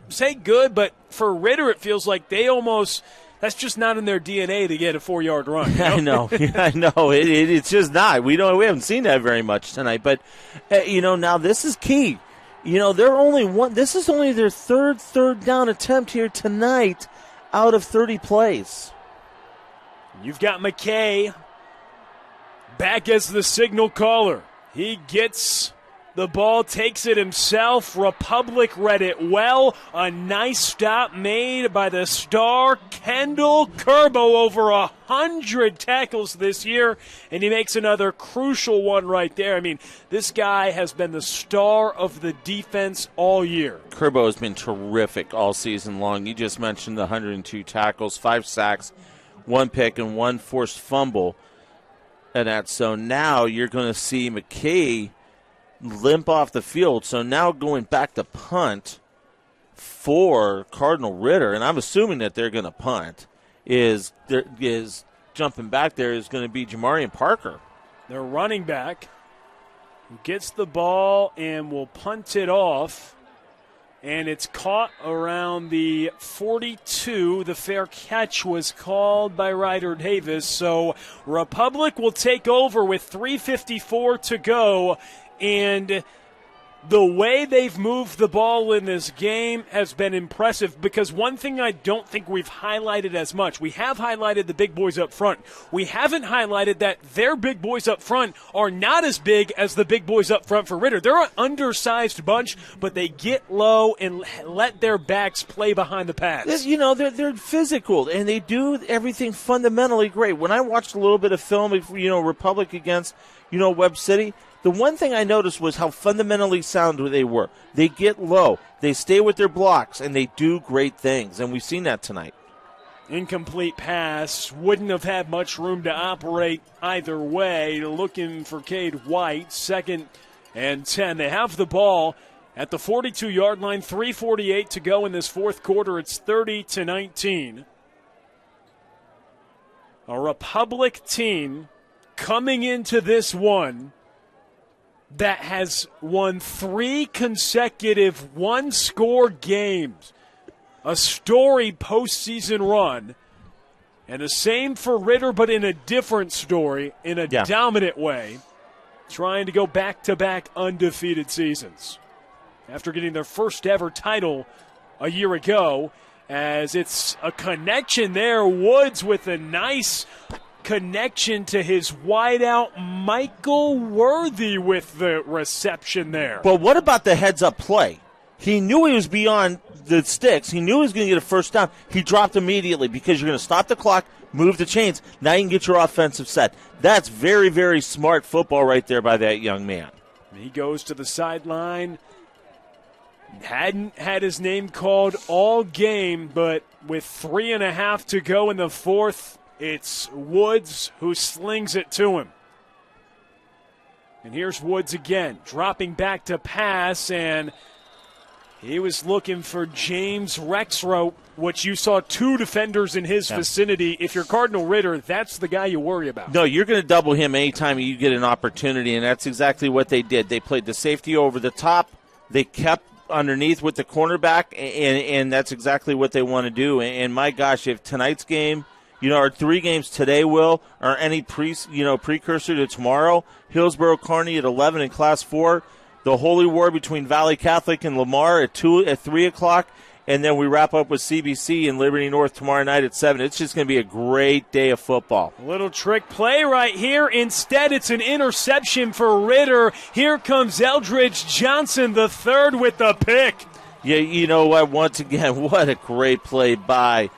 say good, but for Ritter it feels like they almost – that's just not in their DNA to get a 4-yard run. I know. It's just not. We haven't seen that very much tonight. But, now this is key. They're only one – this is only their third down attempt here tonight out of 30 plays. You've got McKay back as the signal caller. He gets the ball, takes it himself. Republic read it well. A nice stop made by the star Kendall Kerbo, over 100 tackles this year, and he makes another crucial one right there. I mean, this guy has been the star of the defense all year. Kerbo has been terrific all season long. You just mentioned the 102 tackles, 5 sacks, 1 pick, and 1 forced fumble. And so now you're going to see McKay limp off the field. So now going back to punt for Cardinal Ritter, and I'm assuming that they're going to punt, is jumping back there is going to be Jamarian Parker. Their running back who gets the ball and will punt it off. And it's caught around the 42. The fair catch was called by Ryder Davis. So Republic will take over with 3:54 to go. And the way they've moved the ball in this game has been impressive, because one thing I don't think we've highlighted as much, we have highlighted the big boys up front. We haven't highlighted that their big boys up front are not as big as the big boys up front for Ritter. They're an undersized bunch, but they get low and let their backs play behind the pads. They're physical, and they do everything fundamentally great. When I watched a little bit of film of, Republic against, Webb City, the one thing I noticed was how fundamentally sound they were. They get low, they stay with their blocks, and they do great things, and we've seen that tonight. Incomplete pass. Wouldn't have had much room to operate either way. Looking for Cade White. 2nd and 10. They have the ball at the 42-yard line. 3:48 to go in this fourth quarter. It's 30-19. A Republic team coming into this one that has won 3 consecutive one-score games. A storied postseason run. And the same for Ritter, but in a different story, in a dominant way, trying to go back-to-back undefeated seasons. After getting their first ever title a year ago, as it's a connection there. Woods with a nice connection to his wideout, Michael Worthy with the reception there. But what about the heads-up play? He knew he was beyond the sticks. He knew he was going to get a first down. He dropped immediately because you're going to stop the clock, move the chains. Now you can get your offensive set. That's very, very smart football right there by that young man. He goes to the sideline. Hadn't had his name called all game, but with 3.5 to go in the fourth, it's Woods who slings it to him. And here's Woods again, dropping back to pass, and he was looking for James Rexroth, which you saw 2 defenders in his vicinity. If you're Cardinal Ritter, that's the guy you worry about. No, you're going to double him anytime you get an opportunity, and that's exactly what they did. They played the safety over the top. They kept underneath with the cornerback, and that's exactly what they want to do. And my gosh, if tonight's game, our 3 games today, Will, are any precursor to tomorrow, Hillsborough Kearney at 11 in Class 4, the Holy War between Valley Catholic and Lamar at 3 o'clock, And then we wrap up with CBC and Liberty North tomorrow night at 7. It's just going to be a great day of football. A little trick play right here. Instead, it's an interception for Ritter. Here comes Eldridge Johnson, the third, with the pick. Yeah, you know what? Once again, what a great play by,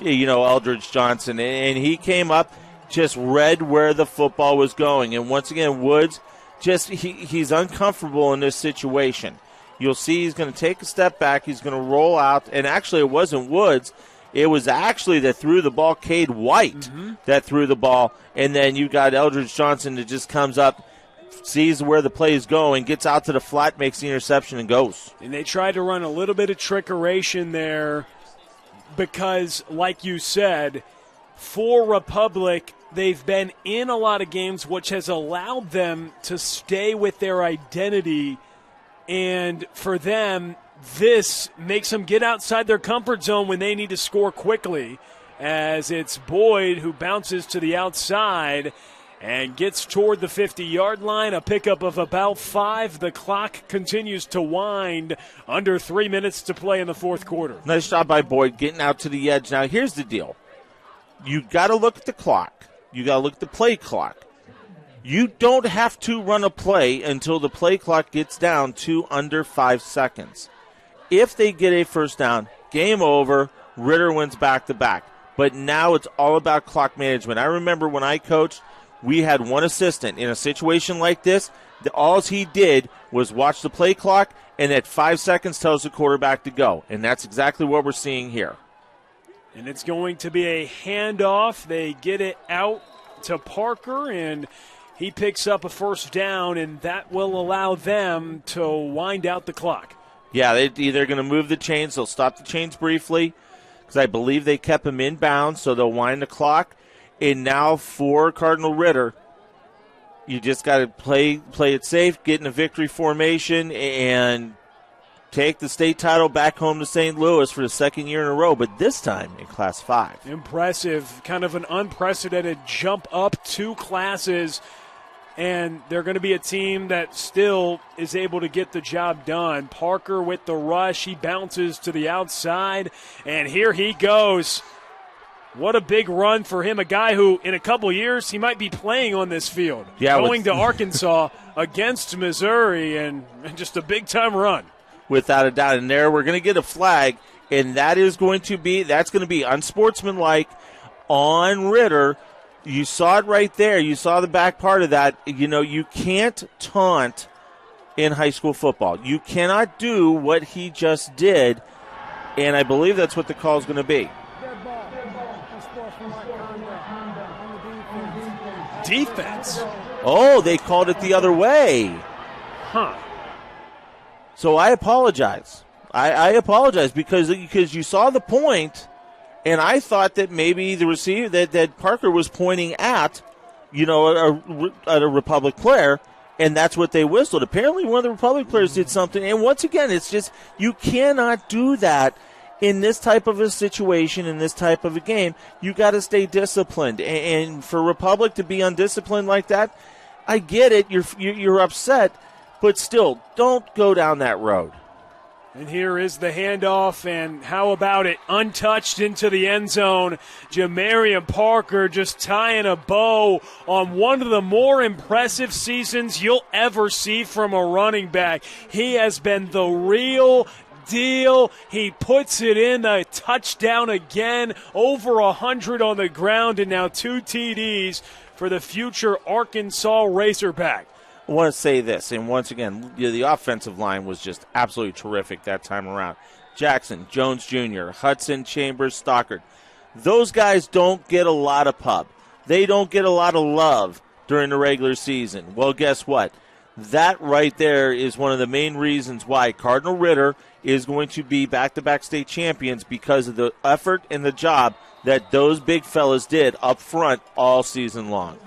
Eldridge Johnson. And he came up, just read where the football was going. And once again, Woods, he's uncomfortable in this situation. You'll see he's going to take a step back. He's going to roll out. And actually, it wasn't Woods. It was actually that threw the ball, Cade White, that threw the ball. And then you got Eldridge Johnson that just comes up, sees where the play is going, gets out to the flat, makes the interception, and goes. And they tried to run a little bit of trickeration there because, like you said, for Republic, they've been in a lot of games, which has allowed them to stay with their identity. And for them, this makes them get outside their comfort zone when they need to score quickly, as it's Boyd who bounces to the outside and gets toward the 50-yard line, a pickup of about 5. The clock continues to wind. Under 3 minutes to play in the fourth quarter. Nice job by Boyd getting out to the edge. Now, here's the deal. You got to look at the clock. You got to look at the play clock. You don't have to run a play until the play clock gets down to under 5 seconds. If they get a first down, game over, Ritter wins back-to-back. But now it's all about clock management. I remember when I coached, we had one assistant. In a situation like this, all he did was watch the play clock, and at 5 seconds tells the quarterback to go. And that's exactly what we're seeing here. And it's going to be a handoff. They get it out to Parker, and he picks up a first down, and that will allow them to wind out the clock. Yeah, they're either going to move the chains. They'll stop the chains briefly because I believe they kept him in bounds, so they'll wind the clock. And now for Cardinal Ritter, you just got to play it safe, get in a victory formation, and take the state title back home to St. Louis for the second year in a row, but this time in Class 5. Impressive. Kind of an unprecedented jump up 2 classes. And they're going to be a team that still is able to get the job done. Parker with the rush. He bounces to the outside, and here he goes. What a big run for him, a guy who in a couple years he might be playing on this field. Yeah, going to Arkansas against Missouri, and just a big-time run. Without a doubt. And there we're going to get a flag, and that's going to be unsportsmanlike on Ritter. You saw it right there. You saw the back part of that. You can't taunt in high school football. You cannot do what he just did, and I believe that's what the call is going to be. Defense. Oh, they called it the other way. Huh. So I apologize. I apologize because you saw the point, and I thought that maybe the receiver that Parker was pointing at, a Republic player, and that's what they whistled. Apparently one of the Republic players did something, and once again, it's just you cannot do that in this type of a situation, in this type of a game. You got to stay disciplined, and for Republic to be undisciplined like that, I get it. You're upset, but still, don't go down that road. And here is the handoff, and how about it? Untouched into the end zone. Jamarian Parker just tying a bow on one of the more impressive seasons you'll ever see from a running back. He has been the real deal. He puts it in, a touchdown again, over 100 on the ground, and now 2 TDs for the future Arkansas Razorback. I want to say this, and once again, the offensive line was just absolutely terrific that time around. Jackson, Jones Jr., Hudson, Chambers, Stockard. Those guys don't get a lot of pub. They don't get a lot of love during the regular season. Well, guess what? That right there is one of the main reasons why Cardinal Ritter is going to be back-to-back state champions, because of the effort and the job that those big fellas did up front all season long.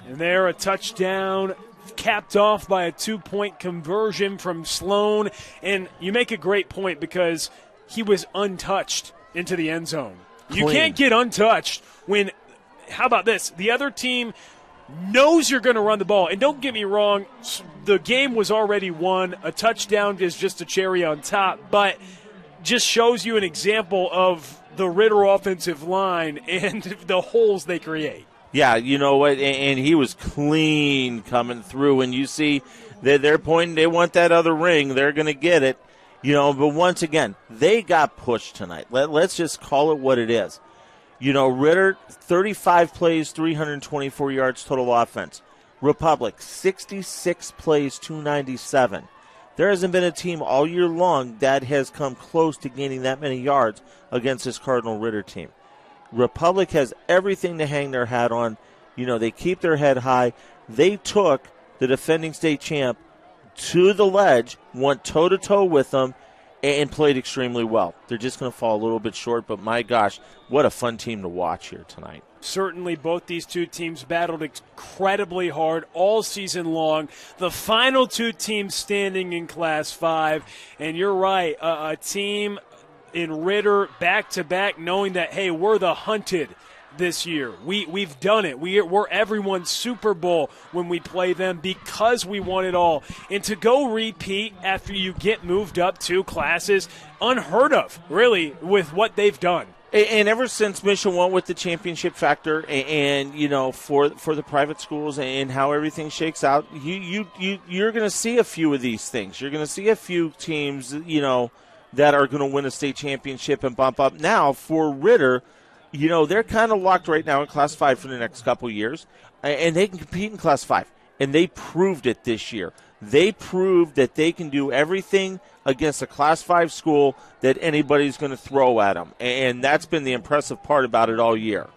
And there, a touchdown capped off by a 2-point conversion from Sloan. And you make a great point, because he was untouched into the end zone. Clean. You can't get untouched when, how about this, the other team knows you're going to run the ball. And don't get me wrong, the game was already won. A touchdown is just a cherry on top. But just shows you an example of the Ritter offensive line and the holes they create. Yeah, you know what, and he was clean coming through, and you see that they're pointing, they want that other ring, they're going to get it, but once again, they got pushed tonight. Let's just call it what it is. Ritter, 35 plays, 324 yards total offense. Republic, 66 plays, 297. There hasn't been a team all year long that has come close to gaining that many yards against this Cardinal Ritter team. Republic has everything to hang their hat on. They keep their head high. They took the defending state champ to the ledge, went toe-to-toe with them, and played extremely well. They're just going to fall a little bit short, but my gosh, what a fun team to watch here tonight. Certainly both these two teams battled incredibly hard all season long. The final two teams standing in Class 5, and you're right, a team in Ritter back-to-back, knowing that, hey, we're the hunted this year. We've done it. We're everyone's Super Bowl when we play them because we won it all. And to go repeat after you get moved up two classes, unheard of, really, with what they've done. And ever since Mission went with the championship factor, and for the private schools and how everything shakes out, you're going to see a few of these things. You're going to see a few teams, that are going to win a state championship and bump up. Now for Ritter, they're kind of locked right now in Class 5 for the next couple years, and they can compete in Class 5, and they proved it this year. They proved that they can do everything against a Class 5 school that anybody's going to throw at them, and that's been the impressive part about it all year.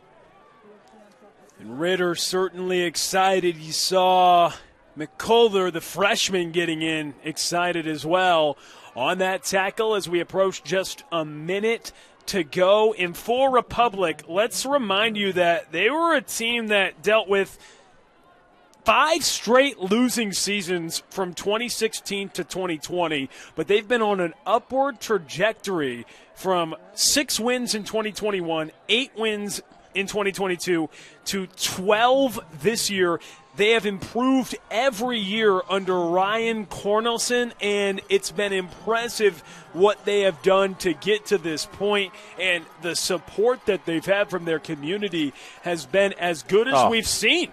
And Ritter certainly excited. You saw McCullough, the freshman, getting in excited as well on that tackle as we approach just a minute to go. And for Republic, let's remind you that they were a team that dealt with 5 straight losing seasons from 2016 to 2020, but they've been on an upward trajectory from 6 wins in 2021, 8 wins in 2022 to 12 this year. They have improved every year under Ryan Cornelson, and it's been impressive what they have done to get to this point, and the support that they've had from their community has been as good as we've seen.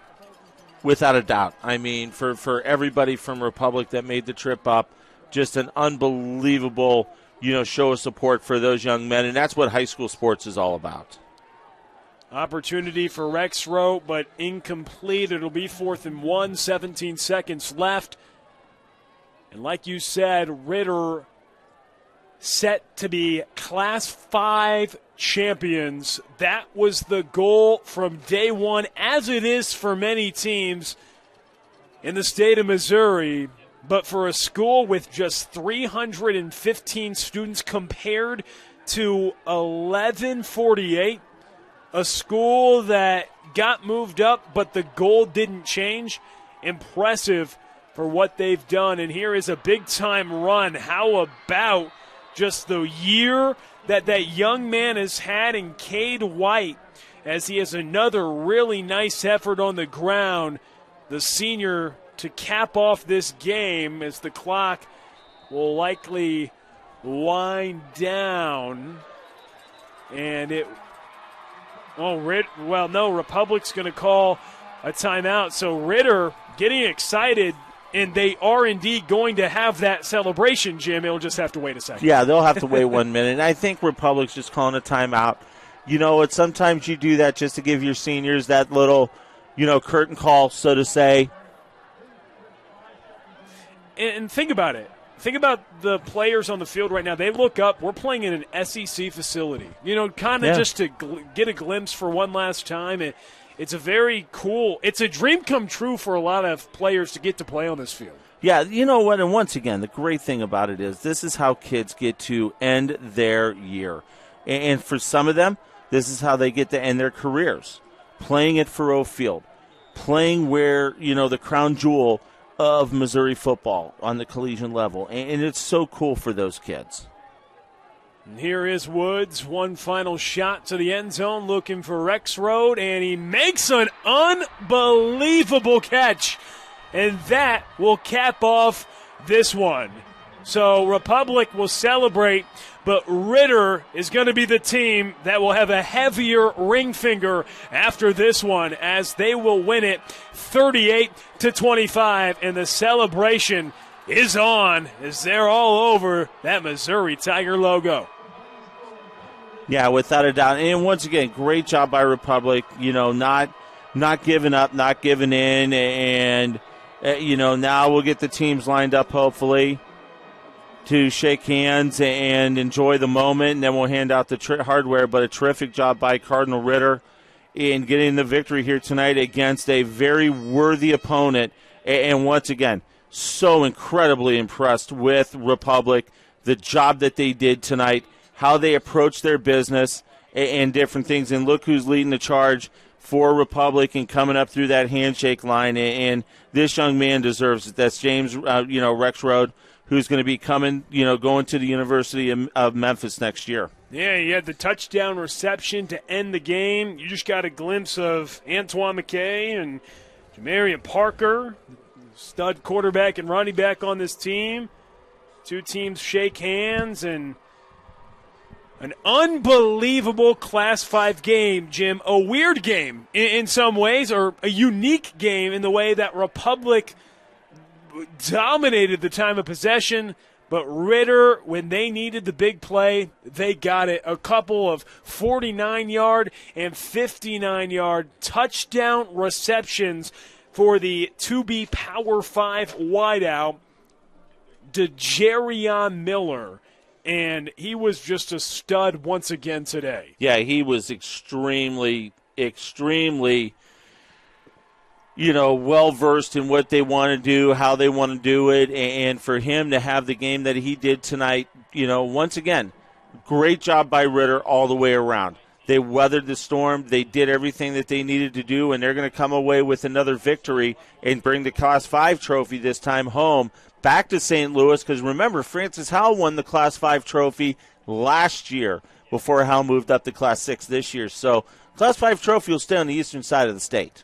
Without a doubt. I mean, for everybody from Republic that made the trip up, just an unbelievable, show of support for those young men, and that's what high school sports is all about. Opportunity for Rexroth, but incomplete. It'll be 4th and 1, 17 seconds left. And like you said, Ritter set to be Class 5 champions. That was the goal from day one, as it is for many teams in the state of Missouri. But for a school with just 315 students compared to 1148, a school that got moved up, but the goal didn't change. Impressive for what they've done. And here is a big-time run. How about just the year that young man has had in Cade White, as he has another really nice effort on the ground. The senior to cap off this game as the clock will likely wind down. And Republic's going to call a timeout. So Ritter getting excited, and they are indeed going to have that celebration, Jim. It'll just have to wait a second. Yeah, they'll have to wait 1 minute. And I think Republic's just calling a timeout. Sometimes you do that just to give your seniors that little, curtain call, so to say. And think about it. Think about the players on the field right now. They look up. We're playing in an SEC facility. Just to get a glimpse for one last time. It's a very cool – it's a dream come true for a lot of players to get to play on this field. Yeah, you know what? And once again, the great thing about it is this is how kids get to end their year. And for some of them, this is how they get to end their careers, playing at Faroe Field, playing where, the crown jewel of Missouri football on the collegiate level. And it's so cool for those kids. And here is Woods, one final shot to the end zone, looking for Rexroth, and he makes an unbelievable catch. And that will cap off this one. So Republic will celebrate, but Ritter is going to be the team that will have a heavier ring finger after this one, as they will win it 38-25, and the celebration is on as they're all over that Missouri Tiger logo. Yeah, without a doubt. And once again, great job by Republic, not giving up, not giving in, and now we'll get the teams lined up hopefully to shake hands and enjoy the moment, and then we'll hand out the hardware. But a terrific job by Cardinal Ritter in getting the victory here tonight against a very worthy opponent. And once again, so incredibly impressed with Republic, the job that they did tonight, how they approached their business and different things. And look who's leading the charge for Republic and coming up through that handshake line. And this young man deserves it. That's James, Rexrode, who's going to be coming, going to the University of Memphis next year. Yeah, he had the touchdown reception to end the game. You just got a glimpse of Antoine McKay and Jamarian Parker, stud quarterback and running back on this team. Two teams shake hands, and an unbelievable Class 5 game, Jim. A weird game in some ways, or a unique game in the way that Republic dominated the time of possession, but Ritter, when they needed the big play, they got it. A couple of 49-yard and 59-yard touchdown receptions for the to-be Power 5 wideout, DeJarion Miller, and he was just a stud once again today. Yeah, he was extremely well-versed in what they want to do, how they want to do it, and for him to have the game that he did tonight, once again, great job by Ritter all the way around. They weathered the storm. They did everything that they needed to do, and they're going to come away with another victory and bring the Class 5 trophy this time home back to St. Louis, because remember, Francis Howell won the Class 5 trophy last year before Howell moved up to Class 6 this year. So Class 5 trophy will stay on the eastern side of the state.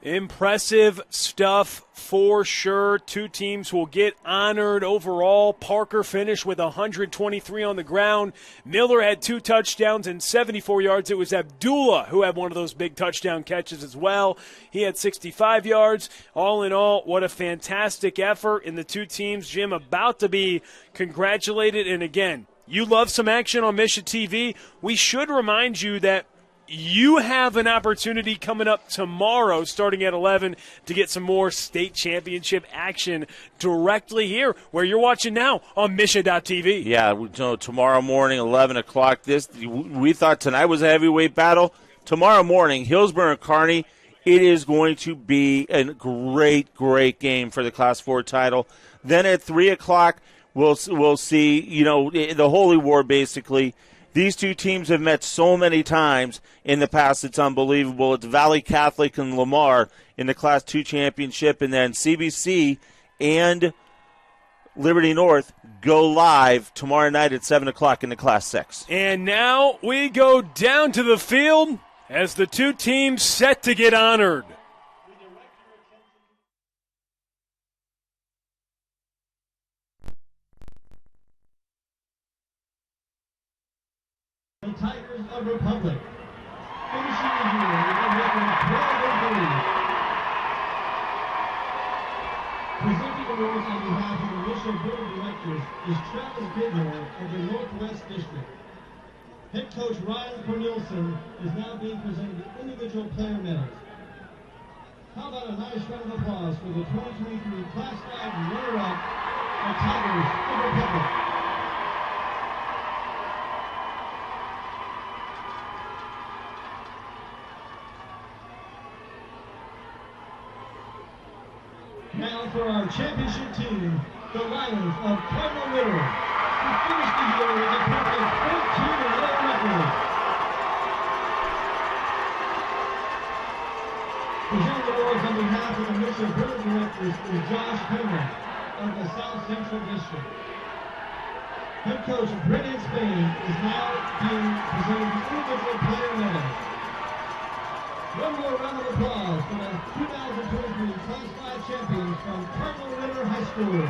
Impressive stuff for sure. Two teams will get honored overall. Parker finished with 123 on the ground. Miller had 2 touchdowns and 74 yards. It was Abdullah who had one of those big touchdown catches as well. He had 65 yards. All in all, what a fantastic effort. And the two teams, Jim, about to be congratulated. And again, you love some action on Mission TV. We should remind you that you have an opportunity coming up tomorrow starting at 11 to get some more state championship action directly here where you're watching now on Mission.tv. Yeah, tomorrow morning, 11 o'clock. We thought tonight was a heavyweight battle. Tomorrow morning, Hillsborough and Kearney, it is going to be a great, great game for the Class 4 title. Then at 3 o'clock, we'll see, the Holy War basically. These two teams have met so many times in the past, it's unbelievable. It's Valley Catholic and Lamar in the Class 2 championship, and then CBC and Liberty North go live tomorrow night at 7 o'clock in the Class 6. And now we go down to the field as the two teams set to get honored. The Tigers of Republic, finishing the year with a record of 12-3. Presenting awards on behalf of the Mission Board of Directors is Travis Bidmore of the Northwest District. Head coach Ryan Cornelison is now being presented the individual player medals. How about a nice round of applause for the 2023 Class 5 runner-up, the Tigers of Republic. Now for our championship team, the Lions of Cardinal Ritter, who finished the year with a perfect 14-0 record. Presenting awards on behalf of the Mission Board of Directors is Josh Henry of the South Central District. Head coach Brennan Spain is now being presented the individual player medal. One more round of applause for the 2023 Class 5 champions from Cardinal Ritter High School.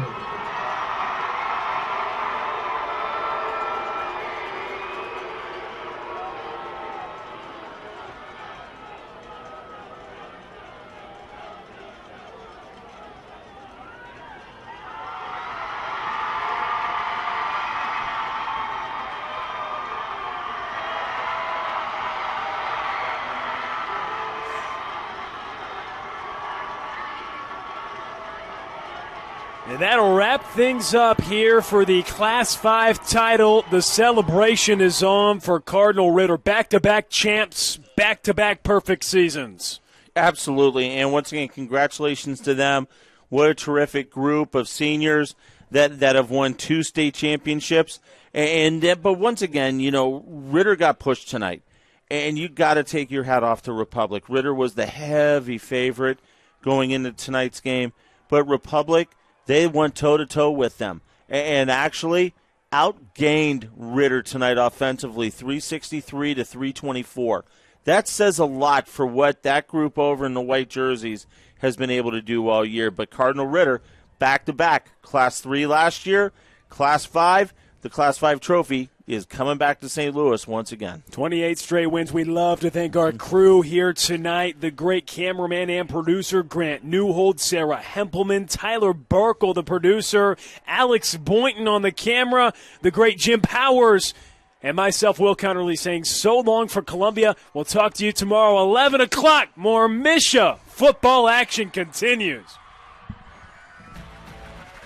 And that'll wrap things up here for the Class 5 title. The celebration is on for Cardinal Ritter. Back-to-back champs, back-to-back perfect seasons. Absolutely. And once again, congratulations to them. What a terrific group of seniors that have won 2 state championships. But once again, Ritter got pushed tonight. And you got to take your hat off to Republic. Ritter was the heavy favorite going into tonight's game. But Republic, they went toe-to-toe with them and actually outgained Ritter tonight offensively, 363 to 324. That says a lot for what that group over in the white jerseys has been able to do all year. But Cardinal Ritter, back-to-back, Class 3 last year, Class 5, the Class 5 trophy is coming back to St. Louis once again. 28 straight wins. We love to thank our crew here tonight. The great cameraman and producer, Grant Newhold, Sarah Hempelman, Tyler Burkle, the producer, Alex Boynton on the camera, the great Jim Powers, and myself, Will Connerly, saying so long for Columbia. We'll talk to you tomorrow, 11 o'clock. More Misha football action continues.